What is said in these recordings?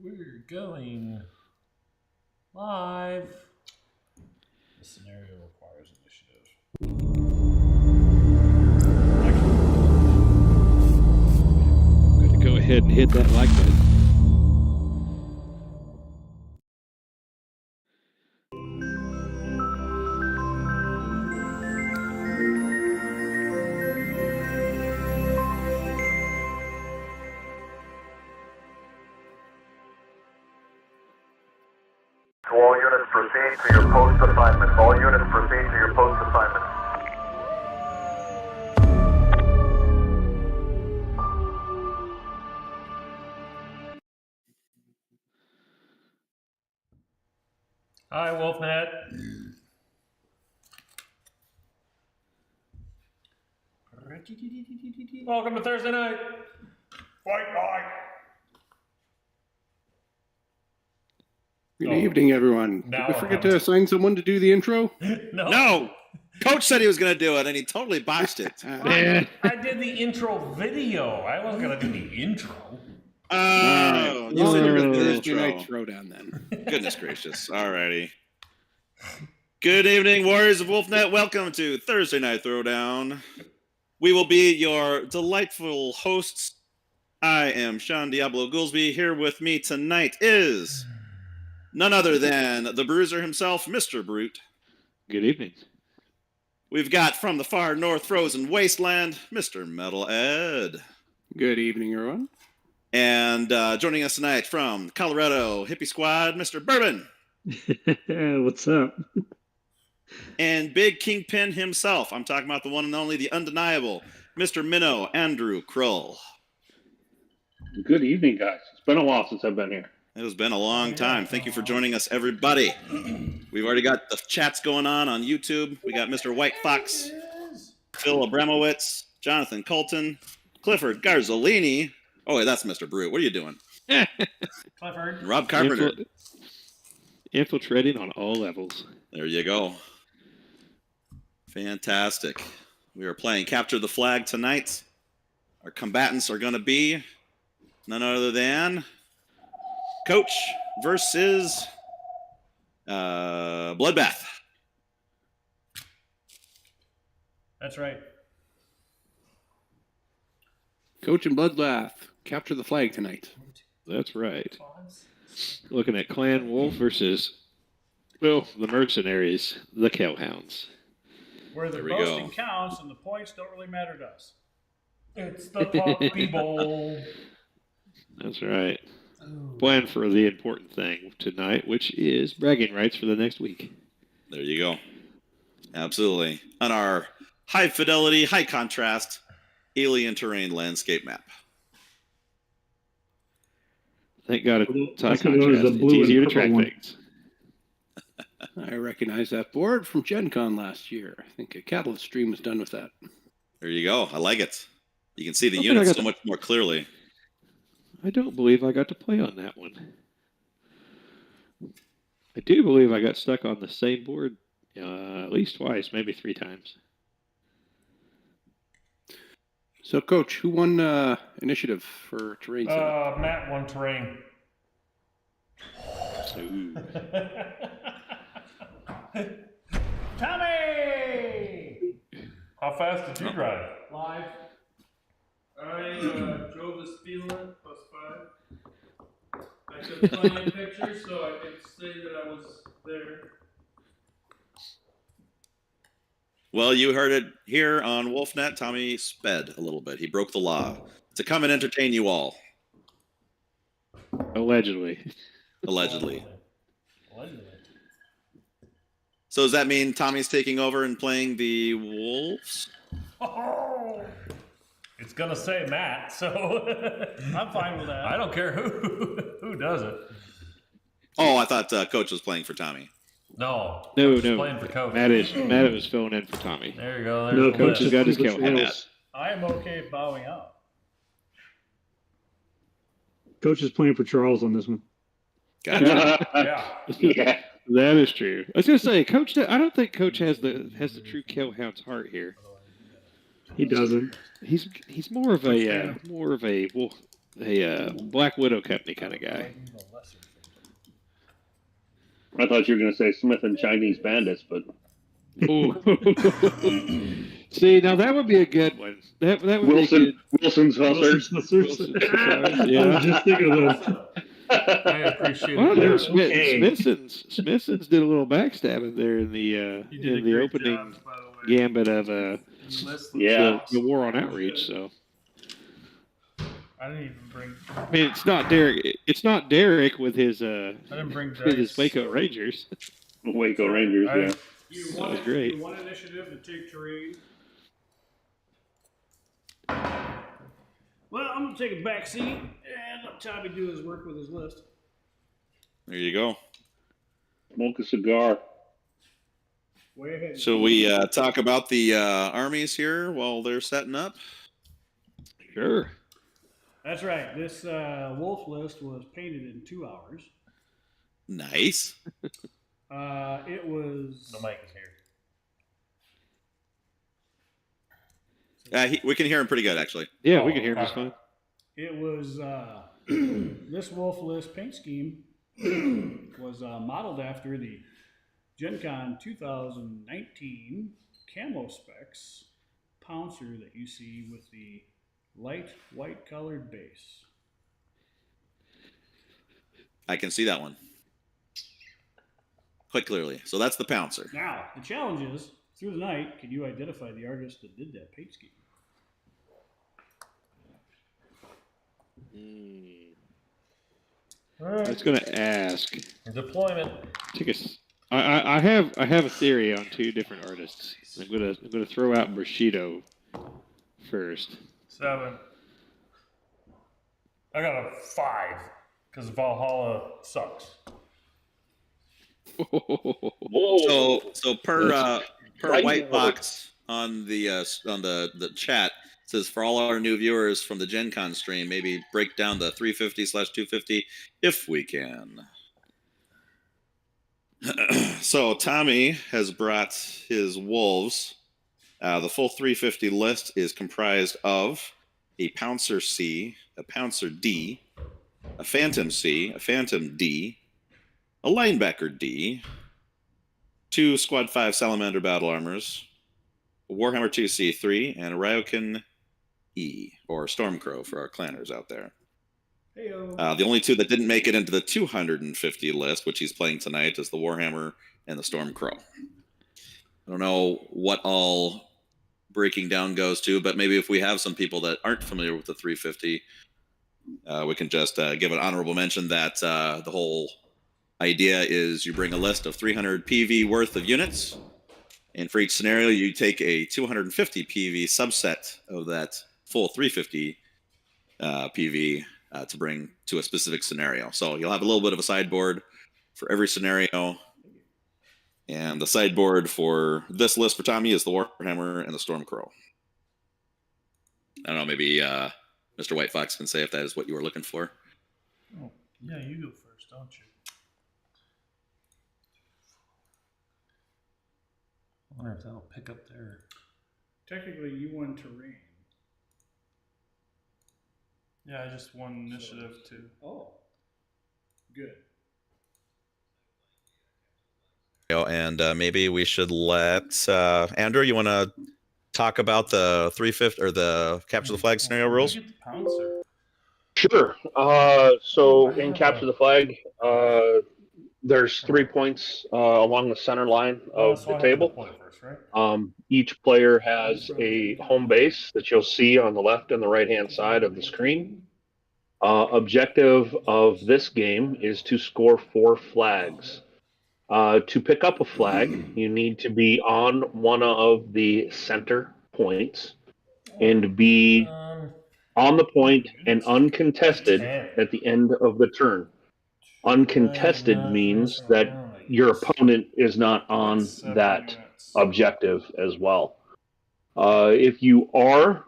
We're going live. The scenario requires initiative. I'm going to go ahead and hit that like button. All units proceed to your post assignments. All units proceed to your post assignments. Hi, Wolfnet. Welcome to Thursday night. Fight night. Good evening, everyone. Now Did we we're forget having to assign someone to do the intro? No! Coach said he was going to do it, and he totally botched it. I did the intro video. I wasn't going to do the intro. Oh, you said you were going to do the Thursday night intro. throwdown then. Goodness gracious. Alrighty. Good evening, Warriors of Wolfnet. Welcome to Thursday Night Throwdown. We will be your delightful hosts. I am Sean Diablo Goolsby. Here with me tonight is none other than the bruiser himself, Mr. Brute. Good evening. We've got from the far north frozen wasteland, Mr. Metal Ed. Good evening, everyone. And joining us tonight from Colorado Hippie Squad, Mr. Bourbon. What's up? And Big Kingpin himself. I'm talking about the one and only, the undeniable, Mr. Minnow, Andrew Krull. Good evening, guys. It's been a while since I've been here. It has been a long time. Thank you for joining us, everybody. We've already got the chats going on YouTube. We got Mr. White Fox, Phil Abramowitz, Jonathan Colton, Clifford Garzolini. Oh, wait, that's Mr. Brute. What are you doing? Clifford. Rob Carpenter. Infiltrating on all levels. There you go. Fantastic. We are playing Capture the Flag tonight. Our combatants are going to be none other than Coach versus Bloodbath. That's right. Coach and Bloodbath capture the flag tonight. That's right. Looking at Clan Wolf versus, well, the mercenaries, the Kell Hounds. Where the There we boasting go. counts and the points don't really matter to us. It's the Poppy Bowl. That's right. Plan for the important thing tonight, which is bragging rights for the next week. There you go. Absolutely. On our high fidelity, high contrast, alien terrain landscape map. Thank God it's high That's what it was, contrast. the It's blue and easier to purple track one. things. I recognize that board from Gen Con last year. I think a Catalyst stream was done with that. There you go. I like it. You can see the I think I units got so much more clearly. I don't believe I got to play on that one. I do believe I got stuck on the same board at least twice, maybe 3 times. So, Coach, who won initiative for terrain setup? Matt won terrain. Ooh. Tommy! How fast did you drive? Live. I drove the speed limit +5. I took plenty of pictures so I could say that I was there. Well, you heard it here on Wolfnet. Tommy sped a little bit. He broke the law to come and entertain you all, Allegedly. allegedly. Allegedly. So does that mean Tommy's taking over and playing the Wolves? Oh! It's gonna say Matt, so I'm fine with that. I don't care who does it. Oh, I thought Coach was playing for Tommy. No. No, Just no. playing for Coach. Matt was filling in for Tommy. There you go. There's No, the Coach list. has got his Kell Hounds. I am okay bowing out. Coach is playing for Charles on this one. Gotcha. Yeah. Yeah. That is true. I was gonna say, Coach. I don't think Coach has the true Kell Hound's heart here. He doesn't. He's more of a Black Widow Company kind of guy. I thought you were going to say Smith and Chinese Bandits, but Ooh. See, now that would be a good one. That would be good. Wilson's Hussars. Wilson's Hussars, yeah. I was just thinking of that. I appreciate Well, it. Smithson's did a little backstabbing there in the You did a in the great opening job, by the way. gambit of Yeah. the war on outreach. So I didn't even bring. I mean, it's not Derek. It's not Derek with his I didn't bring with his dice. Waco Rangers. Waco Rangers, yeah. You That won, was great. You won initiative to take terrain. Well, I'm gonna take a back seat and let Tommy do his work with his list. There you go. Smoke a cigar. Way ahead. Shall we talk about the armies here while they're setting up? Sure. That's right. This wolf list was painted in 2 hours. Nice. It was. The mic is here. We can hear him pretty good, actually. Yeah, we can hear him just fine. It was this wolf list paint scheme was modeled after the Gen Con 2019 camo specs Pouncer that you see with the light white colored base. I can see that one quite clearly. So that's the Pouncer. Now, the challenge is, through the night, can you identify the artist that did that paint scheme? All right. I was going to ask. Deployment. I have a theory on 2 different artists. I'm gonna throw out Bushido first. 7. I got a 5 because Valhalla sucks. Whoa. So per Right. White Box on the chat says, for all our new viewers from the Gen Con stream, maybe break down the 350/250 if we can. So Tommy has brought his wolves. The full 350 list is comprised of a Pouncer C, a Pouncer D, a Phantom C, a Phantom D, a Linebacker D, 2 Squad 5 Salamander Battle Armors, a Warhammer 2C3, and a Ryokan E, or Stormcrow for our clanners out there. Heyo. The only 2 that didn't make it into the 250 list, which he's playing tonight, is the Warhammer and the Stormcrow. I don't know what all breaking down goes to, but maybe if we have some people that aren't familiar with the 350, we can just give an honorable mention that the whole idea is you bring a list of 300 PV worth of units, and for each scenario, you take a 250 PV subset of that full 350 PV to bring to a specific scenario. So you'll have a little bit of a sideboard for every scenario. And the sideboard for this list for Tommy is the Warhammer and the Stormcrow. I don't know, maybe Mr. White Fox can say if that is what you were looking for. Oh, yeah, you go first, don't you? I wonder if that'll pick up there. Technically, you won terrain. Yeah, I just won initiative too. Oh, good. And maybe we should let Andrew. You want to talk about the 350 or the capture the flag scenario rules? Get the Pouncer. Sure. So in Capture the Flag, there's 3 points along the center line of So I the have to table. deploy first, right? Each player has a home base that you'll see on the left and the right-hand side of the screen. Objective of this game is to score 4 flags. To pick up a flag, you need to be on one of the center points and be on the point and uncontested at the end of the turn. Uncontested means that your opponent is not on that objective as well. If you are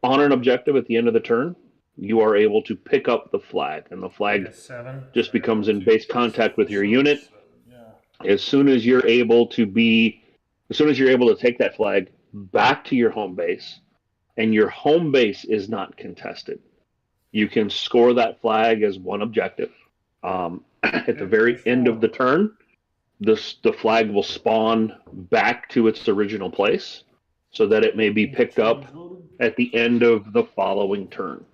on an objective at the end of the turn, you are able to pick up the flag, and the flag just becomes in base contact with your unit. As soon as you're able to take that flag back to your home base, and your home base is not contested, you can score that flag as one objective. At the very end of the turn, the flag will spawn back to its original place so that it may be picked up at the end of the following turn.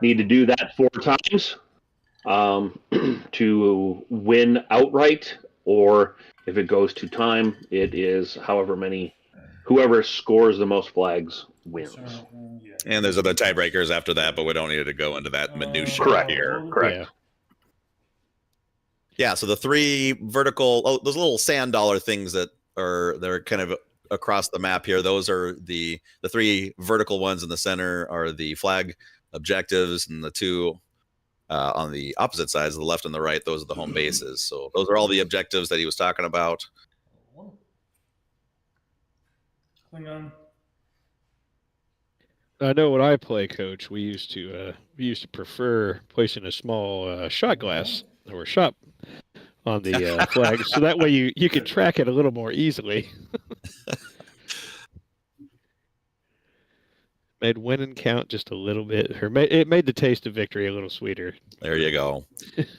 Need to do that 4 times to win outright, or if it goes to time, it is whoever scores the most flags wins. And there's other tiebreakers after that, but we don't need to go into that minutia Correct. here. Correct. Yeah. Yeah, so the 3 vertical, those little sand dollar things they're kind of across the map here. Those are the 3 vertical ones in the center are the flag objectives, and the 2 on the opposite sides, the left and the right, those are the home bases. So those are all the objectives that he was talking about. Klingon. I know when I play, Coach, we used to prefer placing a small shot glass or shot on the flag, so that way you can track it a little more easily. Made winning count just a little bit, it made the taste of victory a little sweeter. There you go.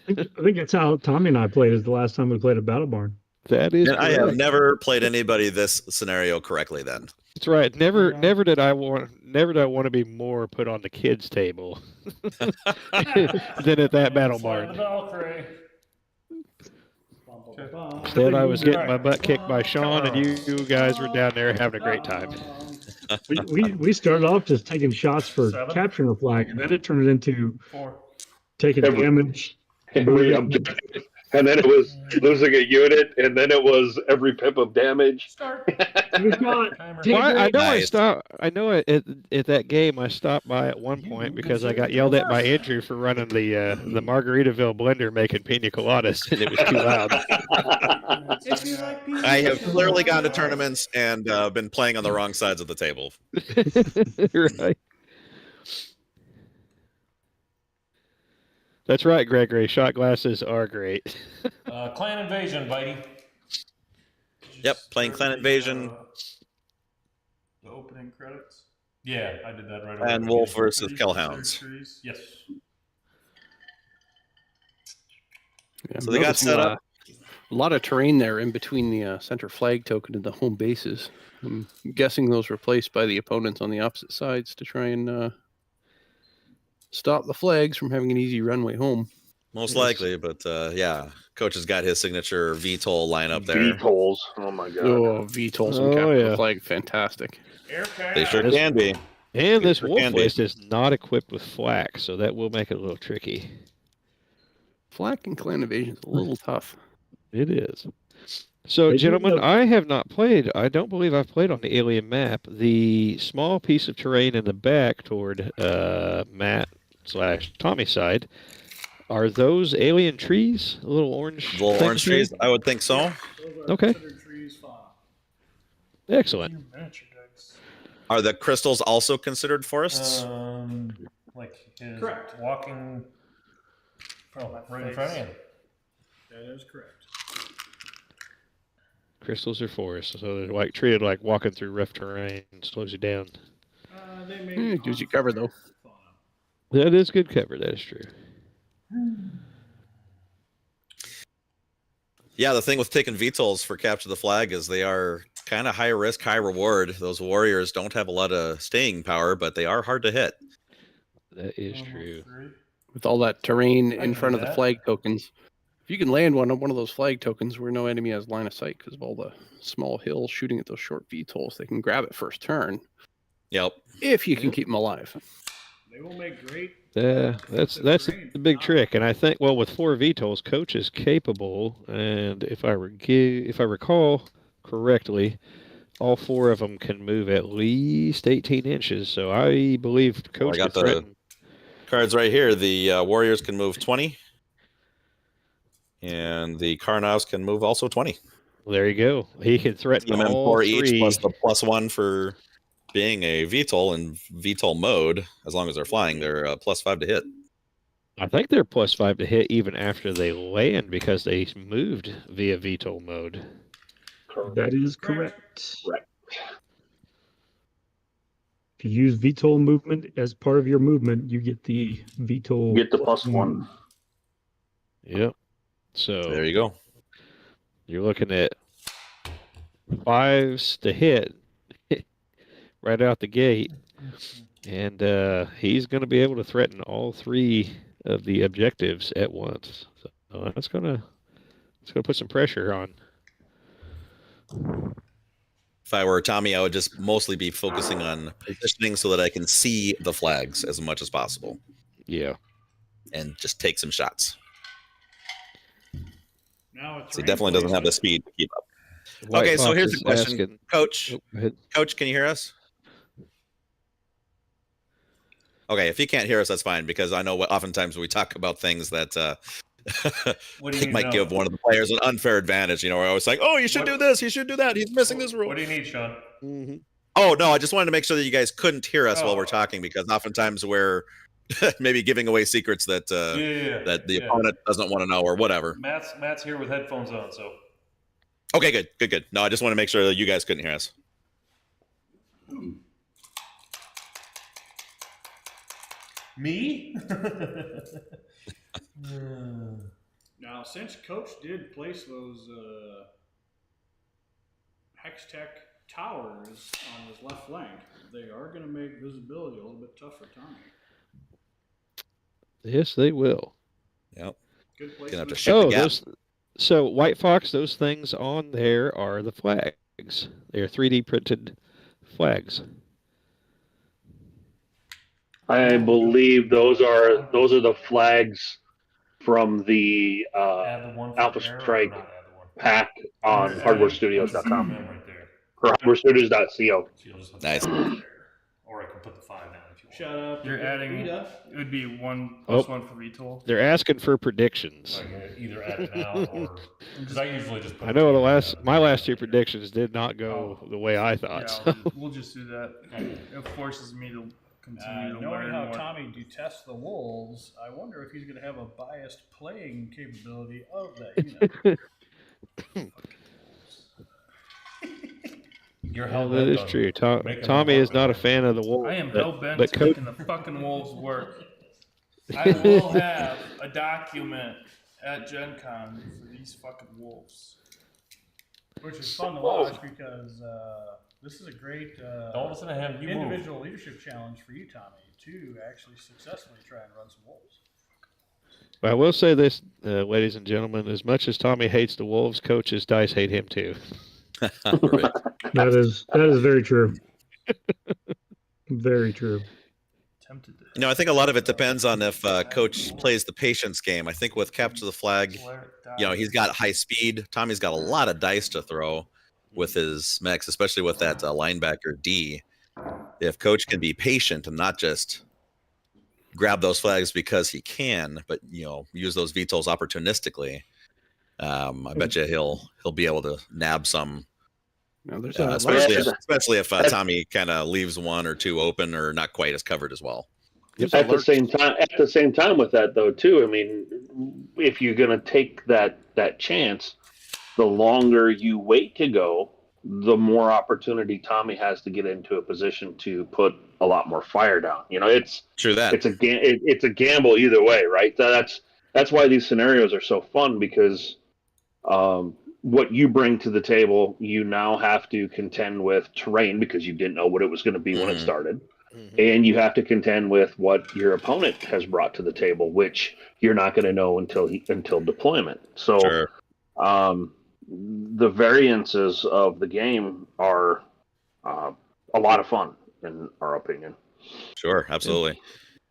I think that's how Tommy and I played. Is the last time we played at Battle Barn. That is And I have never played anybody this scenario correctly then. That's right. Never did I want to be more put on the kids' table than at that Battle Barn. Instead, I was getting my butt kicked by Sean, and you guys were down there having a great time. We started off just taking shots for capturing the flag, and then it turned it into taking damage. And then it was losing a unit, and then it was every pip of damage. I know at that game I stopped by at one point because I got yelled at by Andrew for running the Margaritaville blender making pina coladas, and it was too loud. I have clearly gone to tournaments and been playing on the wrong sides of the table. Right. That's right, Gregory. Shot glasses are great. Clan Invasion, Bitey. Yep, playing Clan Invasion. The opening credits. Yeah, I did that right away. And Wolf versus Kell Hounds. Yes. Yeah, So they got set up. A lot of terrain there in between the center flag token and the home bases. I'm guessing those were placed by the opponents on the opposite sides to try and stop the flags from having an easy runway home. Most likely, but yeah, Coach has got his signature VTOL lineup there. VTOLs. Oh my god. Oh, VTOLs and capture the flag. Fantastic. They sure can be. And this wolf list is not equipped with flak, so that will make it a little tricky. Flak and Clan Invasion is a little tough. It is. So, gentlemen, I have not played. I don't believe I've played on the alien map. The small piece of terrain in the back toward Matt/Tommy's side, are those alien trees? A little orange? Little orange trees? I would think so. Okay. Excellent. Are the crystals also considered forests? Like his Correct. walking right in front of him. That is correct. Crystals are forests, so they're like treated like walking through rough terrain. Slows you down. Gives you cover, though. That is good cover. That is true. Yeah, the thing with taking VTOLs for capture the flag is they are kind of high risk, high reward. Those warriors don't have a lot of staying power, but they are hard to hit. That is true. With all that terrain in front of the flag tokens, if you can land one of those flag tokens where no enemy has line of sight because of all the small hills shooting at those short VTOLs, they can grab it first turn. Yep. If you can keep them alive. They will make great. That's the big trick, and I think with 4 VTOLs, Coach is capable, and if I recall correctly, all 4 of them can move at least 18 inches. So I believe Coach. I got the cards right here. The warriors can move 20, and the Karnavs can move also 20. Well, there you go. He can threaten all 4 3. each plus the +1 for being a VTOL in VTOL mode. As long as they're flying, they're +5 to hit. I think they're +5 to hit even after they land because they moved via VTOL mode. That is correct. If you use VTOL movement as part of your movement, you get the VTOL. Get the +1. Yep. So There you go. you're looking at 5s to hit right out the gate, and he's going to be able to threaten all 3 of the objectives at once. So that's gonna put some pressure on. If I were Tommy, I would just mostly be focusing on positioning so that I can see the flags as much as possible. Yeah. And just take some shots. Now it's So he definitely doesn't have the speed to keep up. White Okay, so Fox here's the is question. asking- Coach, Oh, go ahead. Coach, can you hear us? Okay, if you can't hear us, that's fine, because I know oftentimes we talk about things that might give one of the players an unfair advantage. You know, we're always like, oh, you should do this, you should do that. He's missing this rule. What do you need, Sean? Mm-hmm. Oh, no, I just wanted to make sure that you guys couldn't hear us while we're talking, because oftentimes we're maybe giving away secrets that that the opponent doesn't want to know or whatever. Matt's here with headphones on, so. Okay, good. No, I just want to make sure that you guys couldn't hear us. Me? Now, since Coach did place those Hextech towers on his left flank, they are going to make visibility a little bit tough for Tommy. Yes, they will. Yep. Good Gonna have to placement. shift the gap. So White Fox, those things on there are the flags. They are 3D printed flags. I believe those are the flags from the Add the one for Alpha error or Strike not add the one? pack on hardwarestudios.com Right there. or hardwarestudios.co. So you'll just have to Nice. put it there. Or I can put the 5 down if you want. Shout out to You're adding. Vita. It would be 1 + Oh. 1 for VTOL. They're asking for predictions. So I can either add it now or because I usually just put I know my last 2 two predictions did not go the way I thought. Yeah, so. we'll just do that. It forces me to continue to Knowing learn how more. Tommy detests the Wolves, I wonder if he's going to have a biased playing capability of that unit. You're Yeah, hell that bent is on true. making Tommy them is work not a on it. fan of the Wolves. I am but- hell bent but Coach, making the fucking wolves work. I will have a document at Gen Con for these fucking wolves. Which is fun to watch because this is a great Don't listen to him. You move. individual leadership challenge for you, Tommy, to actually successfully try and run some Wolves. I will say this, ladies and gentlemen, as much as Tommy hates the Wolves, Coach's dice hate him too. Right. That is very true. Very true. Tempted to. You know, I think a lot of it depends on if Coach plays the patience game. I think with Capture the Flag, you know, he's got high speed. Tommy's got a lot of dice to throw with his mechs, especially with that linebacker D. If Coach can be patient and not just grab those flags because he can, but you know, use those VTOLs opportunistically, I bet you he'll be able to nab some. Now, there's Especially if Tommy kind of leaves 1 or 2 open or not quite as covered as well. At the same time with that though too, I mean, if you're going to take that chance, the longer you wait to go, the more opportunity Tommy has to get into a position to put a lot more fire down. You know, it's True that. It's a gamble either way, right? That's why these scenarios are so fun, because what you bring to the table, you now have to contend with terrain because you didn't know what it was going to be when it started. And you have to contend with what your opponent has brought to the table, which you're not going to know until deployment. So, Sure. The variances of the game are a lot of fun, in our opinion. Sure, absolutely.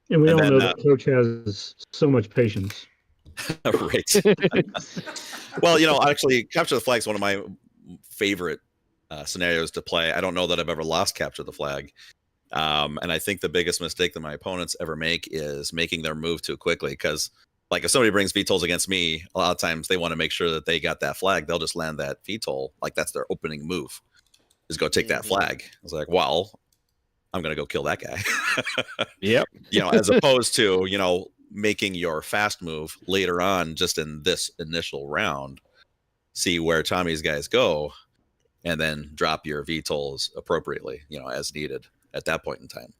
And we And all then, know that Coach has so much patience. Right. Well, you know, actually, Capture the Flag is one of my favorite scenarios to play. I don't know that I've ever lost Capture the Flag. And I think the biggest mistake that my opponents ever make is making their move too quickly. Because, like, if somebody brings VTOLs against me, a lot of times they want to make sure that they got that flag. They'll just land that VTOL. Like, that's their opening move, is go take that flag. I was like, well, I'm going to go kill that guy. Yep. You know, as opposed to, you know, making your fast move later on, just in this initial round, see where Tommy's guys go, and then drop your VTOLs appropriately, you know, as needed at that point in time.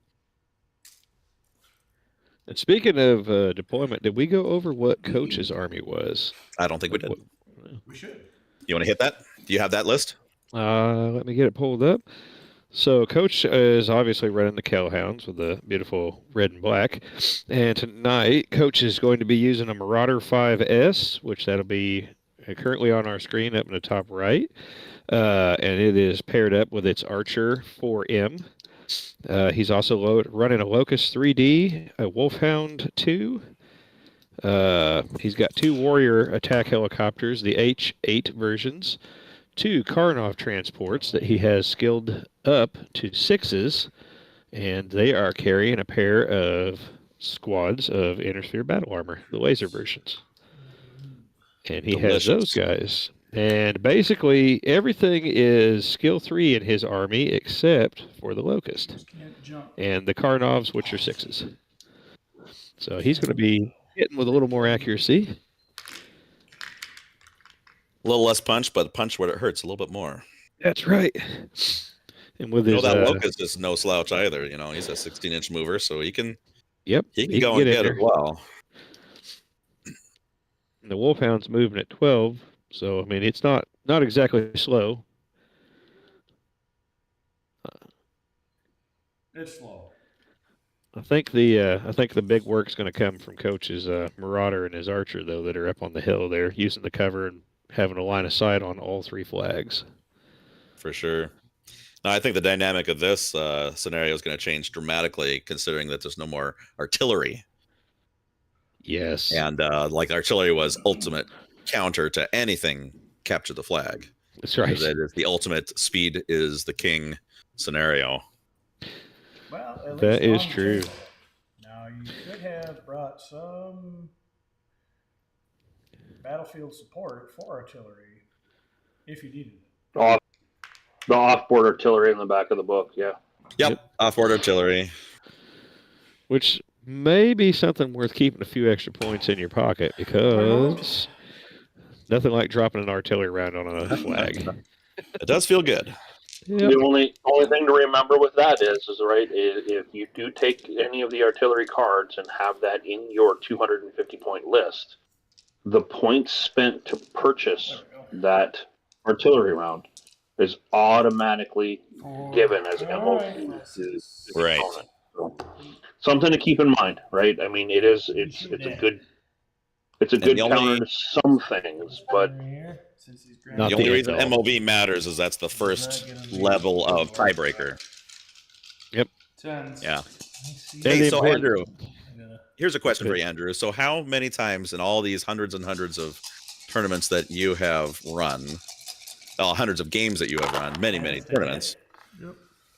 And speaking of deployment, did we go over what Coach's army was? I don't think we did. We should. You want to hit that? Do you have that list? Let me get it pulled up. So Coach is obviously running the Kell Hounds with the beautiful red and black. And tonight, Coach is going to be using a Marauder 5S, which that'll be currently on our screen up in the top right. And it is paired up with its Archer 4M. He's also running a Locust 3D, a Wolfhound 2. He's got 2 Warrior attack helicopters, the H8 versions, 2 Karnov transports that he has skilled up to 6s, and they are carrying a pair of squads of Intersphere battle armor, the laser versions. And he has those guys. And basically, everything is skill 3 in his army except for the Locust. And the Karnovs, which are 6s. So he's going to be hitting with a little more accuracy. A little less punch, but punch where it hurts a little bit more. That's right. And with his that Locust is no slouch either. He's a 16-inch mover, so he can. Yep, he can go and get it well. And the Wolfhound's moving at 12. So, I mean, it's not exactly slow. It's slow. I think the big work's going to come from Coach's Marauder and his Archer, though, that are up on the hill there, using the cover and having a line of sight on all 3 flags. For sure. Now, I think the dynamic of this scenario is going to change dramatically, considering that there's no more artillery. Yes. And artillery was ultimate counter to anything capture the flag. That's right. That is the ultimate speed is the king scenario. Well, that is true. Now, you could have brought some battlefield support for artillery if you needed it. The off-board artillery in the back of the book, yeah. Yep. Off-board artillery. Which may be something worth keeping a few extra points in your pocket, because nothing like dropping an artillery round on a flag. It does feel good. Yep. The only thing to remember with that is if you do take any of the artillery cards and have that in your 250-point list, the points spent to purchase that artillery round is automatically given as ammo to the opponent. So, something to keep in mind, right? I mean, it's a good counter to some things, but the only reason MOV matters is that's the first level of tiebreaker. Yep. Yeah. Hey, so Andrew, here's a question for you, Andrew. So how many times in all these hundreds and hundreds of tournaments that you have run, hundreds of games that you have run, many tournaments,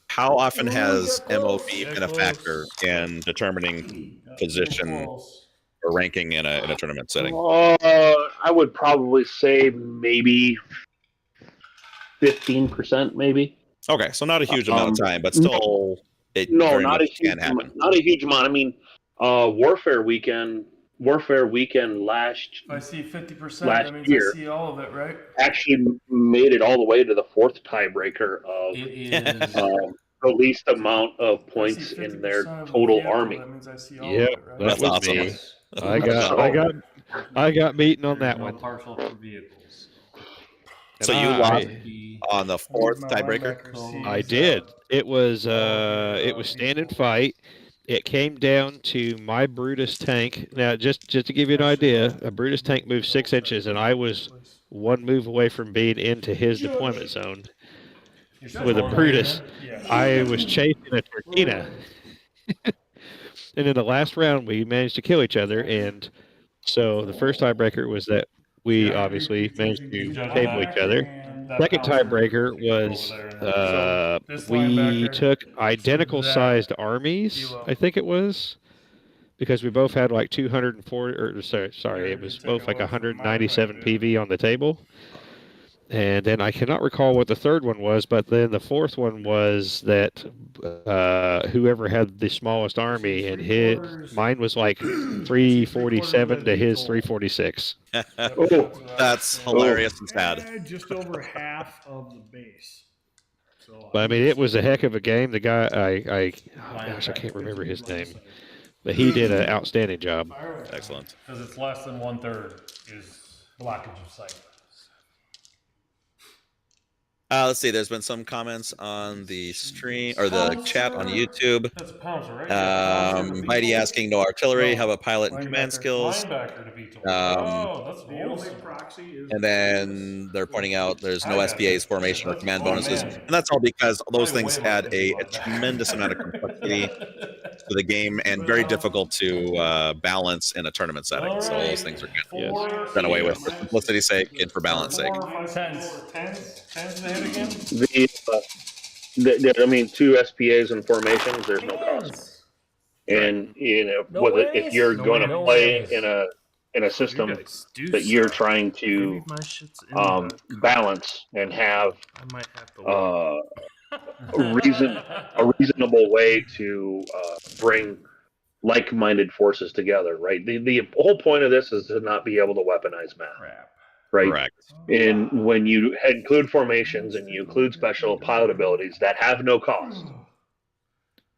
how often has MOV been a factor in determining position or ranking in a tournament setting? I would probably say maybe 15%, maybe. Okay, so not a huge amount of time, but still, not a huge amount. I mean, Warfare Weekend last. If I see 50%, last that means year, I see all of it, right? Actually, made it all the way to the 4th tiebreaker of the least amount of points in their total army. That means I see all Yep, of it, right? that was awesome. me. I got beaten on that one. Partial for vehicles. So you lost on the 4th tiebreaker? I did. It was stand and fight. It came down to my Brutus tank. Now, just to give you an idea, a Brutus tank moved 6 inches, and I was 1 move away from being into his deployment zone. With a Brutus, I was chasing a Tortina. And in the last round, we managed to kill each other. And so the first tiebreaker was that we obviously managed to table each other. Second tiebreaker was we took identical sized armies, I think it was, because we both had like 240, or sorry, it was both like 197 PV on the table. And then I cannot recall what the third one was, but then the fourth one was that whoever had the smallest army, and mine was like 347 to his 346. That's hilarious and sad. Just over half of the base. So, but I mean, it was a heck of a game. The guy, I can't remember his name. But he did an outstanding job. Excellent. Because it's less than 1/3 is blockage of sight. Let's see. There's been some comments on the stream or the chat on YouTube. That's a pouncer, right? Mighty asking, no artillery. How about pilot and command skills? Linebacker to Beetle. That's The only proxy is. And then they're pointing out there's no SPA's formation or command bonuses, and that's all because those things add a tremendous amount of complexity to the game and very difficult to balance in a tournament setting. So those things are good. Done away with for simplicity's sake and for balance sake. Tens to hit again? I mean, 2 SPAs and formations, there's no cost. And if you're going to play in a system that you're trying to balance and have a reasonable way to bring like-minded forces together, right? The whole point of this is to not be able to weaponize math. Right. Correct. And when you include formations and you include special pilot abilities that have no cost,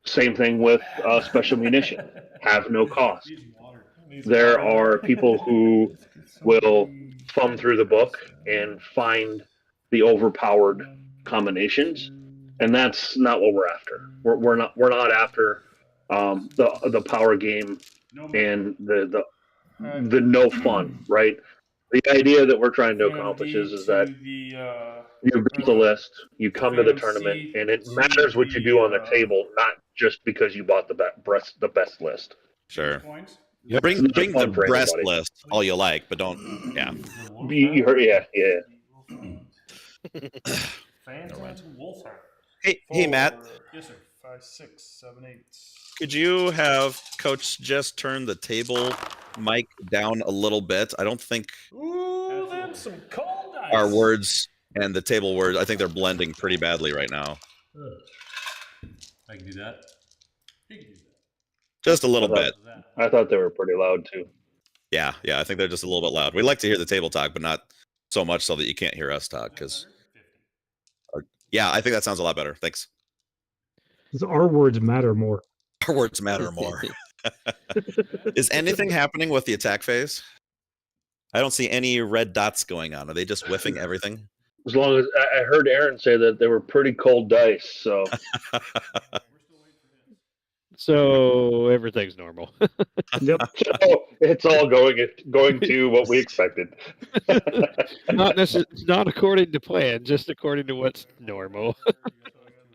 same thing with special munition, have no cost. There are people who will thumb through the book and find the overpowered combinations, and that's not what we're after. We're not after the power game and the no fun, right? The idea that we're trying to accomplish is that you build the list, you come to the tournament, and it matters what you do on the table, not just because you bought the best list. Sure. Bring the breast list all you like, but don't. Yeah. You heard, yeah. Hey, Matt. Yes, sir. 5, 6, 7, 8. Could you have Coach just turn the table mic down a little bit? I don't think them some cold dice. our words and the table words, I think they're blending pretty badly right now. I can do that. You can do that. Just a little bit. I thought they were pretty loud too. Yeah, I think they're just a little bit loud. We like to hear the table talk, but not so much so that you can't hear us talk. Yeah, I think that sounds a lot better. Thanks. Our words matter more. Our words matter more. Is anything happening with the attack phase? I don't see any red dots going on. Are they just whiffing everything? As long as I heard Aaron say that they were pretty cold dice, so So everything's normal. Yep. so it's all going to what we expected. Not according to plan, just according to what's normal.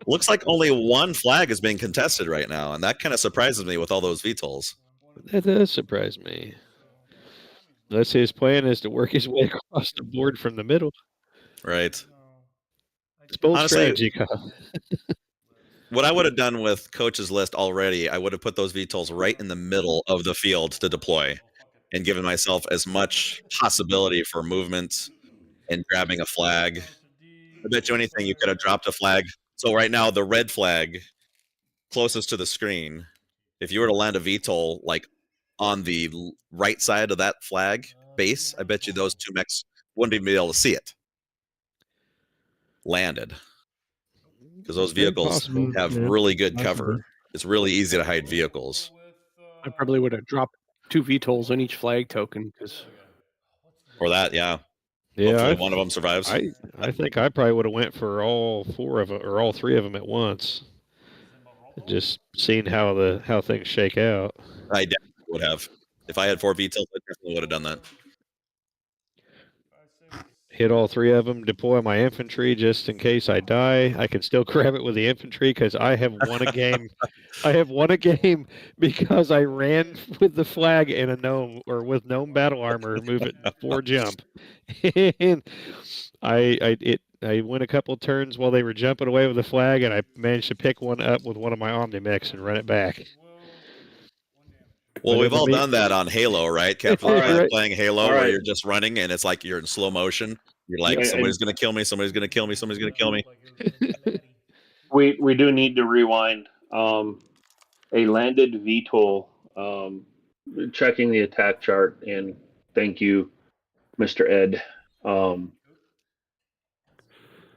Looks like only one flag is being contested right now, and that kind of surprises me with all those VTOLs. That does surprise me. Unless his plan is to work his way across the board from the middle. Right. It's bold Honestly, strategy, Kyle. What I would have done with Coach's list already, I would have put those VTOLs right in the middle of the field to deploy and given myself as much possibility for movement and grabbing a flag. I bet you anything you could have dropped a flag. So right now, the red flag closest to the screen, if you were to land a VTOL like on the right side of that flag base, I bet you those 2 mechs wouldn't even be able to see it. Landed. Because those vehicles have really good cover. It's really easy to hide vehicles. I probably would have dropped 2 VTOLs on each flag token because. Or that, yeah. Yeah, hopefully one of them survives. I think I probably would have went for all 4 of them or all 3 of them at once. Just seeing how things shake out. I definitely would have. If I had 4 VTOLs, I definitely would have done that. Hit all 3 of them, deploy my infantry just in case I die. I can still grab it with the infantry because I have won a game. I have won a game because I ran with the flag in a gnome or with gnome battle armor, move it 4 jump. And I went a couple turns while they were jumping away with the flag, and I managed to pick one up with one of my Omnimechs and run it back. Well, we've all done that on Halo, right? Captain Right. playing Halo, All where right. you're just running, and it's like you're in slow motion. You're like, Yeah, somebody's going to kill me, somebody's going to kill me, somebody's going to kill me. We do need to rewind. A landed VTOL, checking the attack chart, and thank you, Mr. Ed.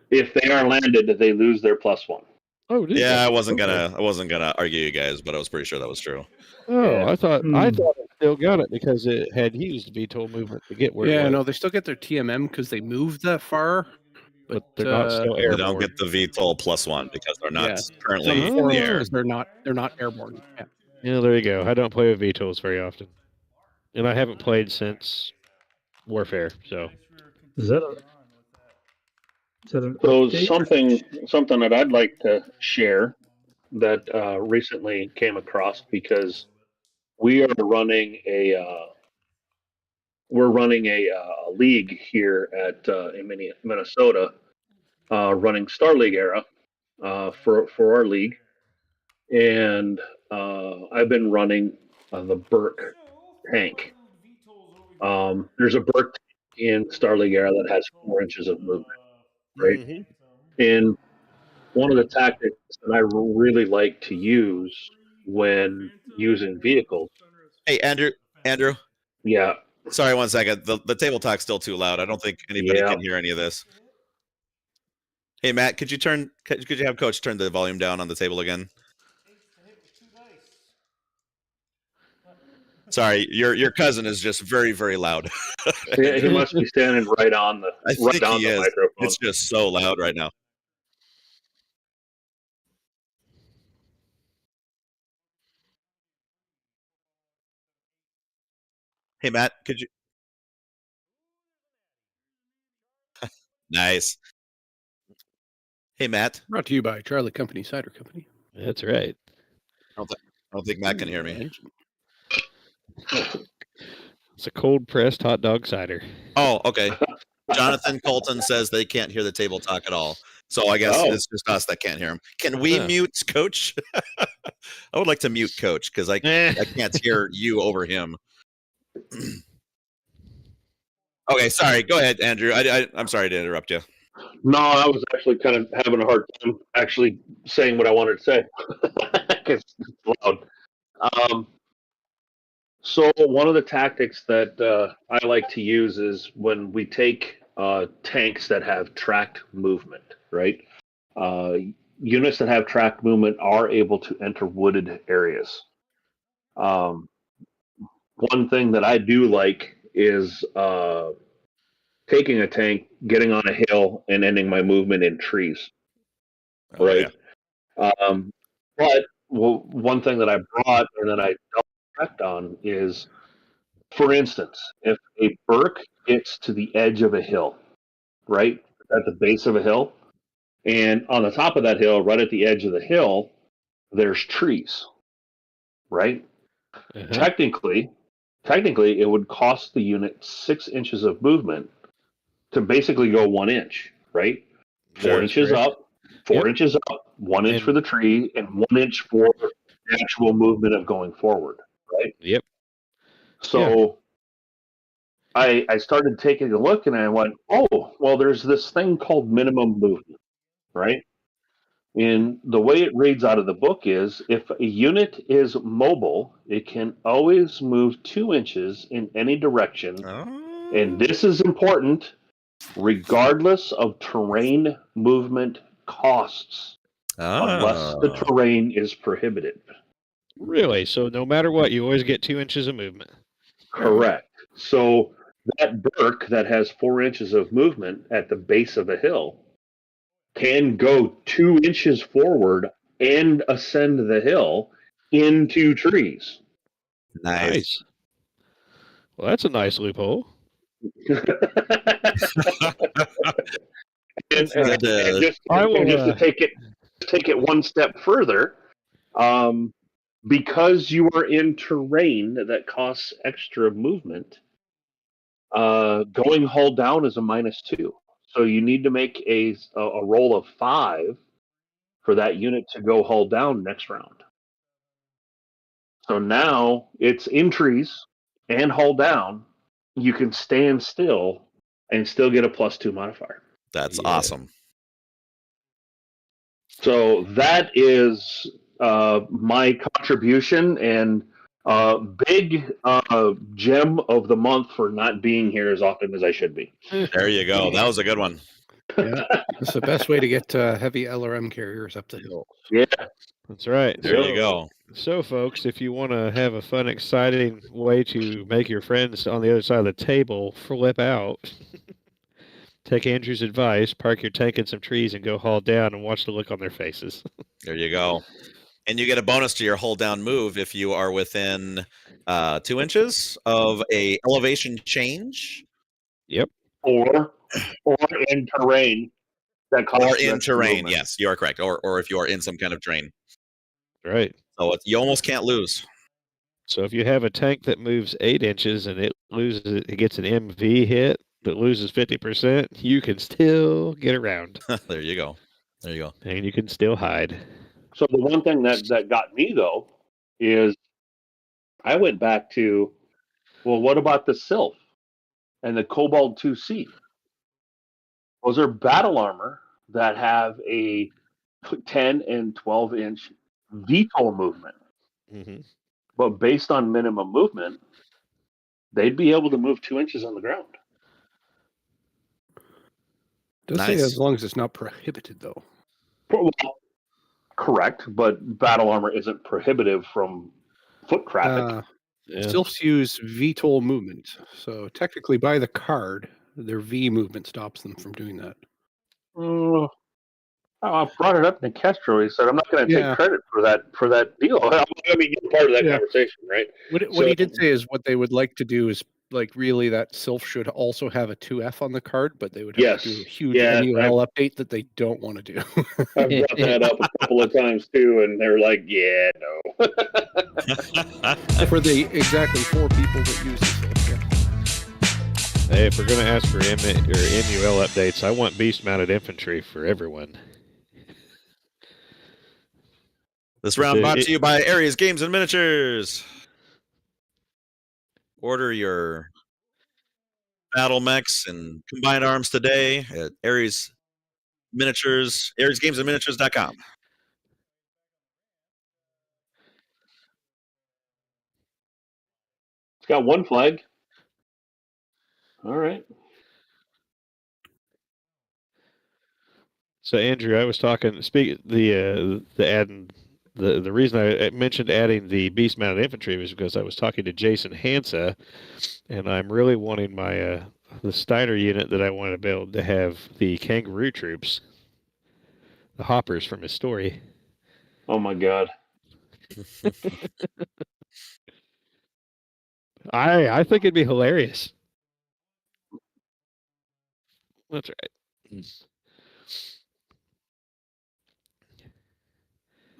If they are landed, they lose their +1. Oh, did Yeah, you? I wasn't Okay. gonna argue you guys, but I was pretty sure that was true. Oh, Yeah. I thought it still got it because it had used VTOL movement to get where it Yeah, was. no, they still get their TMM because they moved that far, but they're not still They airborne. don't get the VTOL +1 because they're not Yeah, currently some in form the air. because they're not airborne. Yeah. Yeah, there you go. I don't play with VTOLs very often, and I haven't played since Warfare. So Is that an So update? something that I'd like to share that recently came across, because we are running a league here at in Minnesota, running Star League era for our league, and I've been running the Burke tank. There's a Burke in Star League era that has 4 inches of movement, right? Mm-hmm. And one of the tactics that I really like to use when using vehicles. Hey, Andrew. Yeah. Sorry, 1 second. The table talk's still too loud. I don't think anybody Yeah. can hear any of this. Hey, Matt, could you have Coach turn the volume down on the table again? Sorry, your cousin is just very, very loud. Yeah, he must be standing right on the I think he is. microphone. It's just so loud right now. Hey, Matt, could you? Nice. Hey, Matt. Brought to you by Charlie Company Cider Company. that's right. I don't think Matt can hear me. Engine. It's a cold pressed hot dog cider. Oh, okay. Jonathan Colton says they can't hear the table talk at all. So I guess it's just us that can't hear him. Can we mute Coach? I would like to mute Coach because I can't hear you over him. Okay, sorry. Go ahead, Andrew. I'm sorry to interrupt you. No, I was actually kind of having a hard time actually saying what I wanted to say because it's loud. So one of the tactics that I like to use is when we take tanks that have tracked movement, right? Units that have tracked movement are able to enter wooded areas. One thing that I do like is taking a tank, getting on a hill, and ending my movement in trees. Right. Yeah. But one thing that I brought and that I double-checked on is, for instance, if a Burke gets to the edge of a hill, right, at the base of a hill, and on the top of that hill, right at the edge of the hill, there's trees, right? Uh-huh. Technically, it would cost the unit 6 inches of movement to basically go 1 inch, right? 4 inches up, 4 inches up, 1 inch for the tree, and 1 inch for the actual movement of going forward, right? Yep. So I started taking a look and I went, oh, well, there's this thing called minimum movement, right? And the way it reads out of the book is if a unit is mobile, it can always move 2 inches in any direction. Oh. And this is important, regardless of terrain movement costs, unless the terrain is prohibited. Really? So no matter what, you always get 2 inches of movement. Correct. So that Burke that has 4 inches of movement at the base of a hill can go 2 inches forward and ascend the hill into trees. Nice. Well, that's a nice loophole. and just to take it one step further, because you are in terrain that costs extra movement, going hull down is a -2. So you need to make a roll of 5 for that unit to go hull down next round. So now it's in trees and hull down. You can stand still and still get a +2 modifier. That's awesome. So that is my contribution and big gem of the month for not being here as often as I should be. There you go. That was a good one. Yeah, that's the best way to get heavy LRM carriers up the hill. Yeah. That's right. There you go. So, folks, if you want to have a fun, exciting way to make your friends on the other side of the table flip out, take Andrew's advice, park your tank in some trees, and go haul down and watch the look on their faces. There you go. And you get a bonus to your hold down move if you are within 2 inches of a elevation change. Yep. Or in terrain that Or in extra terrain, movement. yes, you are correct. Or if you are in some kind of terrain. Right. So you almost can't lose. So if you have a tank that moves 8 inches and it gets an MV hit that loses 50%, you can still get around. There you go. There you go. And you can still hide. So the one thing that got me though is I went back to, well, what about the Sylph and the Cobalt 2C? Those are battle armor that have a 10 and 12-inch VTOL movement. Mm-hmm. But based on minimum movement, they'd be able to move 2 inches on the ground. Does say as long as it's not prohibited, though. Well, correct, but battle armor isn't prohibitive from foot traffic. Sylphs use VTOL movement, so technically by the card, their V movement stops them from doing that. I brought it up in Castro. He said, "I'm not going to take credit for that deal." I mean, you're part of that conversation, right? What he did say is what they would like to do is like really that Sylph should also have a 2F on the card, but they would have to do a huge MUL update that they don't want to do. I've brought that up a couple of times too, and they're like, "Yeah, no." For the exactly 4 people that use the Sylph, yeah. Hey, if we're going to ask for MUL updates, I want beast-mounted infantry for everyone. This round brought to you by Ares Games and Miniatures. Order your battle mechs and combined arms today at Ares Miniatures, AresGamesandMiniatures.com. It's got 1 flag. All right. So Andrew, I was talking. The reason I mentioned adding the beast mounted infantry was because I was talking to Jason Hansa, and I'm really wanting my the Steiner unit that I want to build to have the kangaroo troops, the hoppers from his story. Oh my God. I think it'd be hilarious. That's right.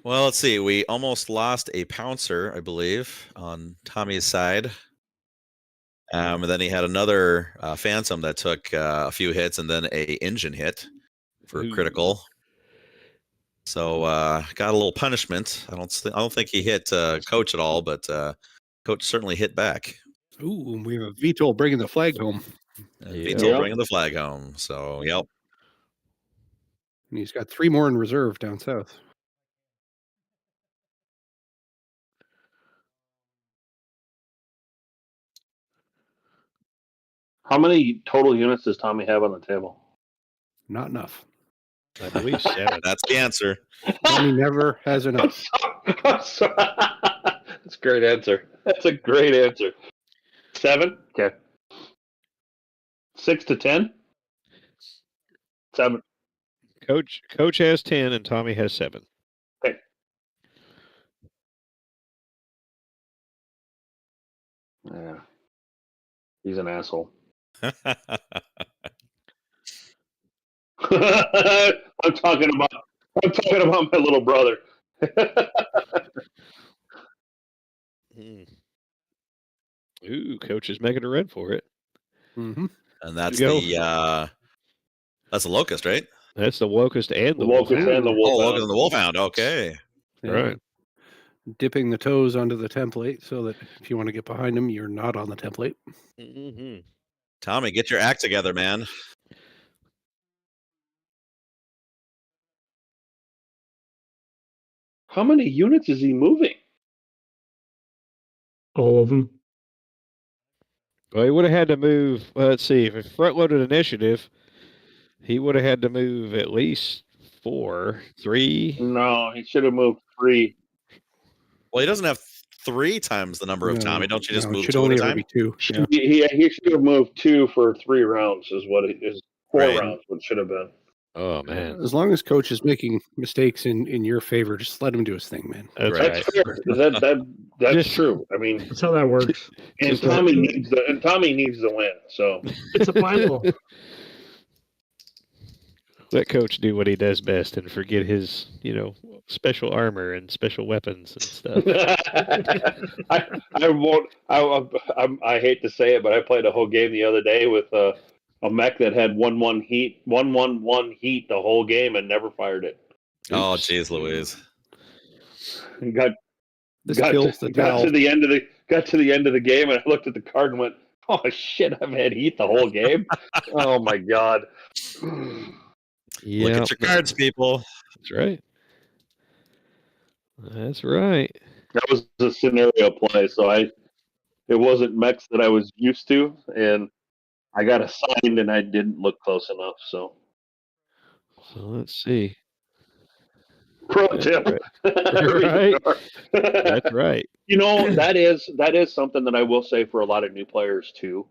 Well, let's see. We almost lost a pouncer, I believe, on Tommy's side. And then he had another Phantom that took a few hits and then a engine hit for critical. So got a little punishment. I don't think he hit Coach at all, but Coach certainly hit back. Ooh, we have a VTOL bringing the flag home. VTOL bringing the flag home. So, yep. And he's got 3 more in reserve down south. How many total units does Tommy have on the table? Not enough. I believe 7. That's the answer. Tommy never has enough. That's a great answer. That's a great answer. 7? Okay. 6 to 10? 7. Coach has 10 and Tommy has 7. Okay. Yeah. He's an asshole. I'm talking about my little brother. Ooh, Coach is making a run for it. Mm-hmm. And that's the Locust, right? That's the Locust and the Locust Wolfhound. and the Wolfhound. Oh, Locust and the Wolfhound. Okay. Yeah. Right. Dipping the toes onto the template so that if you want to get behind him, you're not on the template. Mm-hmm. Tommy, get your act together, man. How many units is he moving? All of them. Well, he would have had to move. Let's see. If front-loaded initiative, He would have had to move at least 4, 3. No, he should have moved 3. Well, he doesn't have 3 times the number of Tommy. Don't you just it move should 2 at only a ever time? be 2. Yeah. He should have moved 2 for 3 rounds. Is what it is. 4 Right. rounds. What should have been. Oh man, As long as coach is making mistakes in your favor, just let him do his thing, man. that's Right. right. That's fair. That's Just- true. I mean, That's how that works. and Tommy needs the win. So It's a final. Let coach do what he does best and forget his, special armor and special weapons and stuff. I won't. I hate to say it, but I played a whole game the other day with a mech that had 1-1 heat, 1-1-1 heat the whole game and never fired it. Oh, jeez, Louise. And got This got kills to, the got towel. to the end of the game, and I looked at the card and went, "Oh shit! I've had heat the whole game." Oh my god! Yeah, Look at your cards, people. That's right. That's right. That was a scenario play, so it wasn't mechs that I was used to, and I got assigned, and I didn't look close enough. So So let's see. pro That's tip. right. That's right. That is something that I will say for a lot of new players too.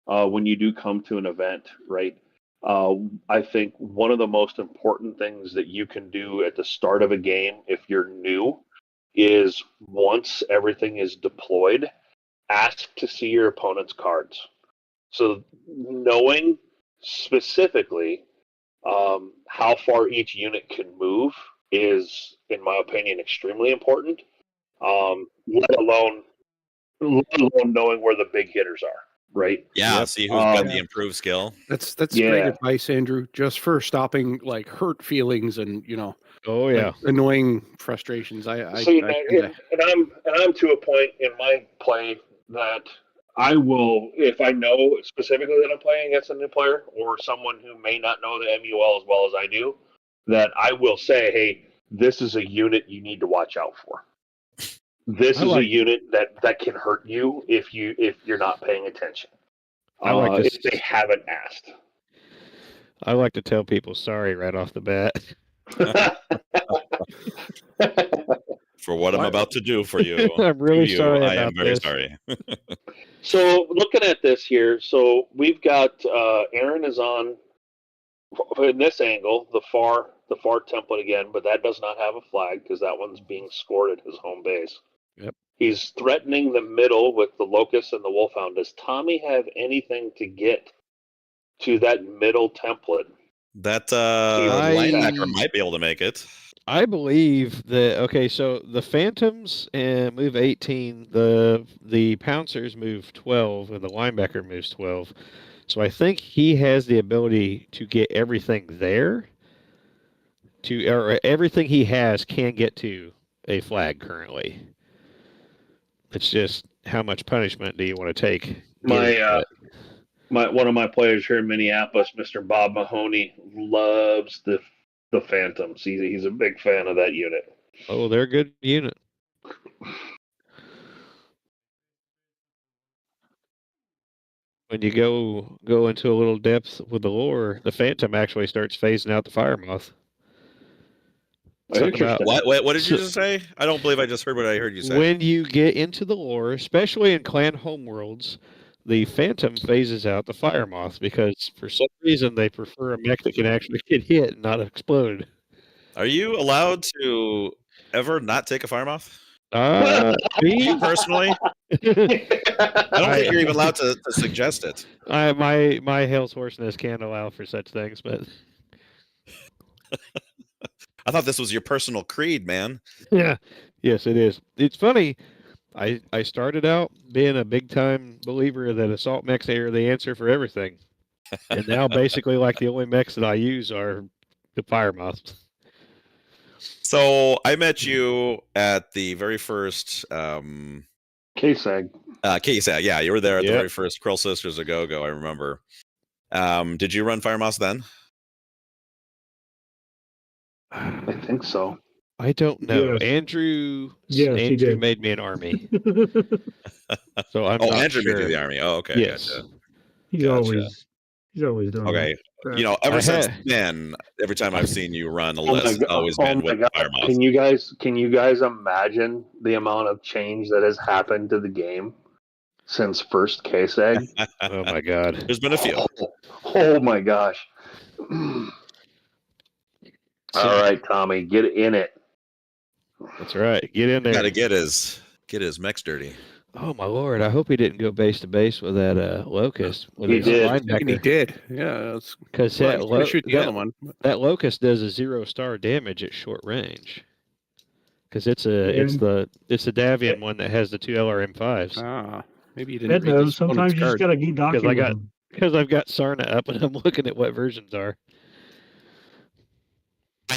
When you do come to an event, right? I think one of the most important things that you can do at the start of a game, if you're new, is once everything is deployed, ask to see your opponent's cards. So knowing specifically how far each unit can move is, in my opinion, extremely important. Let alone knowing where the big hitters are, right? Yeah, Yep. see who's got the improved skill. That's Yeah. great advice, Andrew. Just for stopping like hurt feelings and Oh yeah. like, annoying frustrations. I See, tend and to- I'm to a point in my play that I will, if I know specifically that I'm playing against a new player or someone who may not know the MUL as well as I do, that I will say, hey, this is a unit you need to watch out for. This is a unit that can hurt you if you're not paying attention. I like this. If they haven't asked. I like to tell people sorry right off the bat. For what I'm about to do for you. I'm really to you, sorry I am about very this. sorry. So looking at this here, so we've got Aaron is on in this angle, the far template again, but that does not have a flag because that one's being scored at his home base. Yep. He's threatening the middle with the Locust and the Wolfhound. Does Tommy have anything to get to that middle template? That linebacker might be able to make it. I believe that so the Phantoms move 18, the Pouncers move 12, and the linebacker moves 12. So I think he has the ability to get everything there. Or everything he has can get to a flag currently. It's just how much punishment do you want to take? One of my players here in Minneapolis, Mr. Bob Mahoney, loves the Phantoms. He's a big fan of that unit. Oh, they're a good unit. When you go into a little depth with the lore, the Phantom actually starts phasing out the Fire Moth. What did you just say? I don't believe I just heard what I heard you say. When you get into the lore, especially in Clan Homeworlds, the Phantom phases out the Fire Moth because for some reason they prefer a mech that can actually get hit and not explode. Are you allowed to ever not take a fire moth? Me personally? I don't think you're even allowed to suggest it. My Hell's Horseness can't allow for such things, but I thought this was your personal creed, man. yeah, yes, it is. It's funny. I started out being a big time believer that assault mechs are the answer for everything, and now basically like the only mechs that I use are the fire moths. So I met you at the very first KSAG. KSAG, yeah, you were there at the very first Krill Sisters a Go-Go, I remember. Did you run Fire Moths then? I think so. I don't know. Yes. Yes, he Andrew did. made me an army. So I'm not Andrew sure. made you the army. Oh, okay. Yes. Gotcha. He's always doing Okay. You know, ever since then, every time I've seen you run a list, it's always been with Firemouth. Can you guys imagine the amount of change that has happened to the game since first case egg? Oh my god. There's been a few. Oh my gosh. All right, Tommy, get in it. That's right. Get in there. Got to get his mechs dirty. Oh my lord! I hope he didn't go base to base with that locust. With He his did. linebacker. He did. Yeah, Because that locust does a 0-star damage at short range. Because it's the Davian one that has the 2 LRM5s. Ah, maybe you didn't. Ed knows. Sometimes you just gotta get documented. Because I've got Sarna up and I'm looking at what versions are.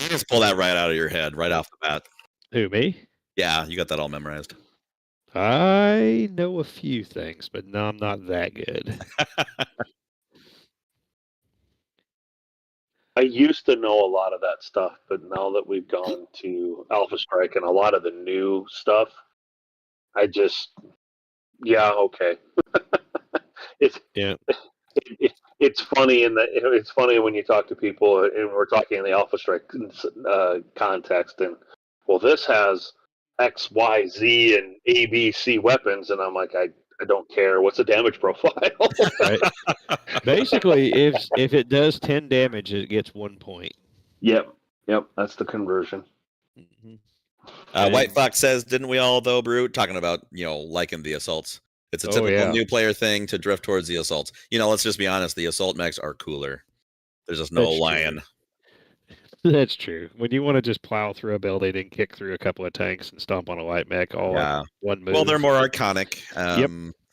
You just pull that right out of your head, right off the bat. Who, me? Yeah, you got that all memorized. I know a few things, but no, I'm not that good. I used to know a lot of that stuff, but now that we've gone to Alpha Strike and a lot of the new stuff, I just, okay. It's funny it's funny when you talk to people and we're talking in the Alpha Strike context, and well, this has X, Y, Z, and A, B, C weapons, and I'm like, I don't care. What's the damage profile? Right. Basically, if it does 10 damage, it gets 1 point. Yep. That's the conversion. Mm-hmm. White Fox says, "Didn't we all though, Brute?" Talking about liking the assaults. It's a typical new player thing to drift towards the assaults. Let's just be honest. The assault mechs are cooler. There's just no lying. That's true. When you want to just plow through a building and kick through a couple of tanks and stomp on a light mech all in one move. Well, they're more iconic.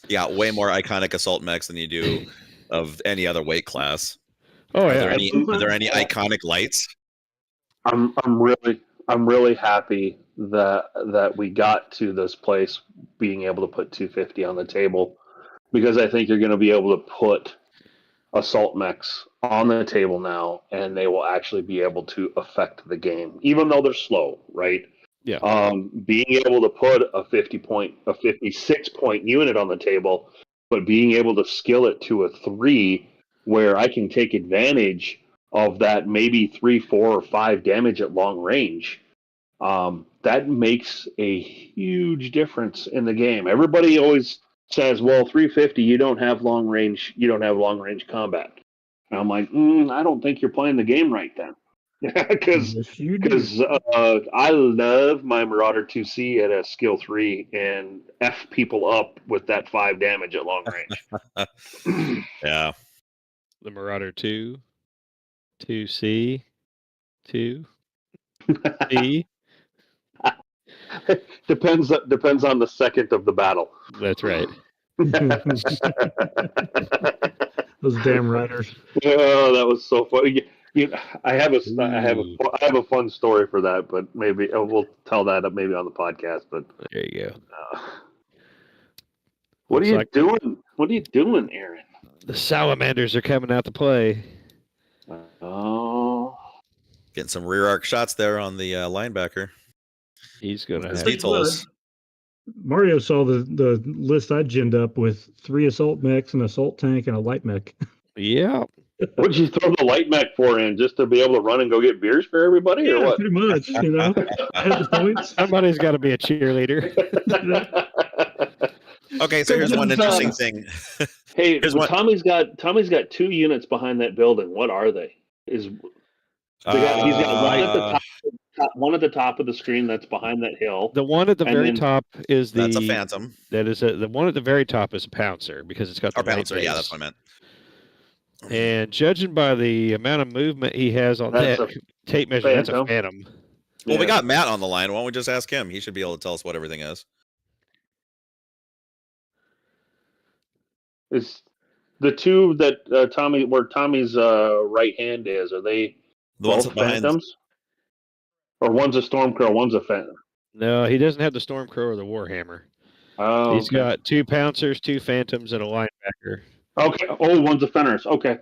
Yeah, way more iconic assault mechs than you do of any other weight class. Oh, Are there any iconic lights? I'm really happy that we got to this place being able to put 250 on the table, because I think you're going to be able to put assault mechs on the table now, and they will actually be able to affect the game, even though they're slow, right? Yeah. Being able to put a 56-point unit on the table, but being able to skill it to a 3, where I can take advantage of that maybe 3, 4, or 5 damage at long range, that makes a huge difference in the game. Everybody always says, well, 350, you don't have long range combat. And I'm like, I don't think you're playing the game right then. Because I love my Marauder 2C at a skill 3 and F people up with that 5 damage at long range. Yeah. The Marauder 2, 2C, 2, C. Depends on the second of the battle. That's right. Those damn riders. Oh, that was so funny. I have a fun story for that, but maybe we'll tell that maybe on the podcast. But there you go. What are you doing? What are you doing, Aaron? The salamanders are coming out to play. Oh, getting some rear arc shots there on the linebacker. He's gonna have details. Mario saw the list I ginned up with 3 assault mechs, an assault tank, and a light mech. Yeah. What'd you throw the light mech for in? Just to be able to run and go get beers for everybody, or what? Pretty much. I had the points. Somebody's got to be a cheerleader. Okay, so here's one interesting thing. Hey, Tommy's got 2 units behind that building. What are they? He's got one at the top of the screen that's behind that hill. The one at the very top is that's a phantom. That is the one at the very top is a pouncer, because it's got the pouncer. Yeah, that's what I meant. And judging by the amount of movement he has on that tape measure, that's a phantom. Well, we got Matt on the line. Why don't we just ask him? He should be able to tell us what everything is. Is the 2 that Tommy's right hand is? Are they the ones both phantoms? Or one's a Stormcrow, one's a phantom? No, he doesn't have the Stormcrow or the Warhammer. Oh, he's got 2 pouncers, 2 phantoms, and a linebacker. Okay. Oh, one's a Fenris. Okay.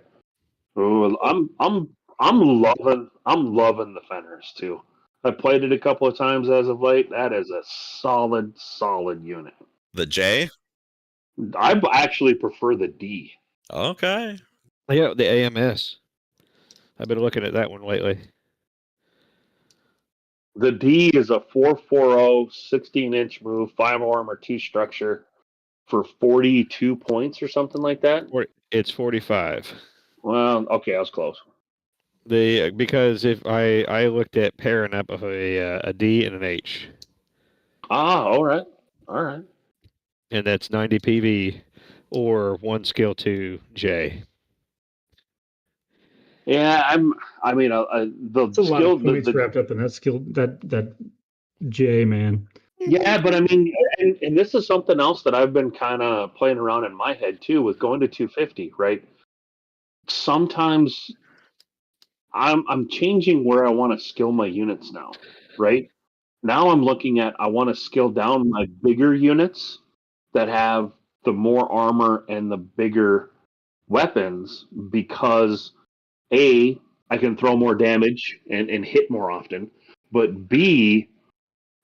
Oh, I'm loving the Fenris too. I played it a couple of times as of late. That is a solid unit. The J? I actually prefer the D. Okay. Yeah, the AMS. I've been looking at that one lately. The D is a 440 16-inch move, 5 armor, 2 structure for 42 points or something like that. It's 45. Well, okay, I was close. Because if I looked at pairing up of a D and an H. Ah, all right. And that's 90 PV or 1 skill 2 J. Yeah, the It's a lot skill of points wrapped up in that skill, that J, man. Yeah, but I mean, and this is something else that I've been kind of playing around in my head too with going to 250, right? Sometimes I'm changing where I want to skill my units now, right? Now I'm looking at I want to skill down my bigger units that have the more armor and the bigger weapons because A, I can throw more damage and hit more often, but B,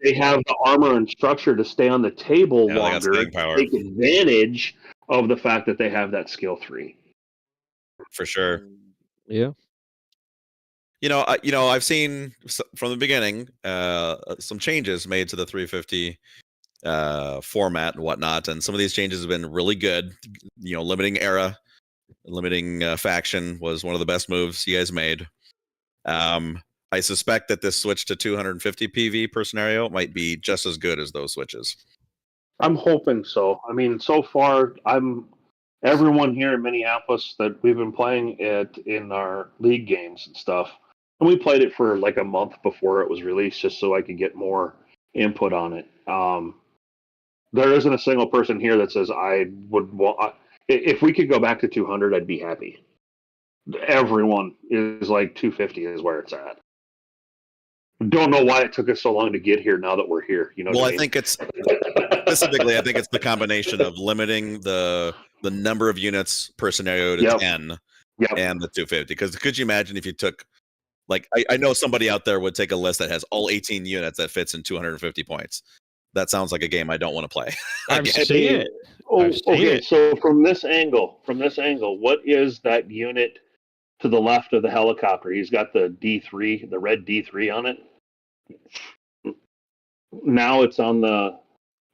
they have the armor and structure to stay on the table longer, take advantage of the fact that they have that skill 3. For sure. Yeah. I've seen from the beginning some changes made to the 350 format and whatnot, and some of these changes have been really good. Limiting era, limiting faction was one of the best moves you guys made. I suspect that this switch to 250 PV per scenario might be just as good as those switches. I'm hoping so. I mean, so far, everyone here in Minneapolis that we've been playing it in our league games and stuff, and we played it for like a month before it was released just so I could get more input on it. There isn't a single person here that says I would want. If we could go back to 200, I'd be happy. Everyone is like 250 is where it's at. Don't know why it took us so long to get here now that we're here. I think it's specifically, I think it's the combination of limiting the number of units per scenario to 10 and the 250. Because could you imagine if you took, I know somebody out there would take a list that has all 18 units that fits in 250 points. That sounds like a game I don't want to play. I've seen it. Okay, so from this angle, what is that unit to the left of the helicopter? He's got the D3, the red D3 on it. Now it's on the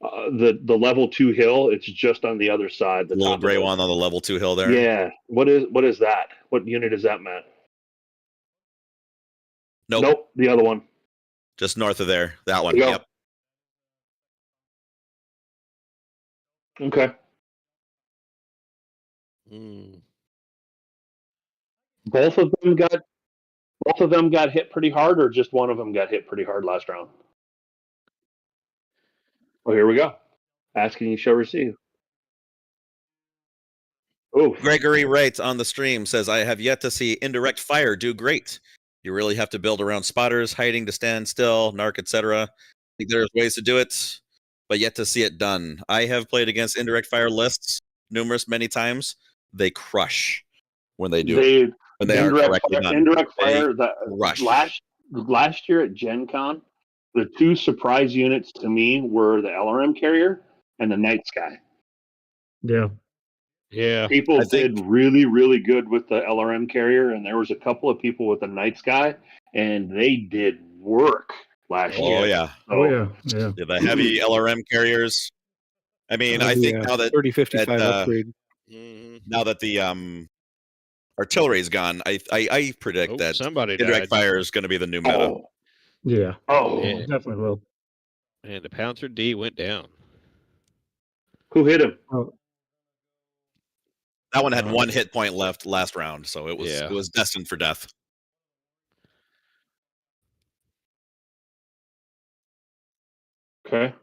level 2 hill. It's just on the other side. The little gray one on the level 2 hill there. Yeah. What is that? What unit is that, Matt? Nope. The other one. Just north of there. That one. Yep. Yep. Okay. Both of them got hit pretty hard, or just one of them got hit pretty hard last round? Well, here we go. Asking you shall receive. Oh, Gregory Wright on the stream says, I have yet to see indirect fire do great. You really have to build around spotters, hiding to stand still, narc, etc. I think there's ways to do it, but yet to see it done. I have played against indirect fire lists many times. They crush when they do it. When they are correctly done. Indirect fire, last year at Gen Con, the 2 surprise units to me were the LRM carrier and the Night Sky. Yeah. Yeah. People did really, really good with the LRM carrier, and there was a couple of people with the Night Sky, and they did work last year. Oh, yeah. Yeah. The heavy LRM carriers. I mean, I think now that 3055 upgrade. Now that the artillery's gone, I predict that somebody indirect fire is going to be the new meta. Yeah. Yeah. Definitely will. And the Pouncer D went down. Who hit him? That one had 1 hit point left last round, so it was destined for death. Okay.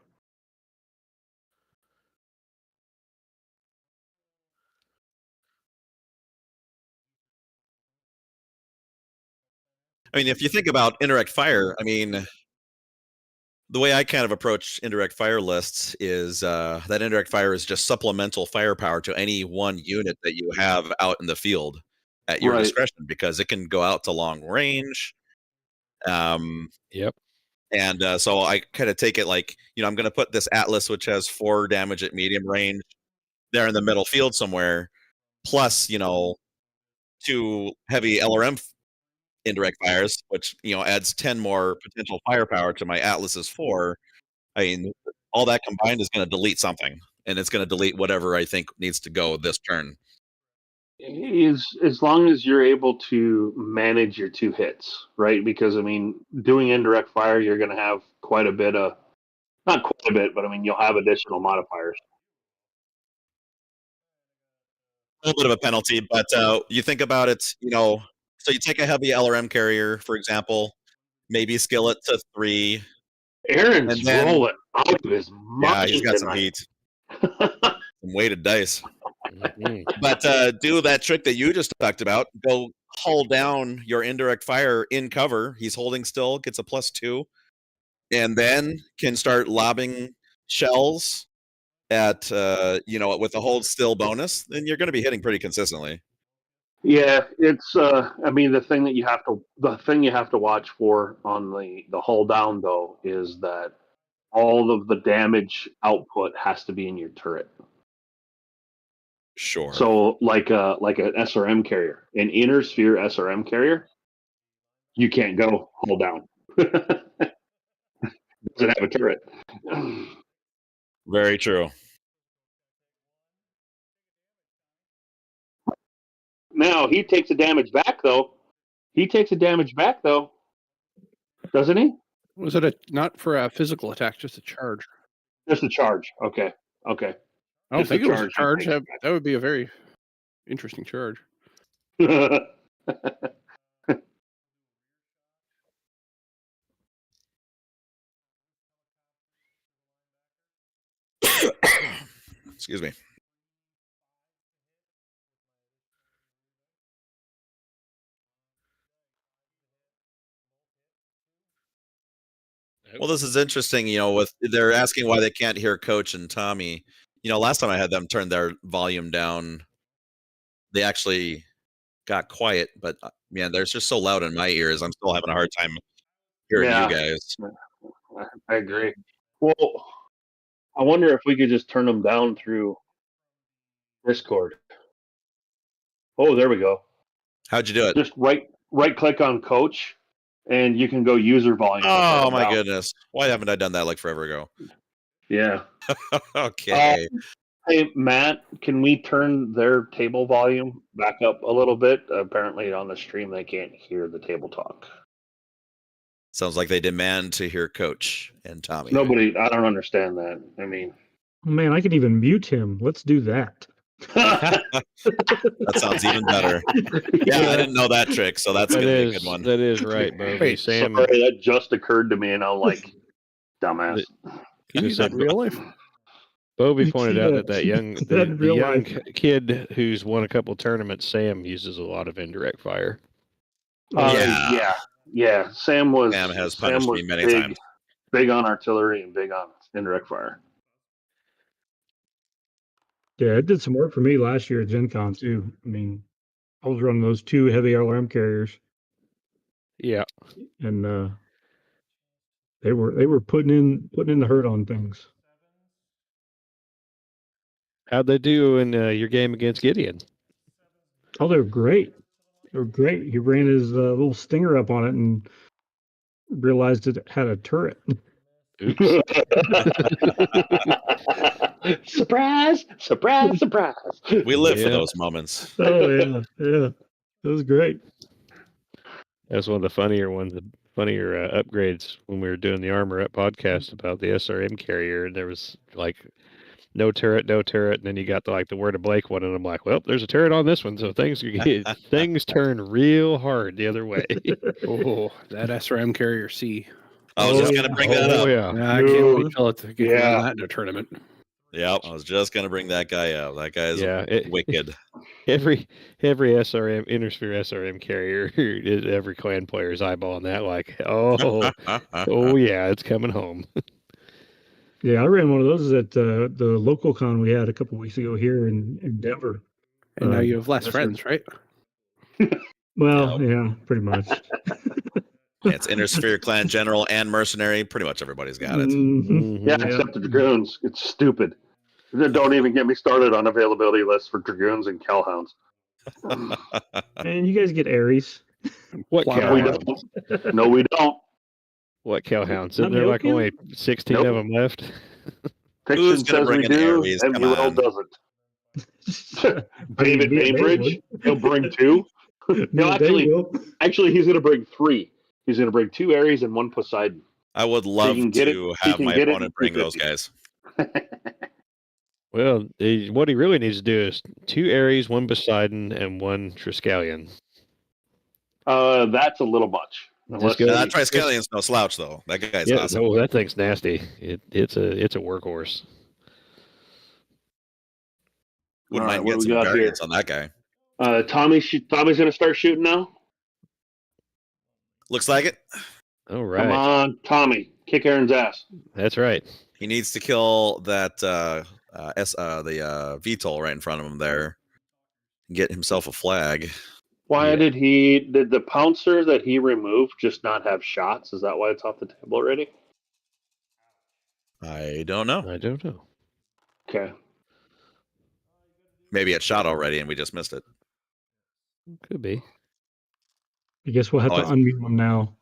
I mean, if you think about indirect fire, I mean, the way I kind of approach indirect fire lists is that indirect fire is just supplemental firepower to any one unit that you have out in the field at your discretion, because it can go out to long range. Yep. And so I kind of take it like, I'm going to put this Atlas, which has 4 damage at medium range, there in the middle field somewhere, plus, 2 heavy LRM indirect fires, which adds 10 more potential firepower to my Atlas's 4. I mean, all that combined is going to delete something, and it's going to delete whatever I think needs to go this turn. Is as long as you're able to manage your 2 hits, right? Because I mean, doing indirect fire, you're going to have quite a bit of, not quite a bit, but I mean, you'll have additional modifiers. A little bit of a penalty, but you think about it, so you take a heavy LRM carrier, for example, maybe scale it to 3. Aaron's And then- rolling out of his mind. Yeah, he's got some tonight. heat. Some weighted dice. Mhm. But do that trick that you just talked about. Go hull down your indirect fire in cover. He's holding still, gets a +2, and then can start lobbing shells at with a hold still bonus. Then you're going to be hitting pretty consistently. Yeah, it's I mean, the thing you have to watch for on the hull down though is that all of the damage output has to be in your turret. Sure. So like an SRM carrier, an inner sphere SRM carrier, you can't go hull down. Doesn't have a turret. Very true. Now he takes a damage back though. Doesn't he? Was it not for a physical attack, just a charge? Just a charge. Okay. I don't Just think a it was a charge. charge. That would be a very interesting charge. Excuse me. Well, this is interesting, with they're asking why they can't hear Coach and Tommy. Last time I had them turn their volume down, they actually got quiet, but man, they're just so loud in my ears. I'm still having a hard time hearing Yeah. you guys. I agree. Well, I wonder if we could just turn them down through Discord. Oh, there we go. How'd you do it? Just right click on Coach, and you can go user volume. Oh my goodness! Why haven't I done that like forever ago? Yeah. Okay. Hey Matt, can we turn their table volume back up a little bit? Apparently on the stream they can't hear the table talk. Sounds like they demand to hear Coach and Tommy. Nobody, I don't understand that. I mean, Oh, man, I can even mute him. Let's do that. That sounds even better. Yeah, I didn't know that trick, so that's gonna be a good one. That is right, Bobby. Wait, Sam, sorry, that just occurred to me, and I'm like, dumbass. Can you use that in real life? Bobby You pointed see out that- that young, that the in real young life. kid who's won a couple tournaments, Sam, uses a lot of indirect fire. Yeah. Sam has punished me many times. Big on artillery and big on indirect fire. Yeah, it did some work for me last year at Gen Con too. I mean, I was running those 2 heavy LRM carriers, Yeah. and they were putting in the hurt on things. How'd they do in your game against Gideon? Oh, they were great. They were great. He ran his little stinger up on it and realized it had a turret. Oops. Surprise! We live for Yeah. those moments. Oh yeah. It was great. That's one of the funnier upgrades when we were doing the Armor Up podcast about the SRM carrier, and there was like no turret, and then you got the word of Blake one, and I'm like, well, there's a turret on this one, so things turn real hard the other way. Oh, that SRM carrier C. I was just gonna bring that up. Yeah. I can't wait till to get that in a tournament. Yep, I was just gonna bring that guy up. That guy is wicked. Every SRM Intersphere SRM carrier, every clan player is eyeballing that like, oh yeah, it's coming home. Yeah, I ran one of those at the local con we had a couple weeks ago here in Denver. And now you have less that's friends, right? Well, yeah, pretty much. It's Intersphere, Clan General, and Mercenary. Pretty much everybody's got it. Mhm. Yeah, except the Dragoons. It's stupid. Don't even get me started on availability lists for Dragoons and Kell Hounds. And you guys get Ares. What Plot Kell We out. Hounds? don't. No, we don't. What Kell Hounds? Isn't Not there like Milky? only 16 Nope. of them left? Who's Fiction gonna says bring we in do, Aries? and Come UL on. doesn't. I mean, David me and Dave Bainbridge, he'll bring 2. Me and He'll Dave will. actually, he's going to bring 3. He's going to bring 2 Aries and 1 Poseidon. I would So love you can get to it. have You my can get it opponent in bring those 250. guys. Well, what he really needs to do is 2 Aries, 1 Poseidon, and 1 Triskelion. That's a little much. Just go. That Triskellion's no slouch, though. That guy's Yeah, awesome. no, that thing's nasty. It's a workhorse. Wouldn't All right, mind what getting do we some got variants on that guy. Tommy's going to start shooting now. Looks like it. All right. Come on, Tommy, kick Aaron's ass. That's right. He needs to kill that the VTOL right in front of him there. Get himself a flag. Why did the pouncer that he removed just not have shots? Is that why it's off the table already? I don't know. I don't know. Okay. Maybe it shot already and we just missed it. Could be. I guess we'll have to unmute him now.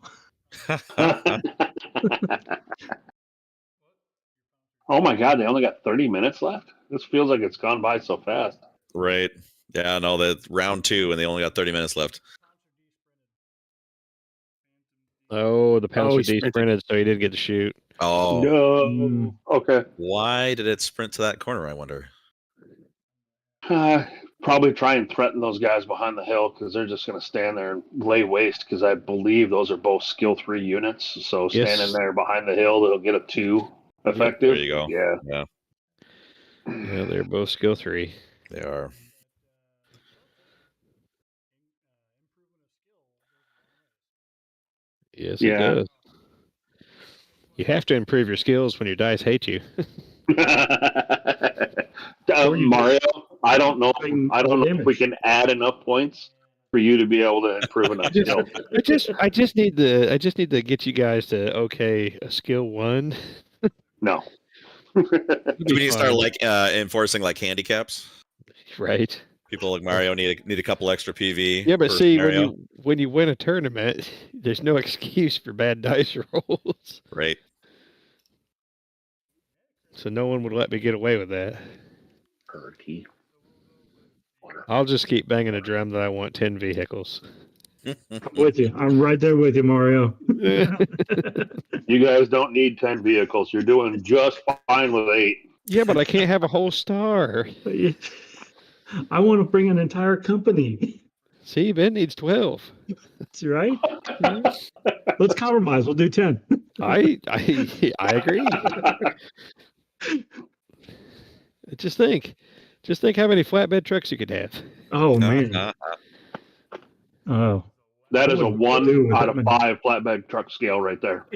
Oh my God, they only got 30 minutes left? This feels like it's gone by so fast. Right. Yeah, no, that's round 2 and they only got 30 minutes left. Oh, the Pouncer he sprinted, so he didn't get to shoot. Oh. No. Okay. Why did it sprint to that corner, I wonder? Probably try and threaten those guys behind the hill because they're just going to stand there and lay waste because I believe those are both skill 3 units. So standing there behind the hill, they'll get a 2 effective. There you go. Yeah. Yeah, they're both skill 3. They are. Yes, it does. You have to improve your skills when your dice hate you. Mario, I don't know if we can add enough points for you to be able to improve enough skill. I just need to get you guys to a skill 1. No. Do we need to start enforcing like handicaps? Right. People like Mario need a couple extra PV. Yeah, but see, scenario. when you win a tournament, there's no excuse for bad dice rolls. Right. So no one would let me get away with that. Perky. I'll just keep banging a drum that I want 10 vehicles. I'm with you. I'm right there with you, Mario. You guys don't need 10 vehicles. You're doing just fine with 8. Yeah, but I can't have a whole star. I want to bring an entire company. See, Ben needs 12. That's right. Let's compromise. We'll do 10. I agree. Just think how many flatbed trucks you could have. Oh man. Oh. That is a 1 out of 5 flatbed truck scale right there.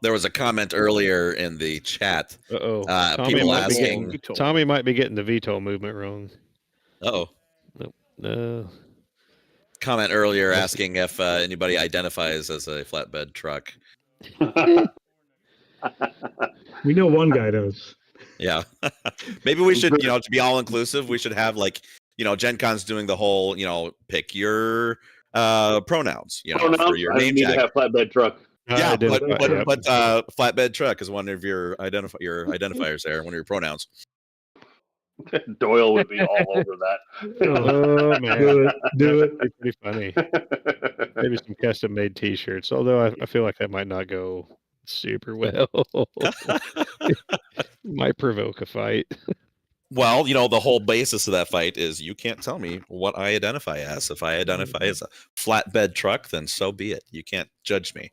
There was a comment earlier in the chat. People asking. Tommy might be getting the VTOL movement wrong. Oh. Nope. No. Comment earlier asking if anybody identifies as a flatbed truck. We know one guy does. Yeah. Maybe we should, to be all inclusive, we should have Gen Con's doing the whole, pick your pronouns, for your name need tag. to have flatbed truck. Yeah, but flatbed truck is one of your identifiers there, one of your pronouns. Doyle would be all over that. Oh man, do it. That'd be pretty funny. Maybe some custom made T-shirts. Although I feel like that might not go super well. Might provoke a fight. Well, the whole basis of that fight is you can't tell me what I identify as. If I identify as a flatbed truck, then so be it. You can't judge me.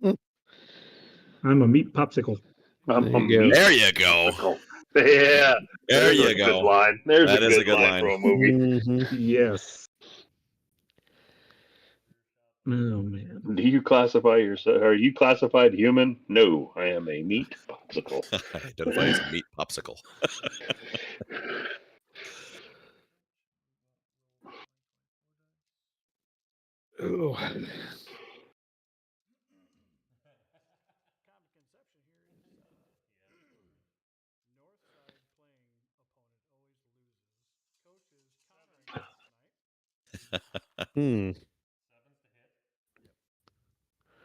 I'm a meat popsicle. There you go. Yeah. There you go. Good line. That is a good line for a movie. Mm-hmm. Yes. Oh man. Do you classify yourself? Are you classified human? No, I am a meat popsicle. I identify as a meat popsicle. Oh.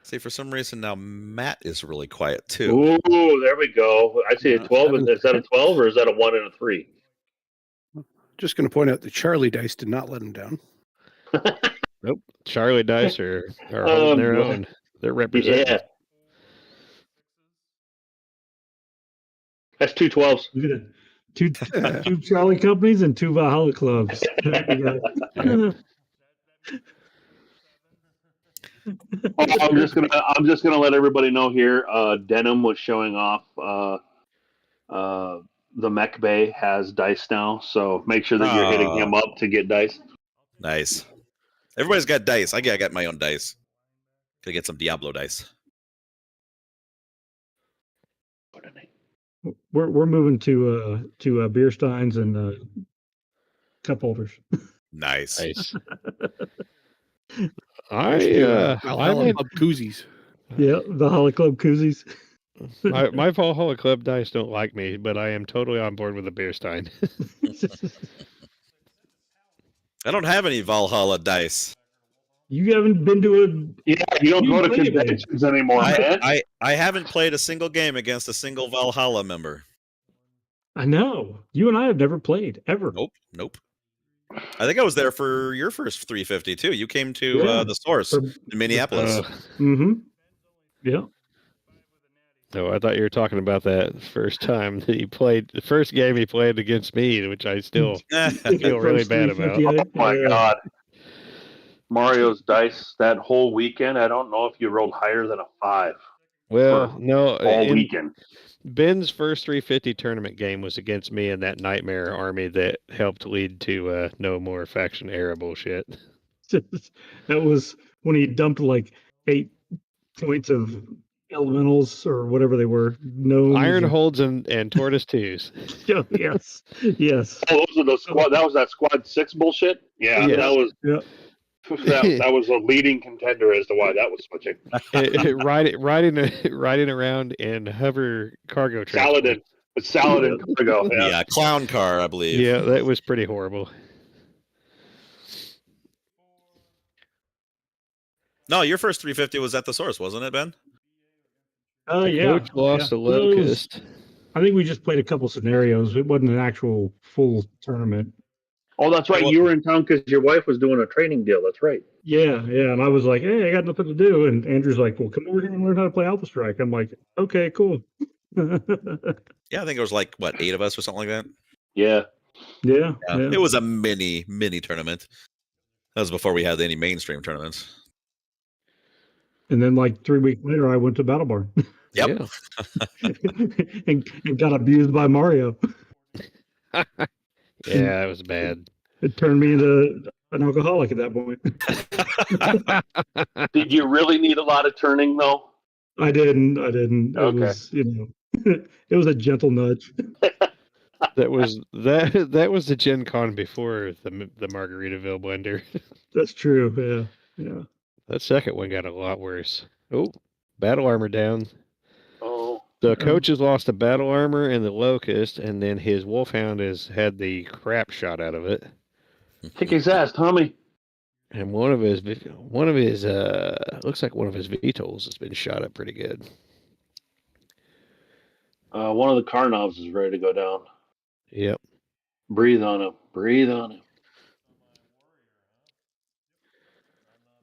See, for some reason now Matt is really quiet too. Ooh, there we go. I see a 12. Is that a 12 or is that a 1 and a 3? Just going to point out that Charlie dice did not let him down. Nope. Charlie dice are holding their own. They're representing. Yeah. That's 2 12s. Look at that. Two Charlie companies and 2 Valhalla clubs. I'm just gonna let everybody know here. Denim was showing off. The Mech Bay has dice now, so make sure that you're hitting him up to get dice. Nice. Everybody's got dice. I got my own dice. Gotta get some Diablo dice. We're moving to beer steins and cup holders. Nice. I Valhalla Club koozies. Yeah, Valhalla Club koozies. my Valhalla Club dice don't like me, but I am totally on board with the beer stein. I don't have any Valhalla dice. You haven't been to a... Yeah, you don't go to conventions anymore, man. I haven't played a single game against a single Valhalla member. I know. You and I have never played, ever. Nope. I think I was there for your first 350 too. You came to the Source in Minneapolis. Yeah. Oh, I thought you were talking about that first time that he played, the first game he played against me, which I still feel really bad about. Oh my God. Mario's dice that whole weekend, I don't know if you rolled higher than a 5. Well, no. All weekend. Ben's first 350 tournament game was against me and that nightmare army that helped lead to no more faction era bullshit. That was when he dumped like 8 points of elementals or whatever they were. No Iron holds and tortoise twos. Oh, yes. Oh, those are those squad. That was that squad 6 bullshit. Yeah, yes. that was. Yeah. That was a leading contender as to why that was switching. Riding around in hover cargo Saladin cargo. Yeah, clown car, I believe. Yeah, that was pretty horrible. No, your first 350 was at the Source, wasn't it, Ben? Yeah. Coach lost a locust. I think we just played a couple scenarios. It wasn't an actual full tournament. Oh, that's right. You were in town because your wife was doing a training deal. That's right. Yeah. And I was like, hey, I got nothing to do. And Andrew's like, well, come over here and learn how to play Alpha Strike. I'm like, okay, cool. Yeah, I think it was like, 8 of us or something like that? Yeah. Yeah. It was a mini tournament. That was before we had any mainstream tournaments. And then like 3 weeks later, I went to Battle Barn. Yep. and got abused by Mario. Yeah, that was bad. It turned me into an alcoholic at that point. Did you really need a lot of turning though? I didn't. It was, it was a gentle nudge. That was the Gen Con before the Margaritaville blender. That's true. Yeah. That second one got a lot worse. Oh, battle armor down. Oh. The coach has lost the battle armor and the locust, and then his Wolfhound has had the crap shot out of it. Kick his ass, Tommy. And one of his looks like one of his VTOLs has been shot up pretty good. One of the Karnovs is ready to go down. Yep. Breathe on him.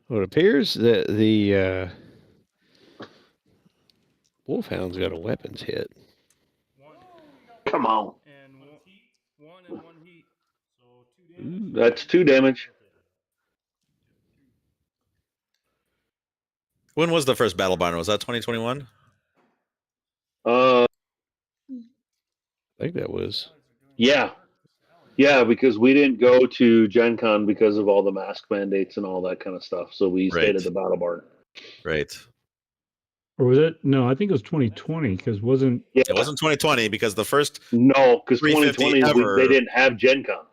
Well, it appears that the Wolfhound's got a weapons hit. Come on. And 1 and 1 heat. So 2 damage. That's 2 damage. When was the first Battle Barn? Was that 2021? I think that was. Yeah, because we didn't go to Gen Con because of all the mask mandates and all that kind of stuff. So we stayed at the Battle Barn. Right. Or was it? No, I think it was 2020 because wasn't. Yeah. It wasn't 2020 because the first. No, because 2020 they didn't have Gen Con.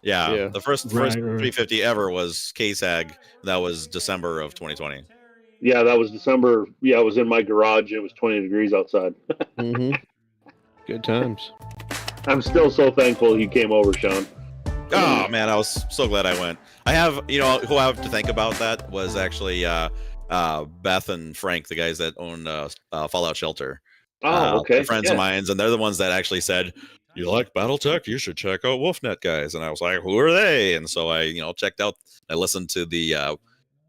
Yeah. The first 350 ever was KSAG. That was December of 2020. Yeah, that was December. Yeah, I was in my garage and it was 20 degrees outside. Mm-hmm. Good times. I'm still so thankful you came over, Sean. Oh man, I was so glad I went. I have, who I have to think about that was actually Beth and Frank, the guys that own Fallout Shelter. Oh, okay. They're friends of mine, and they're the ones that actually said, "You like Battletech? You should check out Wolfnet guys." And I was like, "Who are they?" And so I, checked out. I listened to the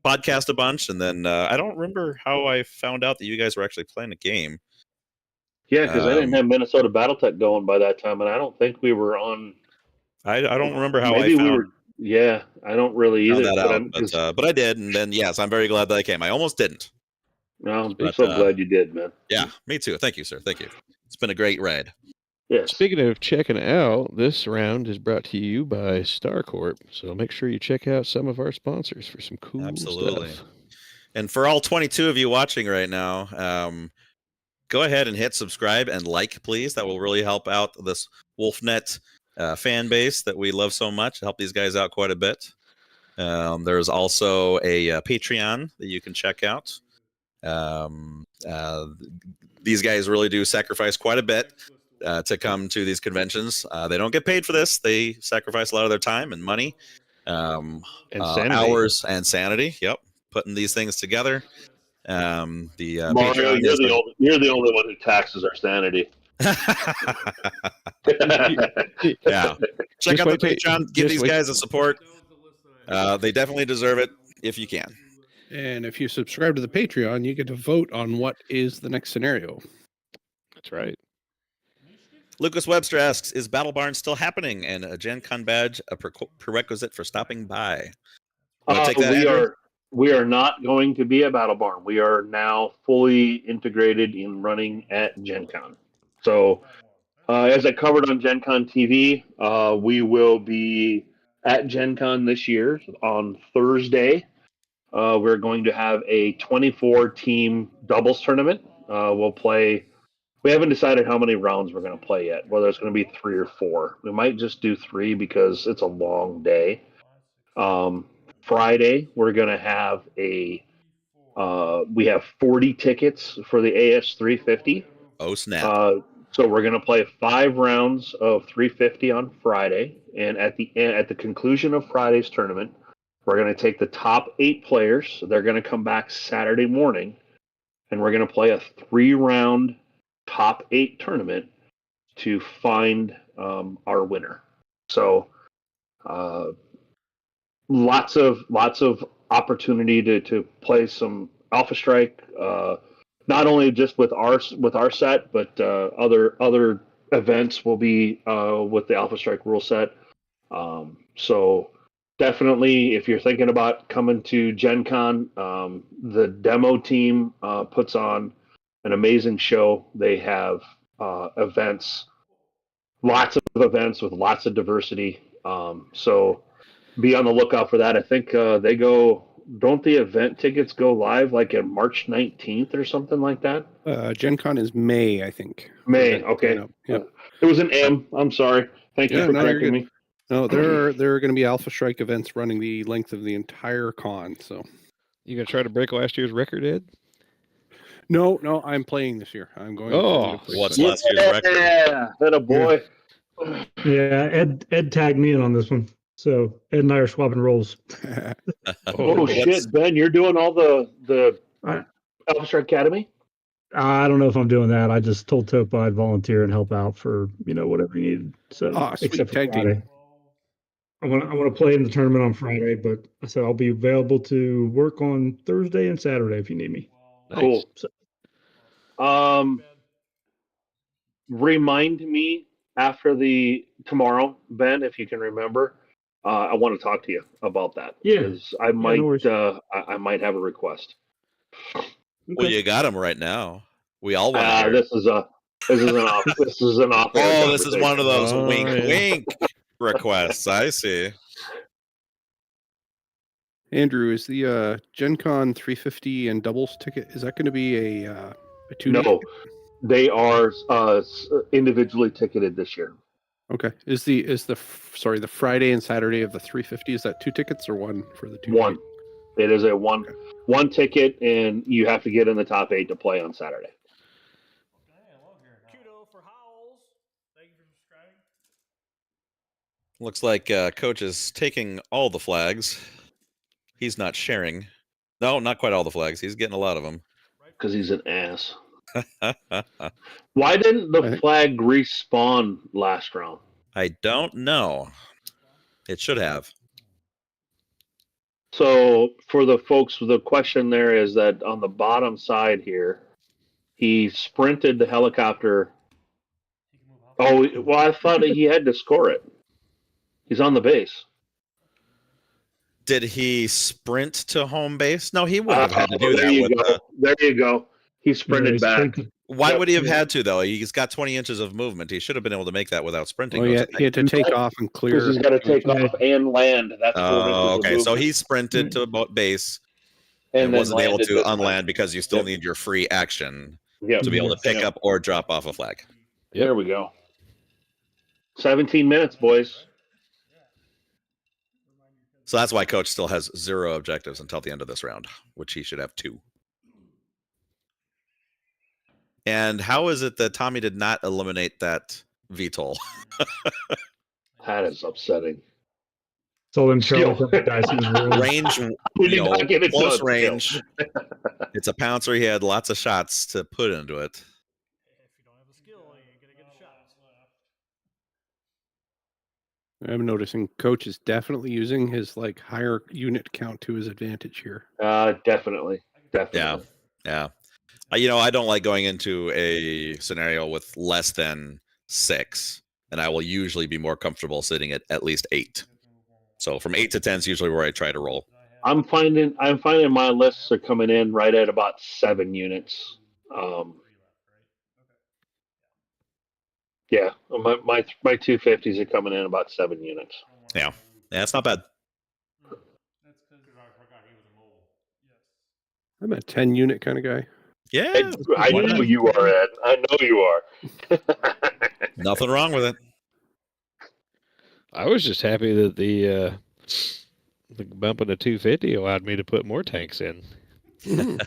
podcast a bunch, and then I don't remember how I found out that you guys were actually playing a game. Yeah, because I didn't have Minnesota Battletech going by that time, and I don't think we were on. I don't remember how Maybe I found we were. Yeah, I don't really either. that out, but I did, and then yes, I'm very glad that I came. I almost didn't. No, I'm so glad you did, man. Yeah, me too. Thank you, sir. Thank you. It's been a great ride. Yes. Speaking of checking out, this round is brought to you by StarCorp. So make sure you check out some of our sponsors for some cool stuff. And for all 22 of you watching right now, go ahead and hit subscribe and like, please. That will really help out this Wolfnet fan base that we love so much. Help these guys out quite a bit. There's also a Patreon that you can check out. These guys really do sacrifice quite a bit to come to these conventions. They don't get paid for this. They sacrifice a lot of their time and money, and hours and sanity. Yep, putting these things together. The Mario, Patreon you're the only one who taxes our sanity. Yeah, check out the Patreon. Give these guys a support. They definitely deserve it if you can. And if you subscribe to the Patreon, you get to vote on what is the next scenario. That's right. Lucas Webster asks, is Battle Barn still happening and a Gen Con badge a prerequisite for stopping by? Take that, we are not going to be at Battle Barn. We are now fully integrated in running at Gen Con. So as I covered on Gen Con TV, we will be at Gen Con this year on Thursday. We're going to have a 24-team doubles tournament. We'll play. We haven't decided how many rounds we're going to play yet, whether it's going to be 3 or 4. We might just do 3 because it's a long day. Friday, we're going to have we have 40 tickets for the AS350. Oh, snap. So we're going to play 5 rounds of 350 on Friday. And at the conclusion of Friday's tournament, we're going to take the top 8 players. They're going to come back Saturday morning, and we're going to play a 3-round top 8 tournament to find our winner. So lots of opportunity to play some Alpha Strike, not only just with our set, but other events will be with the Alpha Strike rule set. So definitely, if you're thinking about coming to Gen Con, the demo team puts on an amazing show. They have events, lots of events with lots of diversity. So be on the lookout for that. I think they go. Don't the event tickets go live like in March 19th or something like that? Gen Con is May, I think. May. Okay. Yeah. It was an M. I'm sorry. Thank you for correcting me. No, there are going to be Alpha Strike events running the length of the entire con. So you gonna try to break last year's record, Ed? No, I'm playing this year. I'm going. What's last year's record? Yeah, that a boy. Yeah, Ed tagged me in on this one, so Ed and I are swapping roles. Oh shit, Ben! You're doing all the Alpha Strike Academy. I don't know if I'm doing that. I just told Topo I'd volunteer and help out for whatever he needed. So except for Friday. I want to play in the tournament on Friday, but I said I'll be available to work on Thursday and Saturday if you need me. Cool. So, remind me after tomorrow, Ben, if you can remember. I want to talk to you about that. Yeah, because I might I might have a request. Well, you got them right now. We all want to hear. This is an offer. This is an offer. Oh, this is one of those wink requests. I see. Andrew, is the Gen Con 350 and doubles ticket, is that going to be a 2? No, they are individually ticketed this year. Okay. Is the Friday and Saturday of the 350, is that 2 tickets or 1 for the 2? 1. It is a one ticket, and you have to get in the top 8 to play on Saturday. Kudo for Howls. Thank you for subscribing. Looks like Coach is taking all the flags. He's not sharing. No, not quite all the flags. He's getting a lot of them. Because he's an ass. Why didn't the flag respawn last round? I don't know. It should have. So for the folks, the question there is that on the bottom side here, he sprinted the helicopter. Oh, well, I thought he had to score it. He's on the base. Did he sprint to home base? No, he wouldn't have had to do there that. You go. There you go. He sprinted back. Why would he have had to, though? He's got 20 inches of movement. He should have been able to make that without sprinting. Well, he had to take off and clear. Because he's got to take off and land. That's okay. So he sprinted to base and wasn't able to unland because you still need your free action to be able to pick up or drop off a flag. There we go. 17 minutes, boys. So that's why Coach still has 0 objectives until the end of this round, which he should have 2. And how is it that Tommy did not eliminate that VTOL? That is upsetting. So then Charlie range, close range. It's a pouncer. He had lots of shots to put into it. I'm noticing Coach is definitely using his higher unit count to his advantage here. Definitely. Yeah. I don't like going into a scenario with less than 6, and I will usually be more comfortable sitting at least 8. So from 8 to 10 is usually where I try to roll. I'm finding my lists are coming in right at about 7 units. Yeah, my 250s are coming in about 7 units. Yeah, it's not bad. I'm a 10 unit kind of guy. Yeah, I know you are, Ed. I know you are. Nothing wrong with it. I was just happy that the bumping to 250 allowed me to put more tanks in. Bigger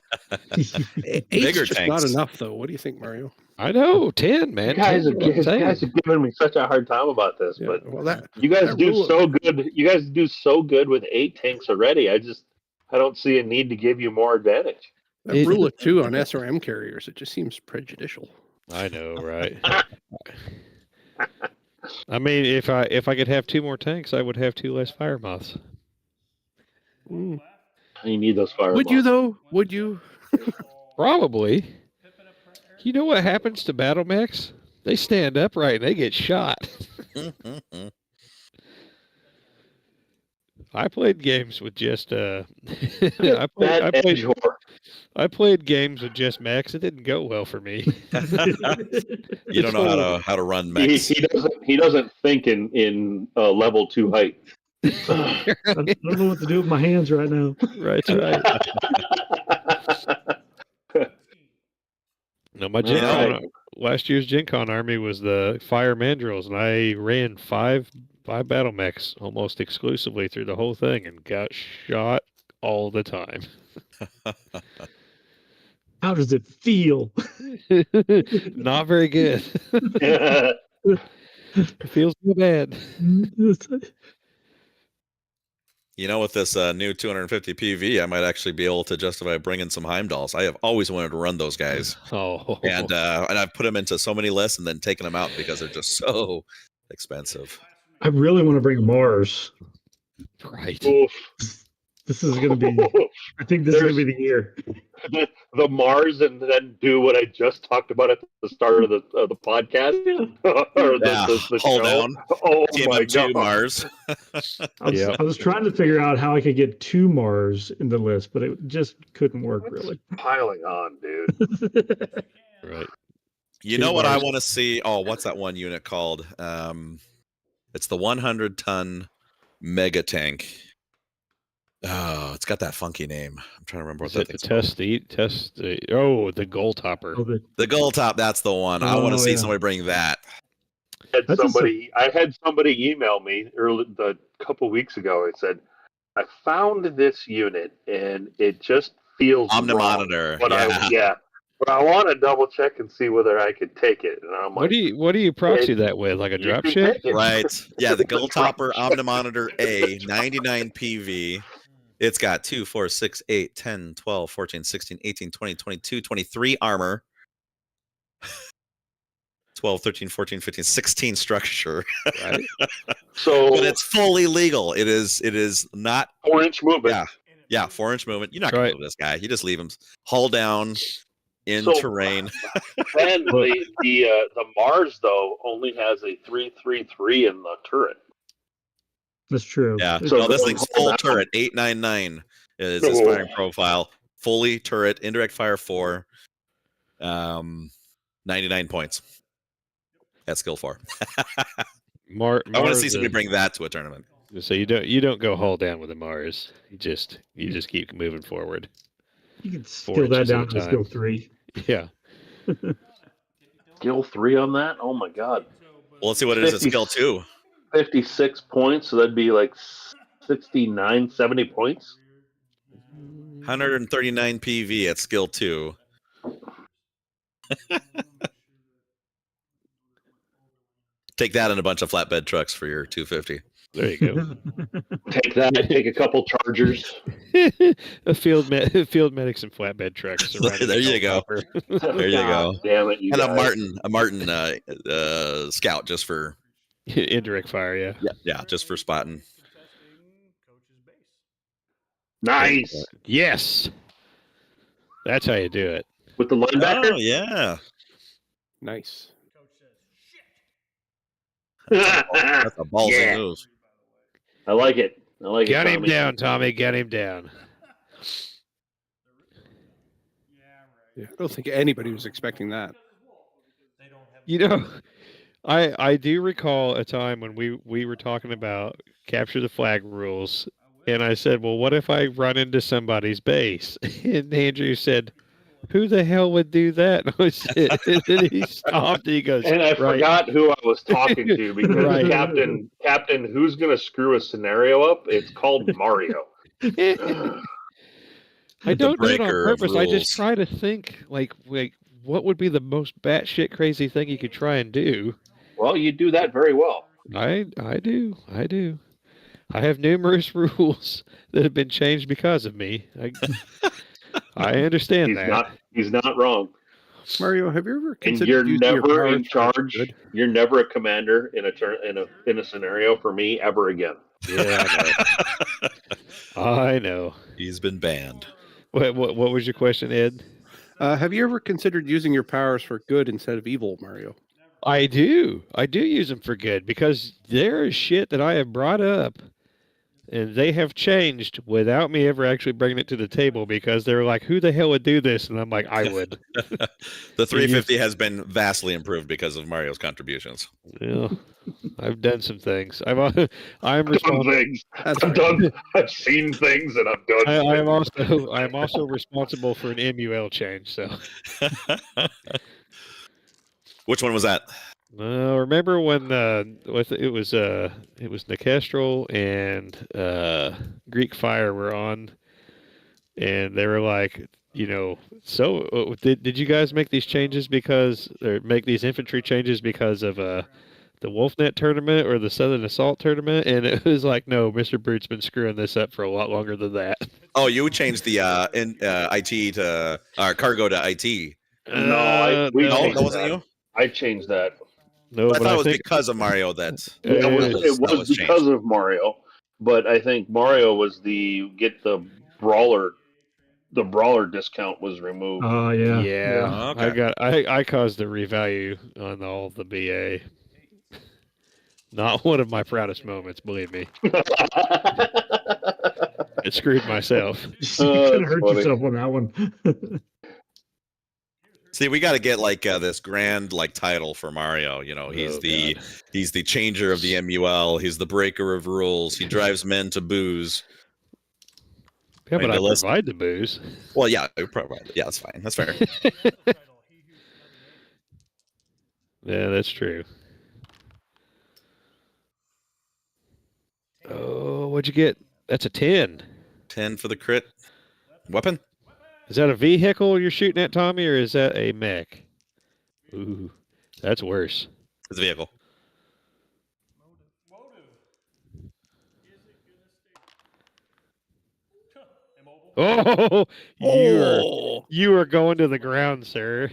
tanks. Not enough, though. What do you think, Mario? I know, 10, man. You guys are giving me such a hard time about this, but you guys do so good. You guys do so good with 8 tanks already. I don't see a need to give you more advantage. That rule of 2 on SRM carriers, it just seems prejudicial. I know, right? I mean, if I could have 2 more tanks, I would have 2 less fire moths. You need those fire moths. Would you, though? Would you? Probably. You know what happens to battle mechs? They stand upright and they get shot. I played games with just I played games with just mechs. It didn't go well for me. You don't know how to run mechs. He doesn't think in level 2 height. I don't know what to do with my hands right now. Right. No, my Gen Con, last year's Gen Con army was the Fire Mandrills, and I ran five battle mechs almost exclusively through the whole thing and got shot all the time. How does it feel? Not very good. It feels too bad. With this new 250 PV, I might actually be able to justify bringing some Heimdalls. I have always wanted to run those guys. Oh, and I've put them into so many lists and then taken them out because they're just so expensive. I really want to bring Mars. Right. Oof. This is going to be. I think this is going to be the year. The Mars, and then do what I just talked about at the start of the podcast. Or the hold show. down. Oh my God, Mars. I was trying to figure out how I could get 2 Mars in the list, but it just couldn't work really. Piling on, dude. Right. You know what I want to see? Oh, what's that one unit called? It's the 100-ton mega tank. Oh, it's got that funky name. I'm trying to remember what that thing's called. The Gold Topper. The Gold Top, that's the one. I want to see somebody bring that. I had somebody email me a couple weeks ago. It said, I found this unit and it just feels Omnimonitor. wrong. But I want to double check and see whether I could take it. And I'm like, What do you proxy that with? Like a you drop can ship? take it. Right. Yeah, the Gold Drop Topper ship. Omnimonitor A, 99 PV. It's got 2, 4, 6, 8, 10, 12, 14, 16, 18, 20, 22, 23 armor. 12, 13, 14, 15, 16 structure. Right. So, but it's fully legal. It is not 4-inch movement. Yeah, 4-inch movement. You're not Right. gonna move this guy. You just leave him hull down in So- terrain. And the Mars though only has a 333 in the turret. That's true. Yeah. So No, this going thing's home full now- turret. 899 is his firing profile. Fully turret, indirect fire 4. 99 points. That's skill 4. I want to see somebody bring that to a tournament. So you don't go hull down with a Mars. You just keep moving forward. You can scale that down to skill 3. Yeah. Skill 3 on that? Oh my god. Well, let's see what it is at skill 2. 56 points, so that'd be like 69, 70 points. 139 PV at skill 2. Take that and a bunch of flatbed trucks for your 250. There you go. Take that. Take a couple chargers. A field medics and flatbed trucks. There you go. There you go. Damn it, you and guys. a Martin scout just for indirect fire. Yeah, just for spotting. Nice. Yes. That's how you do it. With the linebacker? Oh, yeah. Nice. That's a ballsy move. I like it. Get him down, Tommy. Get him down. Yeah, I don't think anybody was expecting that. You know, I do recall a time when we were talking about capture the flag rules, and I said, well, what if I run into somebody's base? And Andrew said, who the hell would do that? And I said, and then he stopped and he goes, And I forgot who I was talking to because Right. Captain, who's going to screw a scenario up? It's called Mario. I don't do it on breaker of purpose. I just rules. try to think like what would be the most batshit crazy thing you could try and do. Well, you do that very well. I do. I have numerous rules that have been changed because of me. I understand that. He's not wrong. Mario, have you ever And considered you're using your never powers in for charge. good? You're never a commander in a scenario for me ever again. Yeah, I know. He's been banned. What was your question, Ed? Have you ever considered using your powers for good instead of evil, Mario? I do. I do use them for good because there is shit that I have brought up and they have changed without me ever actually bringing it to the table because they're like, who the hell would do this? And I'm like, I would. The 350 has been vastly improved because of Mario's contributions. Yeah, I've done some things. I'm responsible. Things. I've seen things and I've done. I'm also responsible for an MUL change. So, Which one was that? remember when it was Nikestrel and Greek Fire were on, and they were like, so did you guys make these changes make these infantry changes because of the Wolfnet tournament or the Southern Assault tournament? And it was like, no, Mr. Brute's been screwing this up for a lot longer than that. Oh, you changed the IT to cargo to IT. No, that wasn't you. I changed that. No, I but thought it was think because of Mario that It was changed. because of Mario, but I think Mario was the brawler discount was removed. Oh yeah. Yeah. Okay. I caused the revalue on all the BA. Not one of my proudest moments, believe me. It screwed myself. You could have hurt funny. yourself on that one. See, we got to get like this grand title for Mario. He's he's the changer of the MUL. He's the breaker of rules. He drives men to booze. Yeah, but I provide the booze. Well, yeah, yeah, that's fine. That's fair. Yeah, that's true. Oh, what'd you get? That's a 10. 10 for the crit weapon. Is that a vehicle you're shooting at, Tommy, or is that a mech? Ooh, that's worse. It's a vehicle. Oh, you are going to the ground, sir.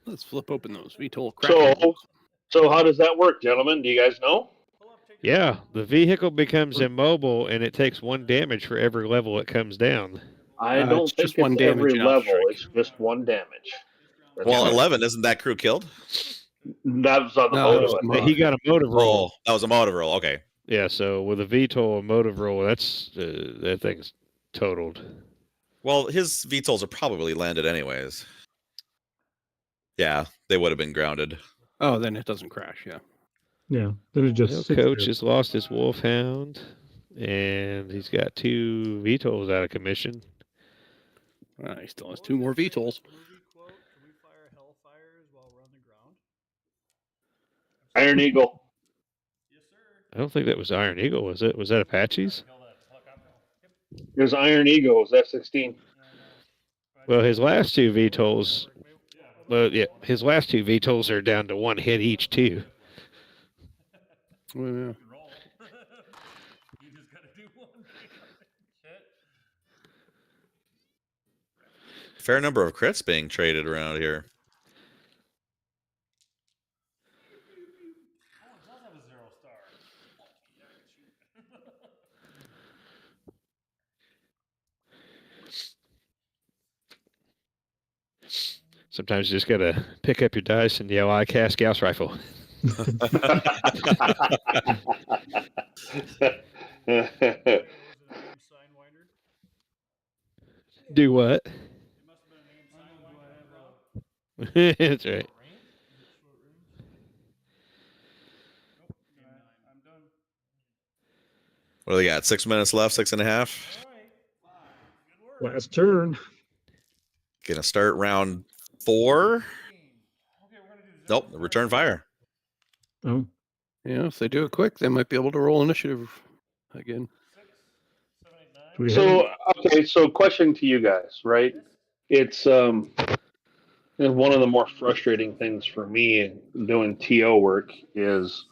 Let's flip open those VTOL cracking. So how does that work, gentlemen? Do you guys know? Yeah, the vehicle becomes immobile, and it takes 1 damage for every level it comes down. I don't it's think just 1 it's damage every and level. outstrike. It's just 1 damage. Well, 11, isn't that crew killed? That was on the No, motive. it was He got a motive roll. Oh, that was a motive roll. Okay. Yeah, so with a VTOL, a motive roll, that's that thing's totaled. Well, his VTOLs are probably landed anyways. Yeah, they would have been grounded. Oh, then it doesn't crash, yeah. Yeah. Then it just Well, sits Coach there. has lost his Wolfhound, and he's got 2 VTOLs out of commission. He still has 2 more VTOLs. Iron Eagle. I don't think that was Iron Eagle, was it? Was that Apaches? It was Iron Eagle. It was F-16. Well, his last 2 VTOLs, his last 2 VTOLs are down to 1 hit each, too. Oh, yeah. Fair number of crits being traded around here. Sometimes you just got to pick up your dice and yell, I cast Gauss Rifle. Do what? That's right. What do they got? 6 minutes left, 6.5. Last turn. Gonna start round 4. Nope, return fire. Oh. Yeah, if they do it quick, they might be able to roll initiative again. So, okay, so question to you guys, right? It's one of the more frustrating things for me doing TO work is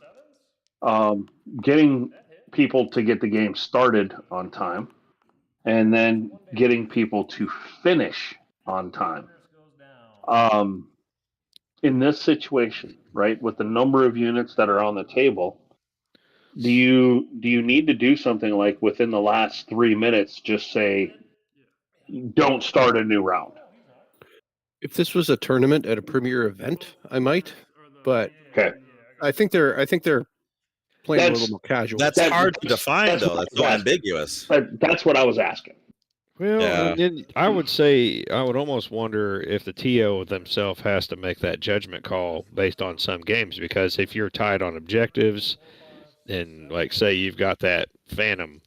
getting people to get the game started on time and then getting people to finish on time. In this situation, right, with the number of units that are on the table, do you need to do something like within the last 3 minutes, just say, don't start a new round? If this was a tournament at a premier event, I might, but okay. I think they're playing a little more casual. That's hard to define, though. That's so ambiguous. That's what I was asking. Well, and then I would say, I would almost wonder if the TO themselves has to make that judgment call based on some games, because if you're tied on objectives, and like say you've got that Phantom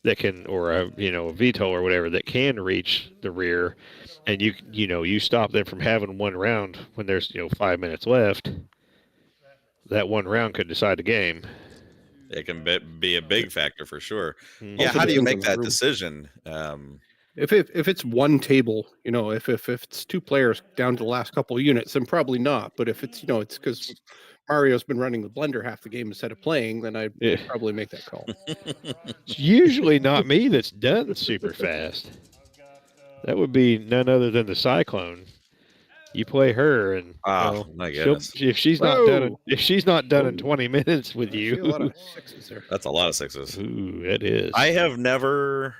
that can, or a VTOL or whatever that can reach the rear, and you stop them from having 1 round when there's 5 minutes left, that 1 round could decide the game. It can be a big factor for sure. Mm-hmm. Yeah, how do you make that decision? If it's 1 table, if it's 2 players down to the last couple of units, then probably not. But if it's it's because Mario's been running the blender half the game instead of playing, then I'd probably make that call. It's usually not me that's done super fast. That would be none other than the Cyclone. You play her, and my goodness. if she's not done in 20 minutes with you, a lot of 6s there. That's a lot of 6s. Ooh, it is. I have never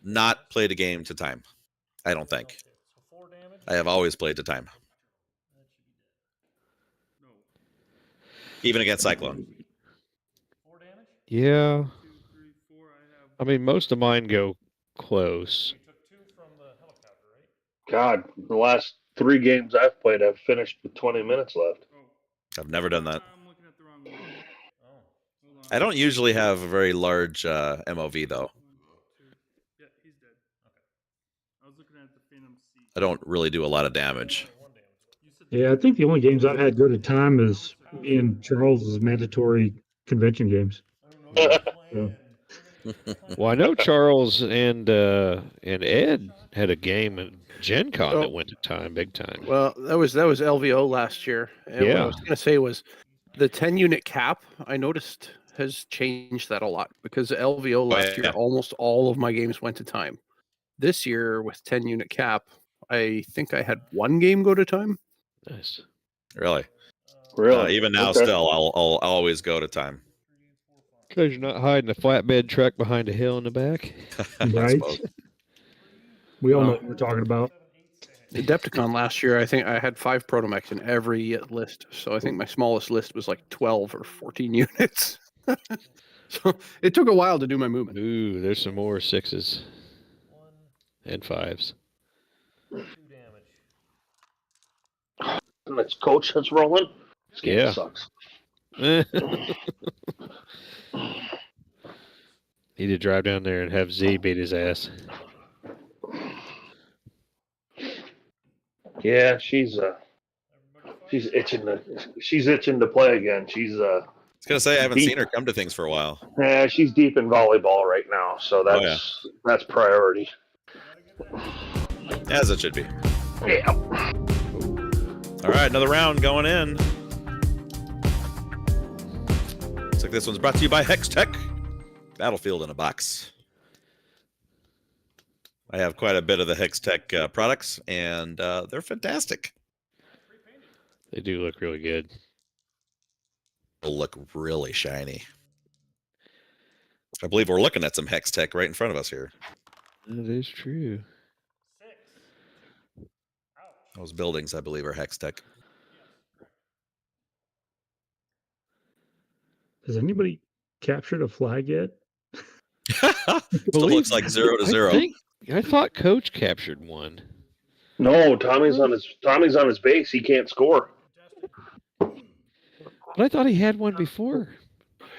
not played a game to time. I don't think. I have always played to time. Even against Cyclone. Yeah. I mean, most of mine go close. God, the last 3 games I've played, I've finished with 20 minutes left. I've never done that. I don't usually have a very large MOV, though. I don't really do a lot of damage. Yeah, I think the only games I've had go to time is me and Charles's mandatory convention games. So. Well, I know Charles and Ed had a game at Gen Con that went to time, big time. Well, that was LVO last year. And what I Yeah. was going to say was the 10-unit cap, I noticed, has changed that a lot because LVO last year, almost all of my games went to time. This year, with 10-unit cap, I think I had one game go to time. Nice. Really? Really? Even now, Okay. still, I'll always go to time. Because you're not hiding a flatbed truck behind a hill in the back. Right. We all know what we're talking about. Adepticon last year, I think I had 5 Protomechs in every list. So I think my smallest list was like 12 or 14 units. So it took a while to do my movement. Ooh, there's some more 6s and 5s. And it's coach that's rolling. This game sucks. Need to drive down there and have Z beat his ass. Yeah, she's itching to play again. She's I was gonna say I haven't seen her come to things for a while. Yeah, she's deep in volleyball right now, so that's priority. As it should be. Yeah. All right, another round going in. Looks like this one's brought to you by Hextech. Battlefield in a box. I have quite a bit of the Hextech products, and they're fantastic. They do look really good. They'll look really shiny. I believe we're looking at some Hextech right in front of us here. That is true. Those buildings, I believe, are Hextech. Has anybody captured a flag yet? Still looks like 0-0. I thought Coach captured one. No, Tommy's on his base. He can't score. But I thought he had one before.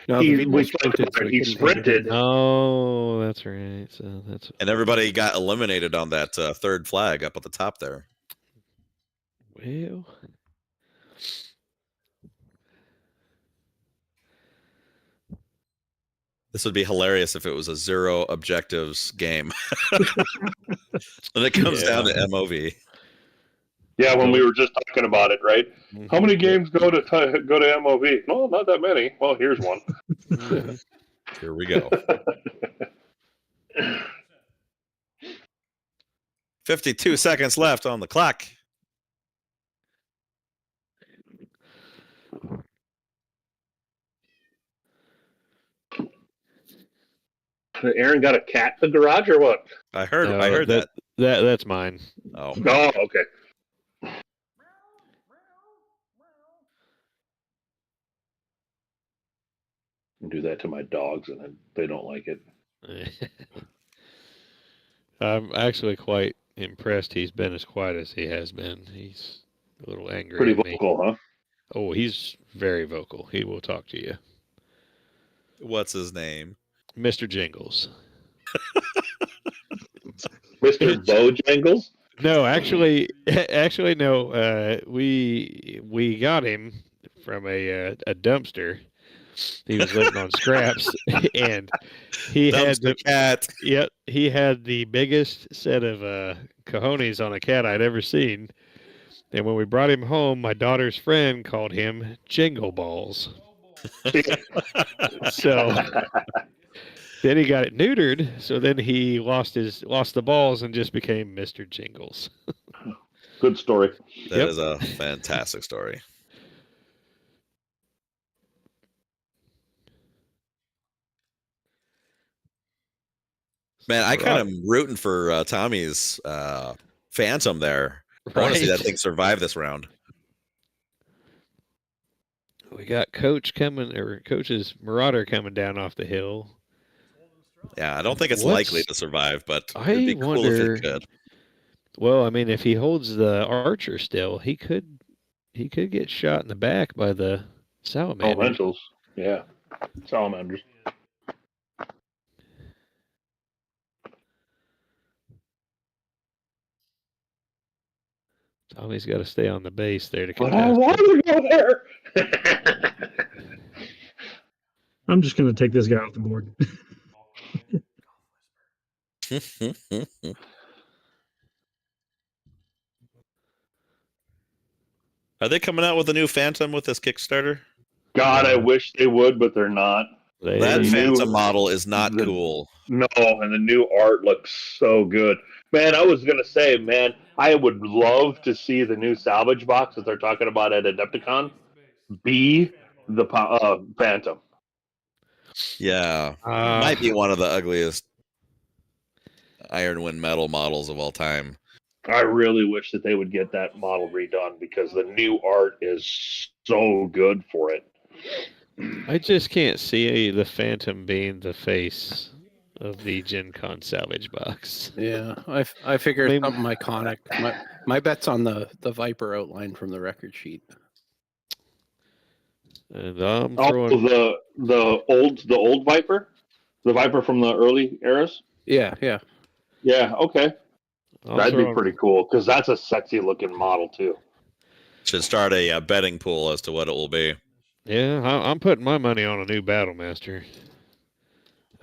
No, he sprinted. Sprinted. Oh, that's right. So that's. And everybody got eliminated on that third flag up at the top there. Well. This would be hilarious if it was a 0 objectives game. And it comes down to MOV. Yeah, when we were just talking about it, right? Mm-hmm. How many games go to MOV? Well, not that many. Well, here's one. Here we go. 52 seconds left on the clock. Aaron got a cat in the garage or what? I heard that. That's mine. Oh, okay. Do that to my dogs, and they don't like it. I'm actually quite impressed. He's been as quiet as he has been. He's a little angry. Pretty at me. vocal, huh? Oh, he's very vocal. He will talk to you. What's his name? Mr. Jingles. Mr. Bojangles? No, actually, no. We got him from a dumpster. He was living on scraps, and he had the cat. Yep, he had the biggest set of cojones on a cat I'd ever seen. And when we brought him home, my daughter's friend called him Jingle Balls. So then he got it neutered. So then he lost the balls and just became Mr. Jingles. Good story. That is a fantastic story. Man, I kind of rooting for Tommy's Phantom there. I want to see that thing survive this round. We got Coach's Marauder coming down off the hill. Yeah, I don't think it's likely to survive, but it'd be cool if it could. Well, I mean, if he holds the Archer still, he could get shot in the back by the Salamanders. Elementals, yeah. Salamanders. Tommy's got to stay on the base there to contest. I want to go there. I'm just going to take this guy off the board. Are they coming out with a new Phantom with this Kickstarter? God, I wish they would, but they're not. That Phantom model is not cool. No, and the new art looks so good. Man, I was going to say, man, I would love to see the new salvage box that they're talking about at Adepticon be the Phantom. Yeah. Might be one of the ugliest Ironwind metal models of all time. I really wish that they would get that model redone because the new art is so good for it. I just can't see the Phantom being the face of the Gen Con salvage box. Yeah, I figured something iconic. My bet's on the Viper outline from the record sheet. And I'm throwing the old Viper, the Viper from the early eras. Yeah. Okay, that'd be pretty cool because that's a sexy looking model too. Should start a betting pool as to what it will be. Yeah, I'm putting my money on a new Battlemaster.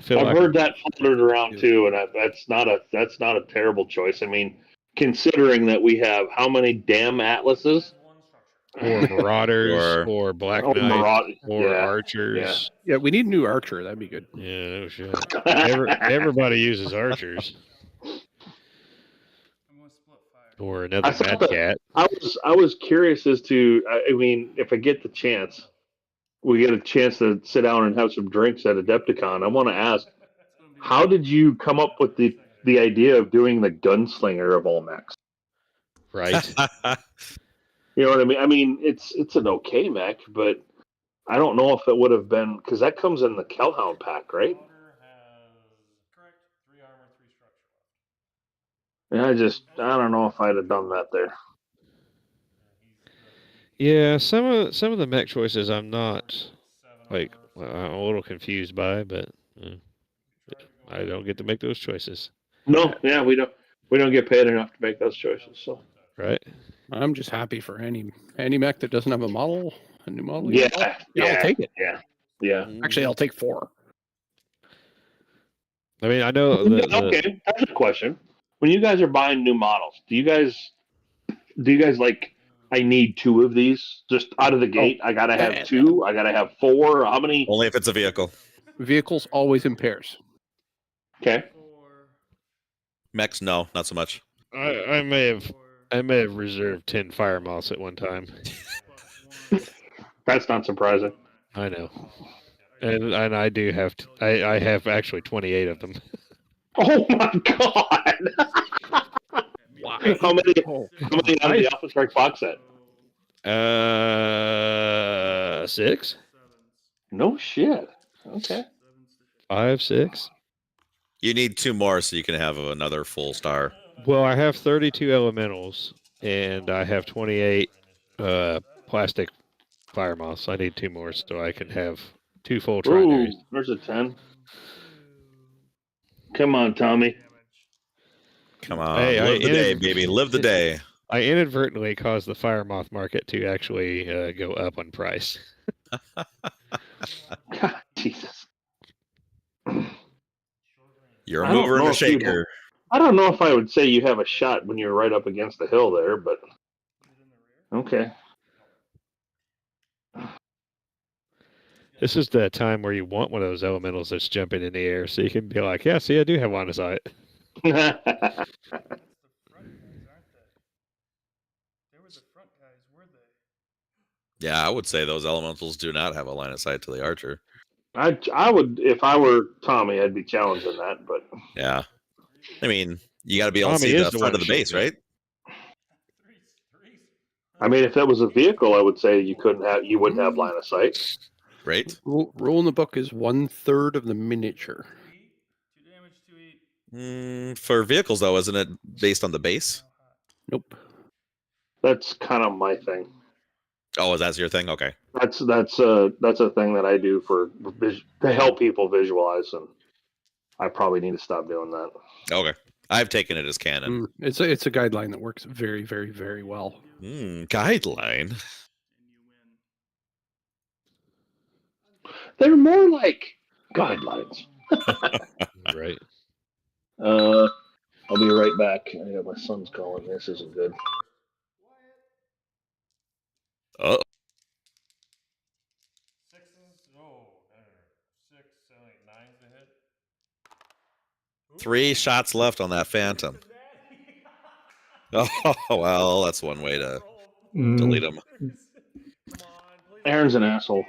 I've heard that floated around too, and that's not a terrible choice. I mean, considering that we have how many damn Atlases, or Marauders, or Black Knights, or Archers. Yeah, we need a new Archer. That'd be good. Yeah, no shit. Everybody uses Archers. Or another Mad Cat. I was curious as to. I mean, if I get the chance, we get a chance to sit down and have some drinks at Adepticon. I want to ask, how did you come up with the idea of doing the Gunslinger of all mechs? Right. You know what I mean? I mean, it's an okay mech, but I don't know if it would have been because that comes in the Kell Hound pack, right? Yeah, I don't know if I'd have done that there. Yeah, some of the mech choices I'm not I'm a little confused by, but I don't get to make those choices. No, yeah, we don't get paid enough to make those choices, so right. I'm just happy for any mech that doesn't have a new model. Yeah, I'll take it. Yeah. Actually, I'll take 4. I mean, I know. Okay, that's a question. When you guys are buying new models, do you guys like? I need 2 of these just out of the gate. I gotta have 2. I gotta have 4. How many? Only if it's a vehicle. Vehicles always in pairs. Okay. Mechs, no, not so much. I may have reserved 10 fire moths at one time. That's not surprising. I know, and I do have I have actually 28 of them. Oh my god! Why? How many out of the Alpha Strike box set? 6. No shit. Okay. 5, 6. You need 2 more so you can have another full star. Well, I have 32 elementals, and I have 28 plastic fire moths. I need 2 more so I can have 2 full trinaries. Ooh, there's a 10. Come on, Tommy. Come on, live the day, baby. Live the day. I inadvertently caused the fire moth market to actually go up on price. God, Jesus. You're a mover and a shaker. I don't know if I would say you have a shot when you're right up against the hill there, but okay. This is the time where you want one of those elementals that's jumping in the air, so you can be like, yeah, see, I do have line of sight. Yeah, I would say those elementals do not have a line of sight to the archer. I would, if I were Tommy, I'd be challenging that, but yeah. I mean, you got to be able to see the front of the base, right? I mean, if that was a vehicle, I would say you wouldn't have line of sight. Right. Rule in the book is 1/3 of the miniature. For vehicles, though, isn't it based on the base? Nope. That's kind of my thing. Oh, is that your thing? Okay. That's a thing that I do to help people visualize, and I probably need to stop doing that. Okay. I've taken it as canon. It's a guideline that works very, very, very well. Guideline. They're more like guidelines. right? I'll be right back. I got my son's calling. This isn't good. Oh, Sixes. Oh, there. 6, 7, 8, 9's the hit. 3 shots left on that Phantom. Oh, well, that's one way to delete him. Aaron's an asshole.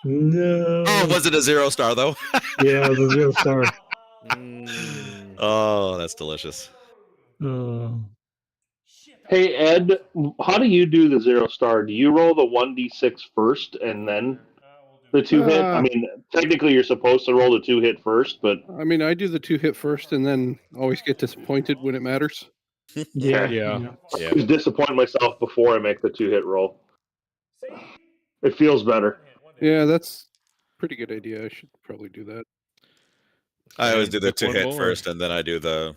No. Oh, was it a 0-star, though? Yeah, it was a 0-star. Oh, that's delicious. Hey, Ed, how do you do the 0-star? Do you roll the 1d6 first and then the 2-hit? I mean, technically you're supposed to roll the 2-hit first, but... I mean, I do the 2-hit first and then always get disappointed when it matters. Yeah. I disappoint myself before I make the 2-hit roll. It feels better. Yeah, that's a pretty good idea. I should probably do that. I always do the 2-hit first, and then I do the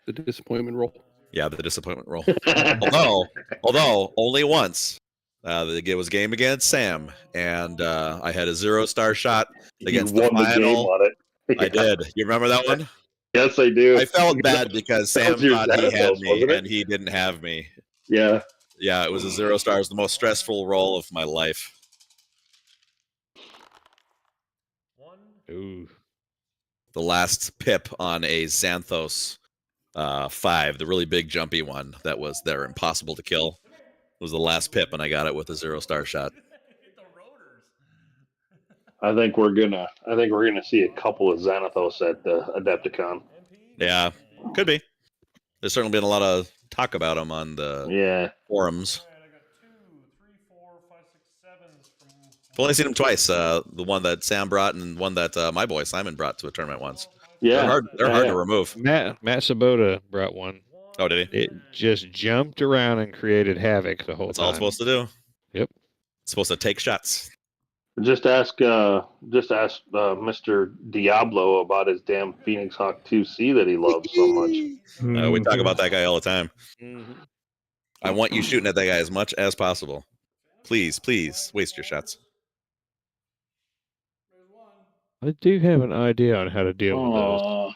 disappointment roll. Yeah, the disappointment roll. although only once. It was game against Sam, and I had a 0-star shot against the final. I did. You remember that one? Yes, I do. I felt bad because Sam thought he had me, and he didn't have me. Yeah. Yeah, it was a 0-star. It was the most stressful roll of my life. Ooh. The last pip on a Xanthos 5, the really big jumpy one they're impossible to kill. It was the last pip, and I got it with a 0-star shot. I think we're gonna see a couple of Xanathos at Adepticon. Yeah, could be. There's certainly been a lot of talk about them on the forums. I've only seen them twice. The one that Sam brought and one that my boy Simon brought to a tournament once. Yeah, they're hard to remove. Matt Sabota brought one. Oh, did he? It just jumped around and created havoc the whole That's time. all it's supposed to do. Yep. It's supposed to take shots. Just ask Mr. Diablo about his damn Phoenix Hawk 2C that he loves so much. We talk about that guy all the time. Mm-hmm. I want you shooting at that guy as much as possible. Please waste your shots. I do have an idea on how to deal with those.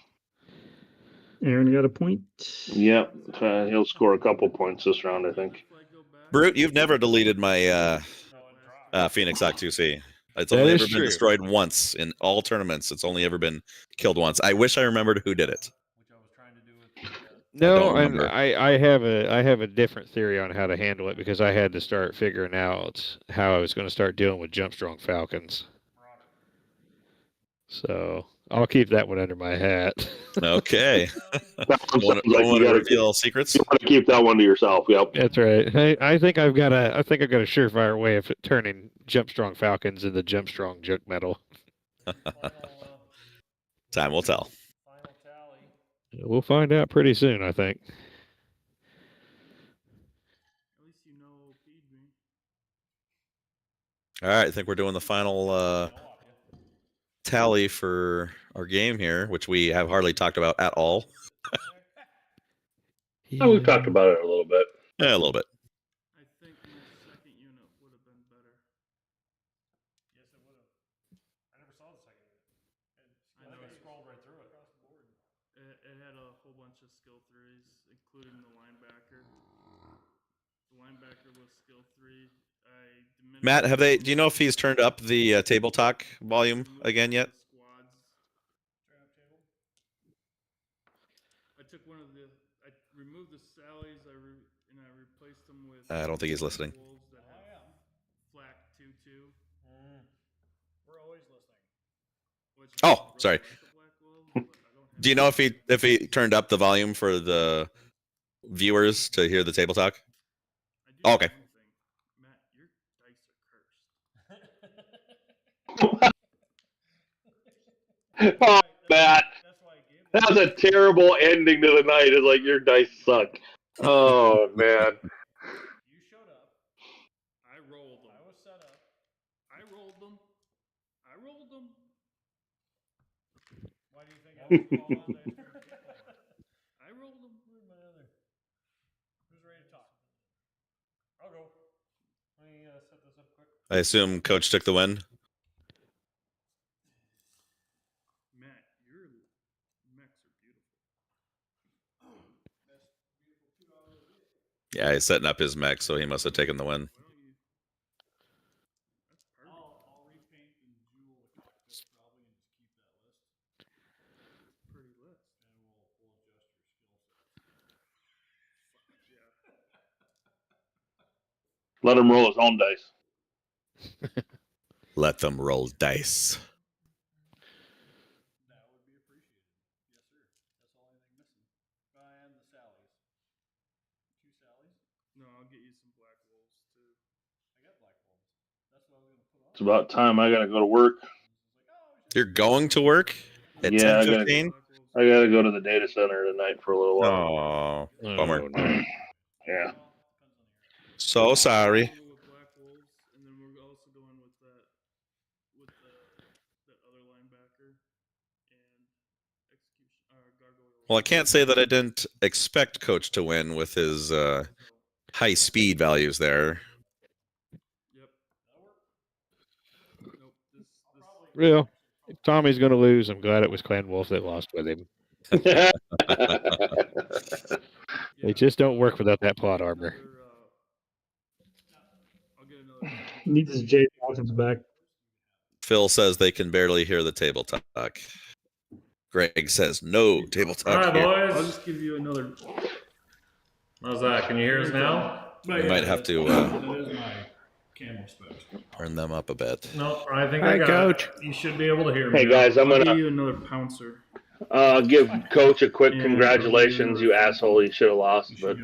Aaron got a point. Yep, he'll score a couple points this round, I think. Brute, you've never deleted my Phoenix Hawk 2C. It's only ever been destroyed once in all tournaments. It's only ever been killed once. I wish I remembered who did it. No, I have a different theory on how to handle it because I had to start figuring out how I was going to start dealing with Jump Strong Falcons. So I'll keep that one under my hat. Okay. Want to reveal secrets? You want to keep that one to yourself. Yep. That's right. I think I've got a surefire way of turning Jump Strong Falcons into Jump Strong Junk Metal. Time will tell. We'll find out pretty soon, I think. All right, I think we're doing the final tally for our game here, which we have hardly talked about at all. Oh, we've talked about it a little bit. Yeah, a little bit. I think my second unit would have been better. Yes, it would have. I never saw the second unit. I know I scrolled right through it. It had a whole bunch of skill 3s, including the linebacker. The linebacker was skill 3. Matt, do you know if he's turned up the table talk volume again yet? I took one of I removed the Sallies, and I replaced them with. I don't think he's listening. Wolves that have flak 2/2. We're always listening. Oh, sorry. Do you know if he turned up the volume for the viewers to hear the table talk? Oh, okay. Matt, your dice are cursed. Oh, Matt. That was a terrible ending to the night. It's like your dice suck. Oh, man. You showed up. I rolled them. I was set up. I rolled them. Why do you think I was calling on that? I rolled them. Where's my other? Who's ready to talk? I'll go. Let me set this up quick. I assume Coach took the win. Yeah, he's setting up his mech, so he must have taken the win. I'll repaint and jewel the cockpit probably and just keep that list. Pretty list. And we'll adjust your skill sets. Let him roll his own dice. Let them roll dice. That would be appreciated. Yes, sir. That's all anything missing. And the Sallies. 2 Sallies? No, I'll get you some black wolves too. I got black wolves. That's what I was gonna put on. It's about time I gotta go to work. You're going to work at 10:15? I gotta go to the data center tonight for a little while. Oh, bummer. Yeah. So sorry. And then we're also going with that other linebacker and gargoyle. Well, I can't say that I didn't expect Coach to win with his high speed values there. Yep. Nope. Real. If Tommy's going to lose, I'm glad it was Clan Wolf that lost with him. They just don't work without that plot armor. Needs his Jade Falcons back. Phil says they can barely hear the table talk. Greg says no table talk. All right, here. boys. I'll just give you another. How's that? Can you hear us now? We might have to That is my camo spec. turn them up a bit. No, I think Hi, I got Coach. it. You should be able to hear me. Hey guys, I'm I'll gonna give you another pouncer. give Coach a quick Yeah, congratulations, you asshole. You should have lost, but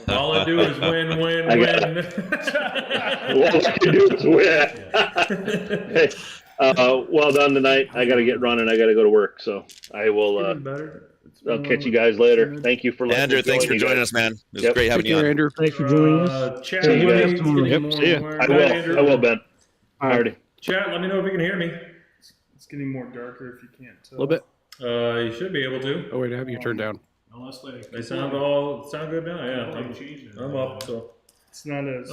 All I do is win, win, I win. all I can do is win. Hey, well done tonight. I gotta get running. I gotta go to work, so I will. Even better. I'll catch you guys later. Thank you for listening. Andrew, thanks for joining us, man. It was Yep. great having you on. Andrew. Thanks for joining us. Chat, See you let me guys know if tomorrow. it's getting Yep, more see ya. and more. I Bye, will. Andrew. I will, Ben. Alrighty. Chat, let me know if you can hear me. It's getting more darker if you can't tell. A little bit. You should be able to. Oh, wait, I have you turned down. Unless They sound good now. Yeah, I'm up. So it's not as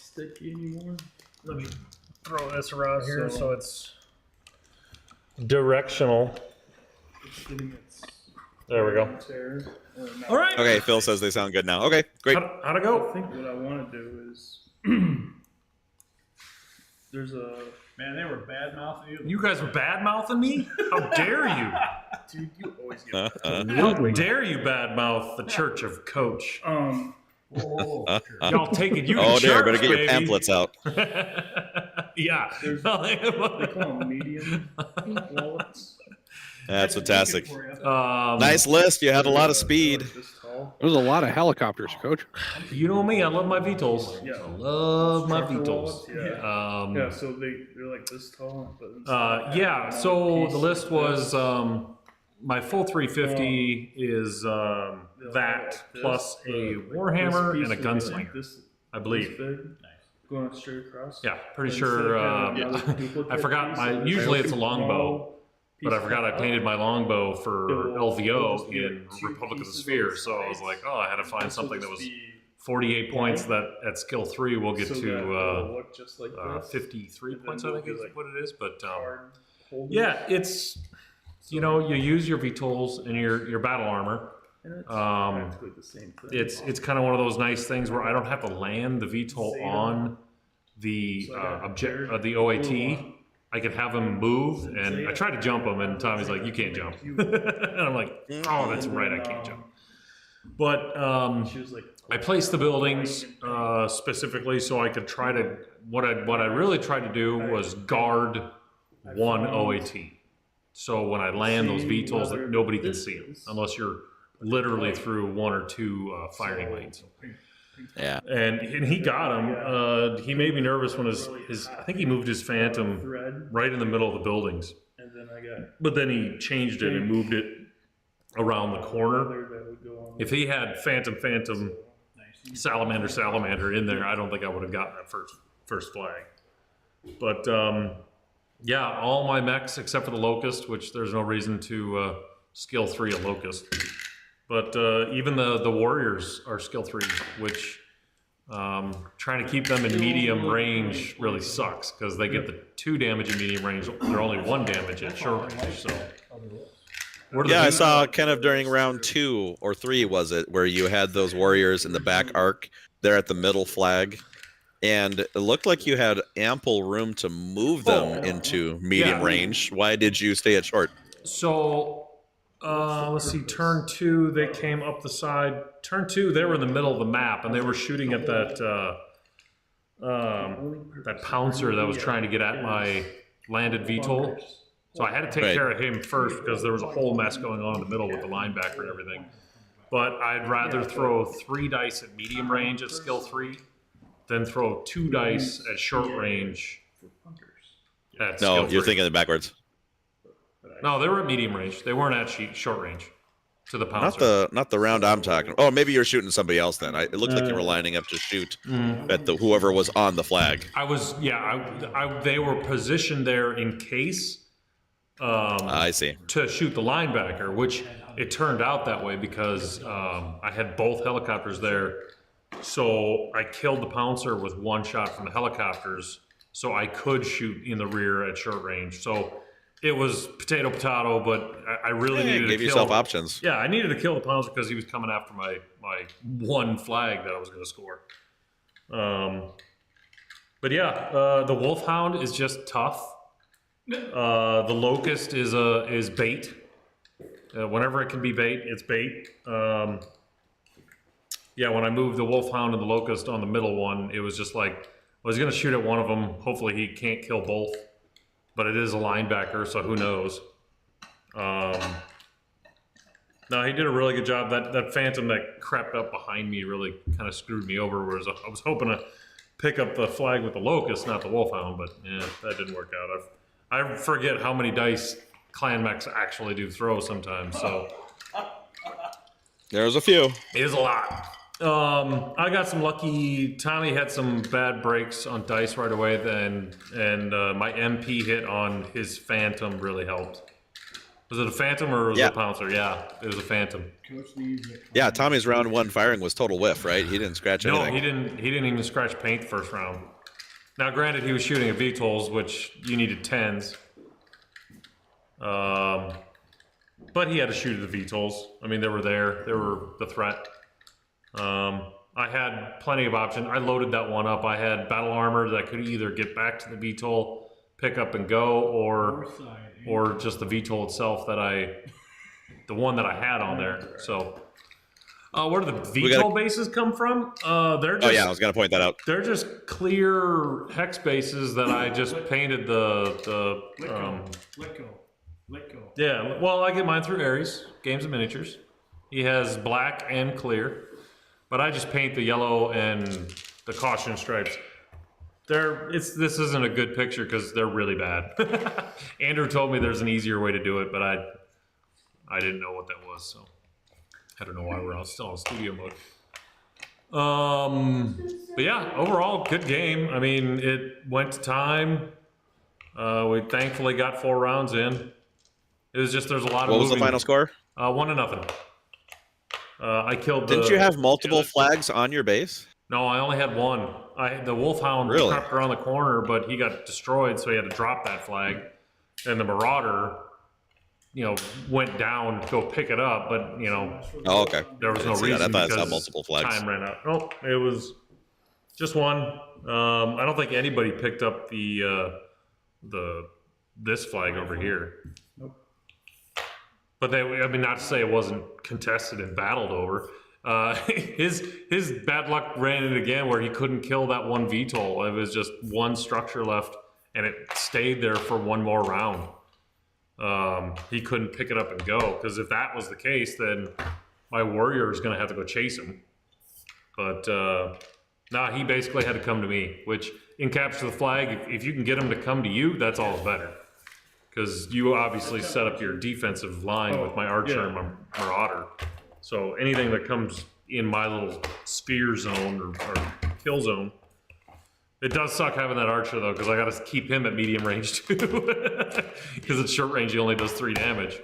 sticky anymore. Let me throw this around here so it's directional. There we go. All right. Okay, Phil says they sound good now. Okay, great. How'd it go? I think what I want to do is there's a Man, they were bad mouthing you. You guys were bad mouthing me? How dare you? Dude, you always get How dare you badmouth the Church of Coach? Y'all take it. You Oh, can dear, church, better get baby. your pamphlets out. Yeah. They call them medium wallets. That's fantastic. Um, Nice list. You had a lot of speed. There's a lot of helicopters, Coach. You know me. I love my VTOLs. Yeah. I love my Trucker VTOLs. wallets, yeah. Yeah, so they're like this tall. But Yeah. So the list was my full 350 is that plus a Warhammer and a gunslinger, I believe. Going straight across. Yeah, pretty sure. I forgot my. Usually it's a longbow, but I forgot I painted my longbow for LVO in Republic of the Sphere. So I was like, oh, I had to find something that was 48 points. That at skill 3 we'll get to 53 points. I think is what it is. But yeah, it's you use your VTOLs and your battle armor. It's kind of one of those nice things where I don't have to land the VTOL on the the OAT. I could have him move, and I tried to jump him, and Tommy's like, "You can't jump," and I'm like, "Oh, that's right, I can't jump." But I placed the buildings specifically so I could try to. What I really tried to do was guard one OAT. So when I land those VTOLs, that nobody can see them unless you're literally through 1 or 2 firing lanes. Yeah. And he got him. He made me nervous when his I think he moved his Phantom right in the middle of the buildings. But then he changed it and moved it around the corner. If he had Phantom, Salamander in there, I don't think I would have gotten that first flag. But yeah, all my mechs except for the Locust, which there's no reason to skill 3 a Locust. But even the Warriors are skill 3, which trying to keep them in medium range really sucks because they get the 2 damage in medium range. They're only 1 damage at short range. So Yeah, I saw kind of during round 2 or 3, was it, where you had those warriors in the back arc there at the middle flag, and it looked like you had ample room to move them into medium range. Why did you stay at short? So, let's see, turn 2, they came up the side. Turn 2, they were in the middle of the map, and they were shooting at that pouncer that was trying to get at my landed VTOL. So I had to take care of him first because there was a whole mess going on in the middle with the linebacker and everything. But I'd rather throw 3 dice at medium range at skill 3 than throw 2 dice at short range at skill 3. You're thinking it backwards. No, they were at medium range. They weren't at short range to the pouncer. Not the round I'm talking. Oh, maybe you're shooting somebody else then. It looked like you were lining up to shoot at whoever was on the flag. I was, they were positioned there in case. I see. To shoot the linebacker, which it turned out that way because I had both helicopters there. So I killed the pouncer with 1 shot from the helicopters, so I could shoot in the rear at short range. So it was potato, but I really needed to give yourself options. Yeah, I needed to kill the pouncer because he was coming after my 1 flag that I was going to score. But yeah, the Wolfhound is just tough. The Locust is bait. Whenever it can be bait, it's bait. Yeah, when I moved the Wolfhound and the Locust on the middle one, it was just like, I was going to shoot at one of them. Hopefully he can't kill both. But it is a linebacker, so who knows. No, he did a really good job. That Phantom that crept up behind me really kind of screwed me over, whereas I was hoping to pick up the flag with the Locust, not the Wolfhound, but yeah, that didn't work out. I forget how many dice clan mechs actually do throw sometimes, so. There's a few. It is a lot. I got some lucky. Tommy had some bad breaks on dice right away, and my MP hit on his Phantom really helped. Was it a Phantom or was it a Pouncer? Yeah, it was a Phantom. Yeah, Tommy's round 1 firing was total whiff, right? He didn't scratch anything. No, he didn't even scratch paint the first round. Now, granted, he was shooting at VTOLs, which you needed 10s. But he had to shoot at the VTOLs. I mean, they were there. They were the threat. I had plenty of options. I loaded that one up. I had battle armor that could either get back to the VTOL, pick up and go, or just the VTOL itself the one that I had on there. So, where do the VTOL bases come from? They're just, I was gonna point that out. They're just clear hex bases that I just painted Let go. Yeah, well, I get mine through Ares, Games and Miniatures. He has black and clear, but I just paint the yellow and the caution stripes. This isn't a good picture because they're really bad. Andrew told me there's an easier way to do it, but I didn't know what that was, so I don't know why we're still in studio mode. But yeah, overall, good game. I mean, it went to time. We thankfully got 4 rounds in. It was just there's a lot of. What was the final score? 1-0. I killed. Didn't you have multiple flags on your base? No, I only had 1. The Wolfhound crept around the corner, but he got destroyed, so he had to drop that flag. And the Marauder, went down to go pick it up, but Oh, okay. There was no reason I thought because I saw multiple flags. Time ran out. Nope, it was just 1. I don't think anybody picked up this flag over here. Nope. But not to say it wasn't contested and battled over. His bad luck ran it again where he couldn't kill that 1 VTOL. It was just 1 structure left, and it stayed there for 1 more round. He couldn't pick it up and go, because if that was the case, then my warrior is going to have to go chase him. But he basically had to come to me, which in Capture the Flag, if you can get him to come to you, that's all the better. Because you obviously set up your defensive line with my Archer and my Marauder. So anything that comes in my little spear zone or kill zone. It does suck having that Archer, though, because I got to keep him at medium range, too. Because at short range, he only does 3 damage.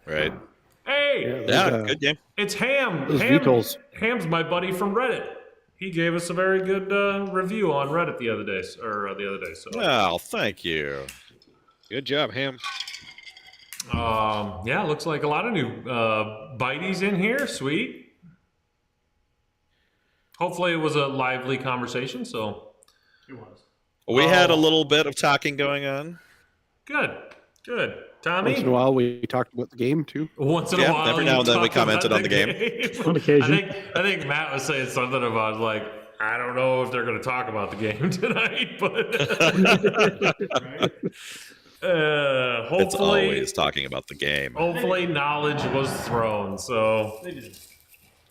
Right. Hey! Yeah, good game. It's Ham. Ham's my buddy from Reddit. He gave us a very good review on Reddit the other day. So. Well, thank you. Good job, Ham. Yeah, looks like a lot of new biteys in here. Sweet. Hopefully it was a lively conversation, so. It was. We had a little bit of talking going on. Good. Tommy? Once in a while, we talked about the game, too. Once in a while. Every now and then we commented on the game. On occasion. I think Matt was saying something about, like, I don't know if they're going to talk about the game tonight, but hopefully. It's always talking about the game. Hopefully knowledge was thrown, so. They did.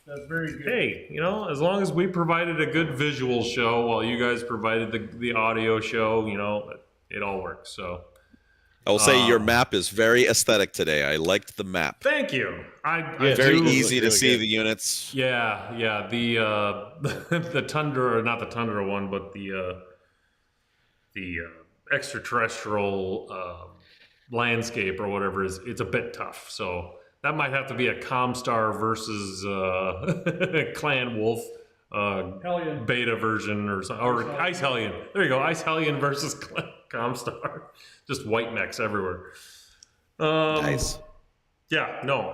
That's very good. Hey, you know, as long as we provided a good visual show while you guys provided the audio show, you know, it all works, so. I will say your map is very aesthetic today. I liked the map. Thank you. Very easy to see the units. Yeah. The Tundra, not the Tundra one, but the extraterrestrial landscape or whatever it's a bit tough. So that might have to be a Comstar versus Clan Wolf Hellion. beta version or Ice Hellion. There you go, Ice Hellion versus Comstar. Just white mechs everywhere. Nice. Yeah, no,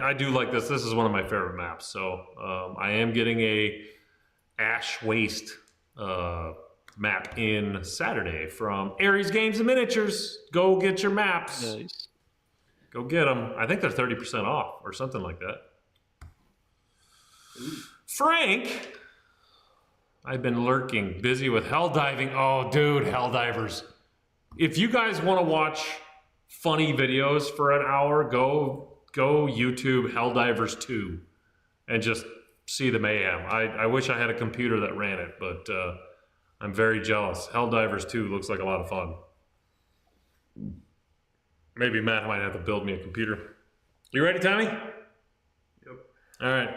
I do like this. This is one of my favorite maps. So I am getting a Ash Waste map in Saturday from Aries Games and Miniatures. Go get your maps. Nice. Go get them. I think they're 30% off or something like that. Frank, I've been lurking, busy with hell diving. Oh, dude, hell divers. If you guys want to watch funny videos for an hour, go YouTube Helldivers 2 and just see the mayhem. I wish I had a computer that ran it, but I'm very jealous. Helldivers 2 looks like a lot of fun. Maybe Matt might have to build me a computer. You ready, Tommy? Yep. All right.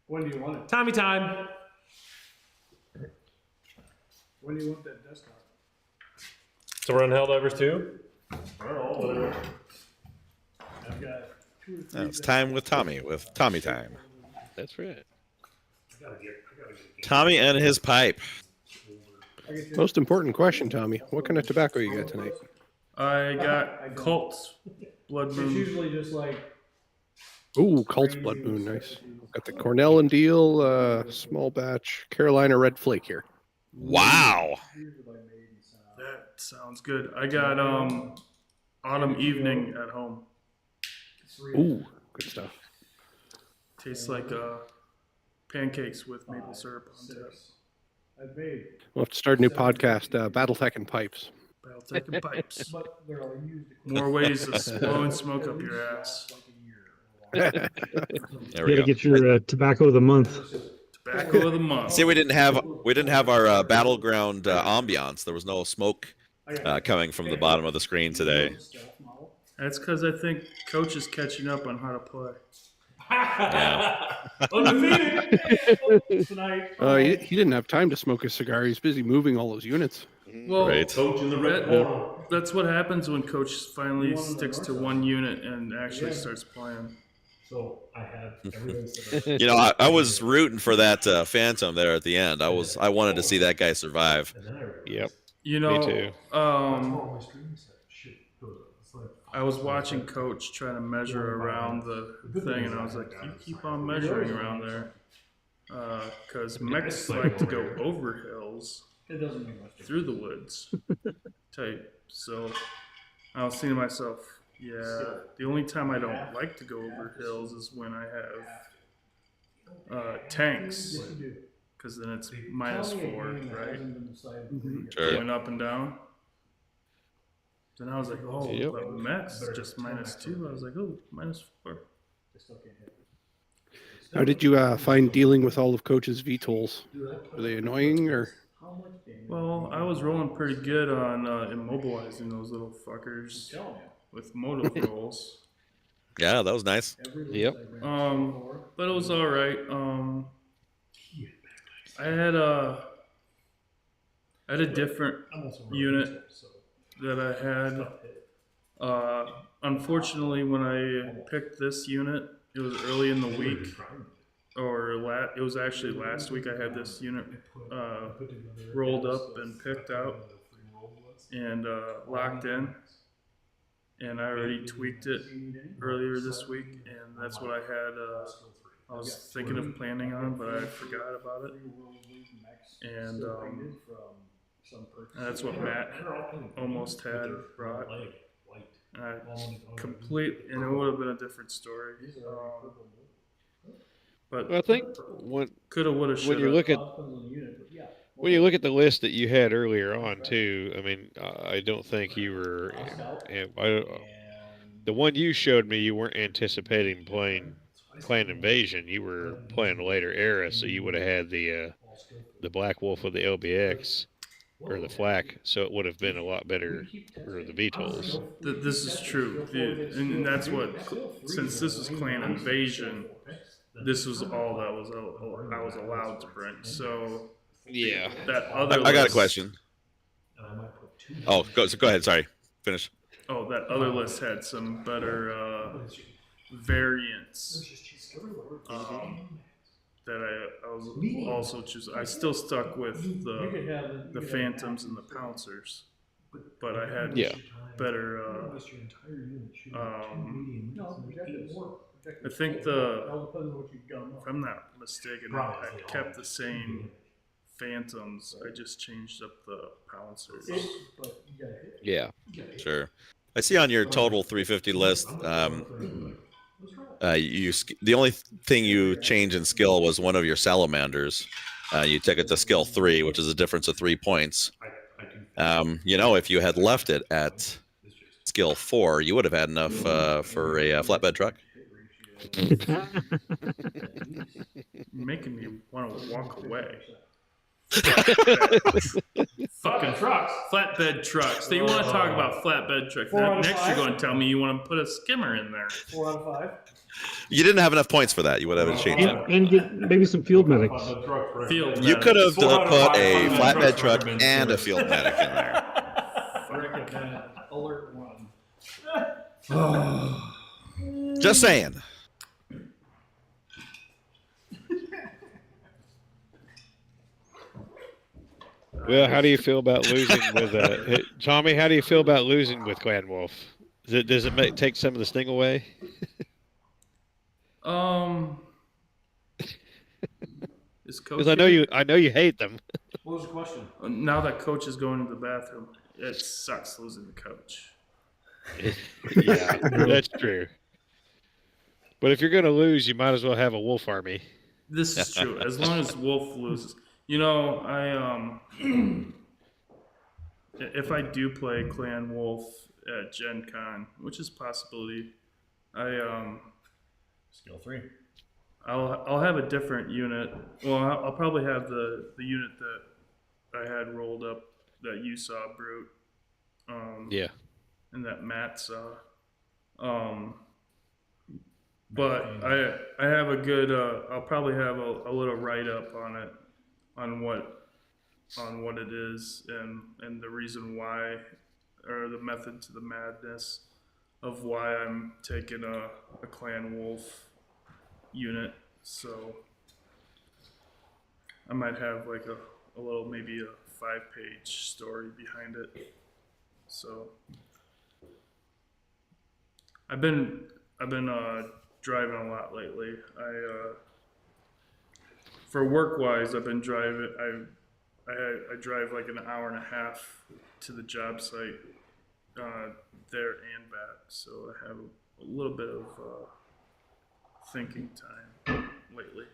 When do you want it? Tommy time. When do you want that desktop? So we're on Helldivers 2? I don't know, whatever. I've got 2 or 3. Now it's time with Tommy, with Tommy time. That's right. I gotta get Tommy and his pipe. Most important question, Tommy. What kind of tobacco you got tonight? I got Colts Blood It's Moon. usually just like. Ooh, Colts Blood Moon, nice. Got the Cornell and Deal small batch Carolina Red Flake here. Wow. That sounds good. I got Autumn Evening at home. Ooh, good stuff. Tastes like pancakes with maple syrup on top. I've made. We'll have to start a new podcast, Battletech and Pipes. Battletech and pipes. But they're all used. More ways to blow and smoke up your ass. There You we gotta go. get your tobacco of the month. Tobacco of the month. See, we didn't have our battleground ambiance. There was no smoke coming from the bottom of the screen today. That's because I think Coach is catching up on how to play. Yeah. Undefeated tonight. He didn't have time to smoke a cigar. He's busy moving all those units. Well, Right. Coach in the red corner. that's what happens when Coach finally sticks to one unit and actually starts playing. So I had everything set up. You know, I was rooting for that Phantom there at the end. I wanted to see that guy survive. And then I realized, Yep. You know, Me too. oh, my stream set. Shit. It's like, I was watching Coach trying to measure around the thing, and I was like, "You keep on measuring around there, because mechs like to go over hills, It doesn't mean much. through the woods, type." So I was thinking to myself, "Yeah, the only time I don't like to go over hills is when I have tanks, Yes, you do. because then it's -4, right, Sure. going up and down." Then I was like, "Oh, Yep. but mechs just -2." I was like, "Oh, -4." How did you find dealing with all of Coach's VTOLs? Were they annoying or? Well, I was rolling pretty good on immobilizing those little fuckers with motive rolls. Yeah, that was nice. Yep. But it was all right. I had a different unit that I had. Unfortunately, when I picked this unit, it was early in the week, or it was actually last week. I had this unit rolled up and picked out and locked in, and I already tweaked it earlier this week, and that's what I had. I was thinking of planning on, but I forgot about it, and that's what Matt almost had brought. And I and it would have been a different story. But I think coulda, woulda, shoulda. When you look at the list that you had earlier on too, I mean, I don't think you were. The one you showed me, you weren't anticipating playing Clan Invasion. You were playing a later era, so you would have had the Black Wolf of the LBX or the Flak, so it would have been a lot better for the VTOLs. This is true, and that's what. Since this was Clan Invasion, this was all that I was allowed to bring. So yeah, that other. I got a question. Oh, go ahead. Sorry, finish. Oh, that other list had some better variants. That I was also choosing. I still stuck with the Phantoms and the Pouncers, but I had better. I think if I'm not mistaken, I kept the same Phantoms. I just changed up the Pouncers. Yeah, sure. I see on your total 350 list. The only thing you changed in skill was one of your salamanders. You took it to skill 3, which is a difference of 3 points. If you had left it at skill 4, you would have had enough for a flatbed truck. Making me want to walk away. Fucking trucks. Flatbed trucks. So you want to talk about flatbed trucks? Next, you're going to tell me you want to put a skimmer in there. 4 out of 5. You didn't have enough points for that. You would have changed it. And get maybe some field medics. You could have put a flatbed truck and a field medic in there. Alert 1. Just saying. Well, how do you feel about losing with Tommy? How do you feel about losing with Clan Wolf? Does it take some of the sting away? Is Coach? Because I know you hate them. What was the question? Now that Coach is going to the bathroom, it sucks losing the Coach. Yeah, that's true. But if you're going to lose, you might as well have a Wolf army. This is true. As long as Wolf loses. If I do play Clan Wolf at Gen Con, which is a possibility, Skill 3. I'll have a different unit. Well, I'll probably have the unit that I had rolled up that you saw, Brute. And that Matt saw. But I have a good. I'll probably have a little write up on it, on what it is and the reason why, or the method to the madness of why I'm taking a Clan Wolf unit. So I might have like a little, maybe a 5-page story behind it. So I've been driving a lot lately. For work-wise, I've been driving. I drive like an hour and a half to the job site there and back, so I have a little bit of thinking time lately.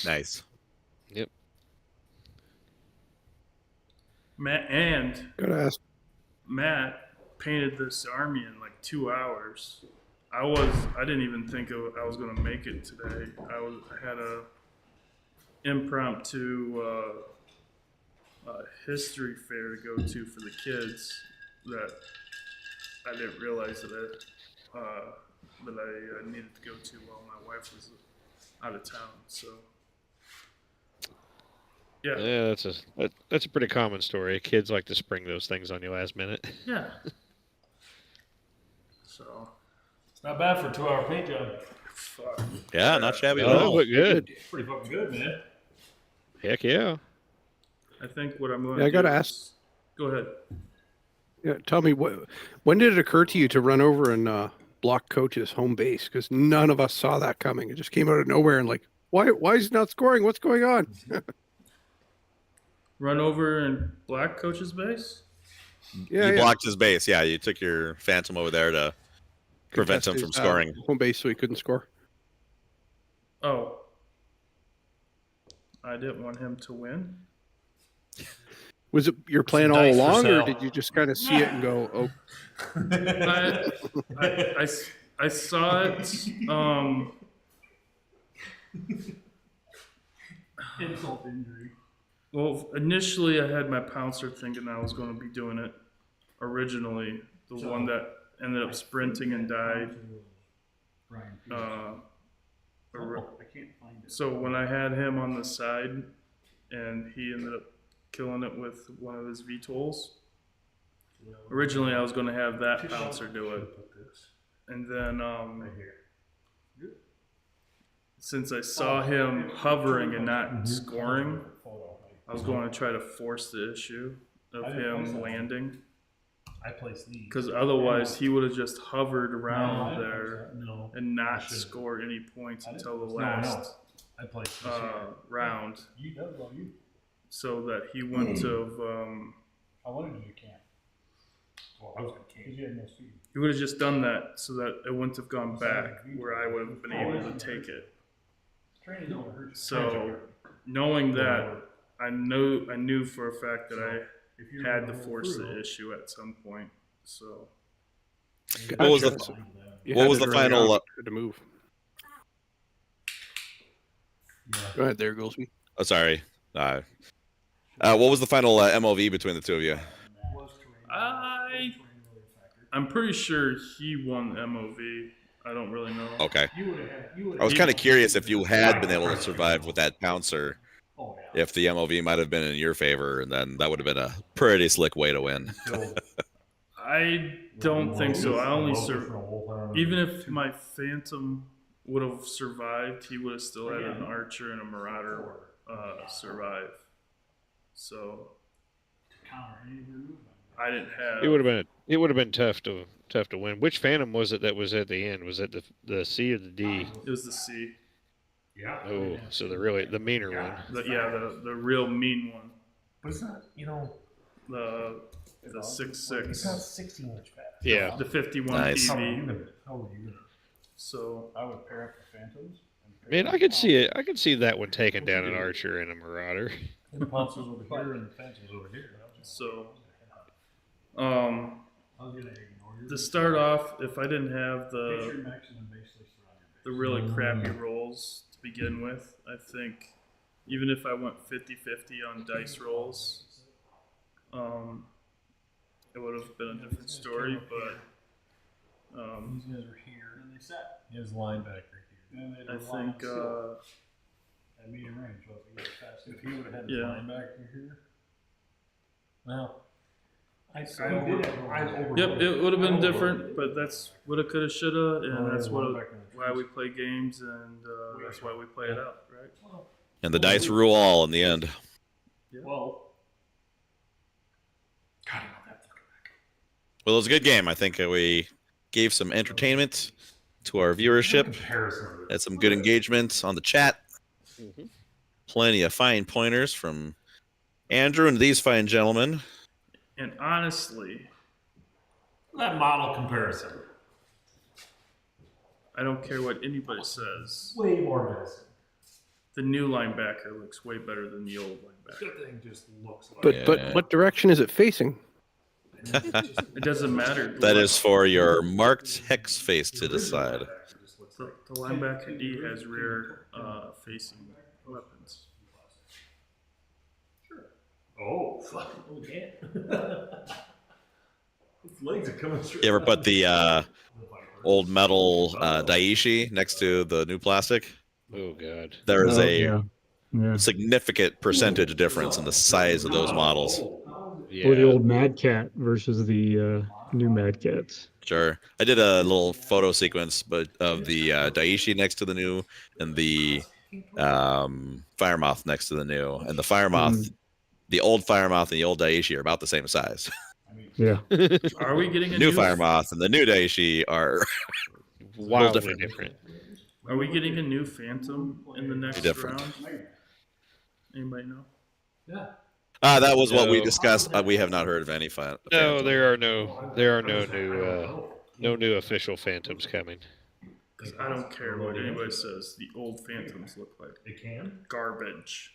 Nice. Yep. Matt painted this army in like 2 hours. I didn't even think I was going to make it today. I had a impromptu history fair to go to for the kids that I didn't realize that I needed to go to while my wife was out of town. So yeah, that's a pretty common story. Kids like to spring those things on you last minute. Yeah. So it's not bad for a 2-hour paint job. Fuck. Yeah, not shabby at Oh, all. look good. Pretty fucking good, man. Heck yeah. I think what I'm going to I got to ask. Go ahead. Yeah, tell me when did it occur to you to run over and block Coach's home base? Because none of us saw that coming. It just came out of nowhere and like, why is he not scoring? What's going on? Run over and block Coach's base? You blocked his base. Yeah, you took your Phantom over there to prevent him from scoring. Home base so he couldn't score. Oh. I didn't want him to win. Was it your plan all along, or did you just kind of see it and go, "Oh"? I saw it. Insult injury. Well, initially I had my pouncer thinking I was going to be doing it. Originally, the one that ended up sprinting and died. I can't find it. So when I had him on the side, and he ended up killing it with one of his VTOLs. Originally, I was going to have that pouncer do it, and then since I saw him hovering and not scoring, I was going to try to force the issue of him landing. I placed these because otherwise he would have just hovered around there and not score any points until the last round. So that he wouldn't have. I wanted you to camp. Well, I was going to camp. You had no speed. He would have just done that so that it wouldn't have gone back where I would have been able to take it. So, knowing that, I knew for a fact that I had to force the issue at some point. So, what was the final? To move. Go ahead, there, Goolsby. Oh, sorry. What was the final MOV between the two of you? I'm pretty sure he won the MOV. I don't really know. Okay. I was kind of curious if you had been able to survive with that pouncer, if the MOV might have been in your favor, and then that would have been a pretty slick way to win. I don't think so. I only even if my Phantom would have survived, he would have still had an Archer and a Marauder survive. So I didn't have. It would have been tough to win. Which Phantom was it that was at the end? Was it the C or the D? It was the C. Yeah. Oh, so the meaner one. The real mean one. But it's not, the 6.6. It's not 16 inch fast. Yeah. The 51 Nice. PV. How are you gonna? So I would pair up the Phantoms. Man, I could see it. I could see that one taking down an Archer and a Marauder. The Pouncers over here and the Phantoms over here. So, to start off, if I didn't have the really crappy rolls to begin with, I think even if I went 50-50 on dice rolls, it would have been a different story. But these guys are here and they sat. His linebacker here. I think at medium range. If he would have had the linebacker here, well. Yep, it would have been different, but that's woulda, coulda, shoulda, and that's why we play games, and that's why we play it out, right? And the dice rule all in the end. Well, Well, it was a good game. I think we gave some entertainment to our viewership. Had some good engagement on the chat. Plenty of fine pointers from Andrew and these fine gentlemen. and honestly, that model comparison. I don't care what anybody says. Way more menacing. The new linebacker looks way better than the old linebacker. That thing just looks like. But what direction is it facing? It doesn't matter. That is for your marked hex face to decide. The linebacker D has rear facing weapons. Sure. Oh, fuck. Oh, yeah. His legs are coming straight. You ever put the old metal Daiichi next to the new plastic? Oh, God. There is a significant percentage difference in the size of those models. Yeah. Or the old Mad Cat versus the new Mad Cats. Sure. I did a little photo sequence of the Daiichi next to the new and the Firemoth next to the new. And the Firemoth, the old Firemoth and the old Daiichi are about the same size. Yeah. Are we getting a New Fire Moth and the new Daishi are wildly different. Are we getting a new Phantom in the next different. round? Anybody know? Yeah. That was what we No. discussed. We have not heard of any No, Phantom. there are no new official Phantoms coming. Because I don't care what anybody says. The old Phantoms look like They can? garbage.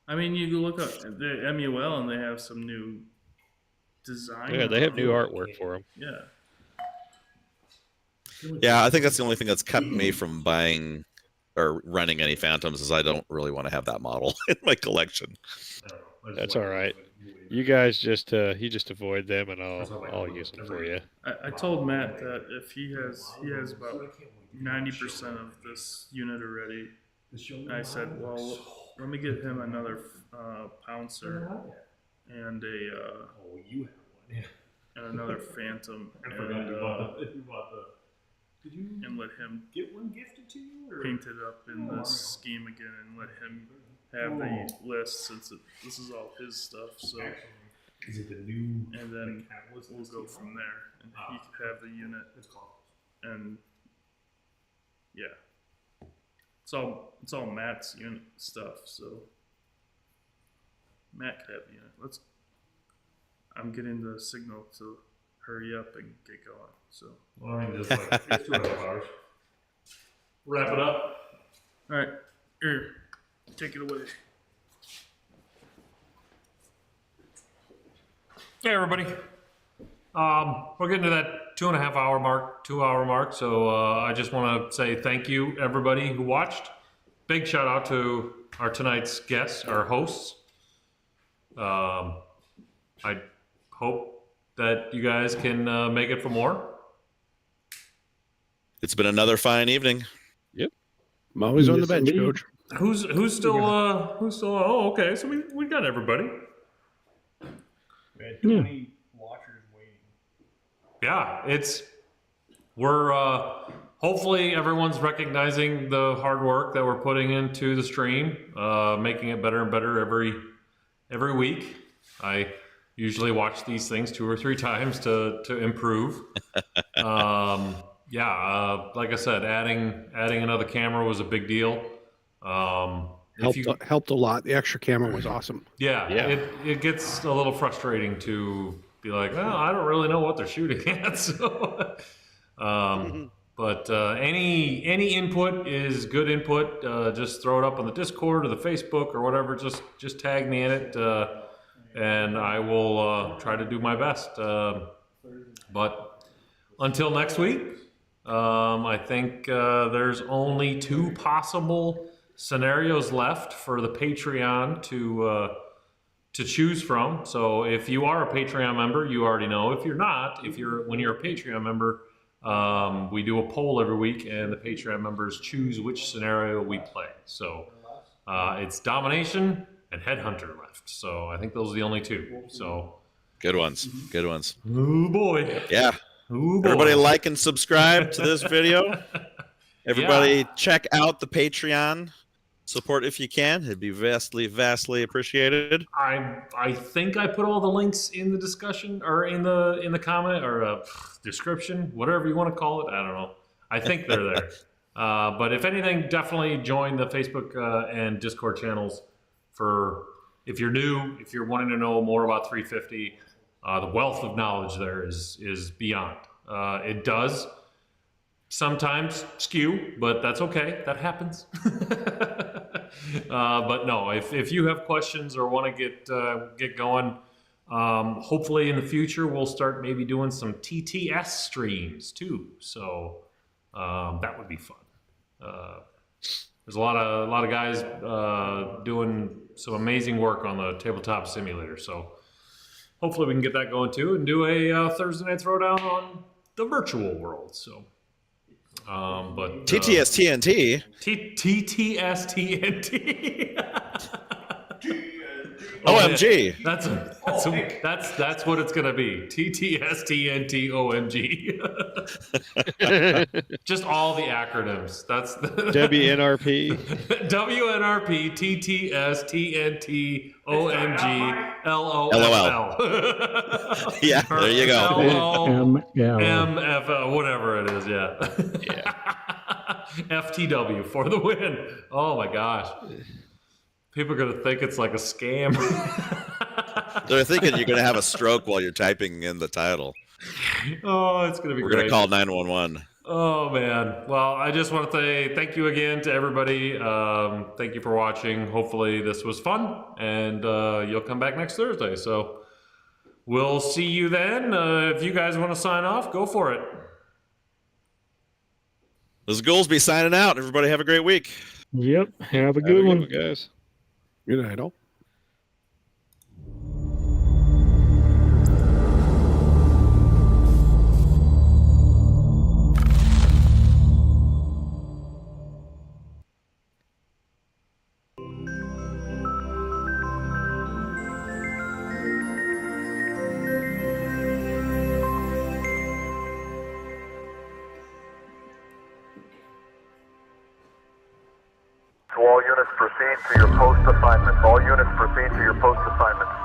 I mean, you look up the MUL and they have some new design. Yeah, they have new artwork for them. Yeah. Yeah, I think that's the only thing that's kept me from buying or running any Phantoms is I don't really want to have that model in my collection. That's all right. You guys just avoid them, and I'll use them for you. I told Matt that if he has about 90% of this unit already. I said, well, let me get him another Pouncer and and another Phantom, and let him get one gifted to you, or paint it up in this scheme again, and let him have the list since this is all his stuff. So, is it the new? And then we'll go from there, and he can have the unit. And yeah, it's all Matt's unit stuff. So Matt could have the unit. I'm getting the signal to hurry up and get going. So, well, I mean, it's 2.5 hours. Wrap it up. All right, here, take it away. Hey, everybody. We're getting to that 2.5 hour mark, 2 hour mark. So I just want to say thank you, everybody who watched. Big shout out to our tonight's guests, our hosts. I hope that you guys can make it for more. It's been another fine evening. Yep. I'm always on the bench, Coach. Who's still oh, okay. So we got everybody. We had 20 watchers waiting. Yeah, we're hopefully everyone's recognizing the hard work that we're putting into the stream, making it better and better every week. I usually watch these things 2 or 3 times to improve. Like I said, adding another camera was a big deal. Helped a lot. The extra camera was awesome. Yeah. It gets a little frustrating to be like, oh, I don't really know what they're shooting at. So, but any input is good input. Just throw it up on the Discord or the Facebook or whatever. Just tag me in it, and I will try to do my best. But until next week, I think there's only 2 possible scenarios left for the Patreon to choose from. So if you are a Patreon member, you already know. If you're not, when you're a Patreon member, we do a poll every week, and the Patreon members choose which scenario we play. So it's Domination and Headhunter left. So I think those are the only 2. So good ones. Good ones. Oh boy. Yeah. Ooh, boy. Everybody like and subscribe to this video. Everybody check out the Patreon. Support if you can. It'd be vastly, vastly appreciated. I think I put all the links in the discussion or in the comment or description, whatever you want to call it. I don't know. I think they're there. But if anything, definitely join the Facebook and Discord channels for if you're new, if you're wanting to know more about 350. The wealth of knowledge there is beyond. It does sometimes skew, but that's okay. That happens. But no, if you have questions or want to get going, hopefully in the future we'll start maybe doing some TTS streams too. So that would be fun. There's a lot of guys doing some amazing work on the tabletop simulator. So hopefully we can get that going too and do a Thursday night throwdown on the virtual world. So. But TTS TNT. TTS TNT. OMG. That's what it's gonna be. TTSTNT OMG. Just all the acronyms. That's the WNRP. WNRP TTSTNT OMG LOL. Yeah, there you go. MFL, whatever it is. Yeah. FTW for the win. Oh my gosh. People are going to think it's like a scam. They're thinking you're going to have a stroke while you're typing in the title. Oh, it's going to be We're great. going to call 911. Oh, man. Well, I just want to say thank you again to everybody. Thank you for watching. Hopefully this was fun, and you'll come back next Thursday. So we'll see you then. If you guys want to sign off, go for it. This is Goolsby signing out. Everybody have a great week. Yep. Have a good one, guys. Good night, all. To all units, proceed to your post assignments. All units, proceed to your post assignments.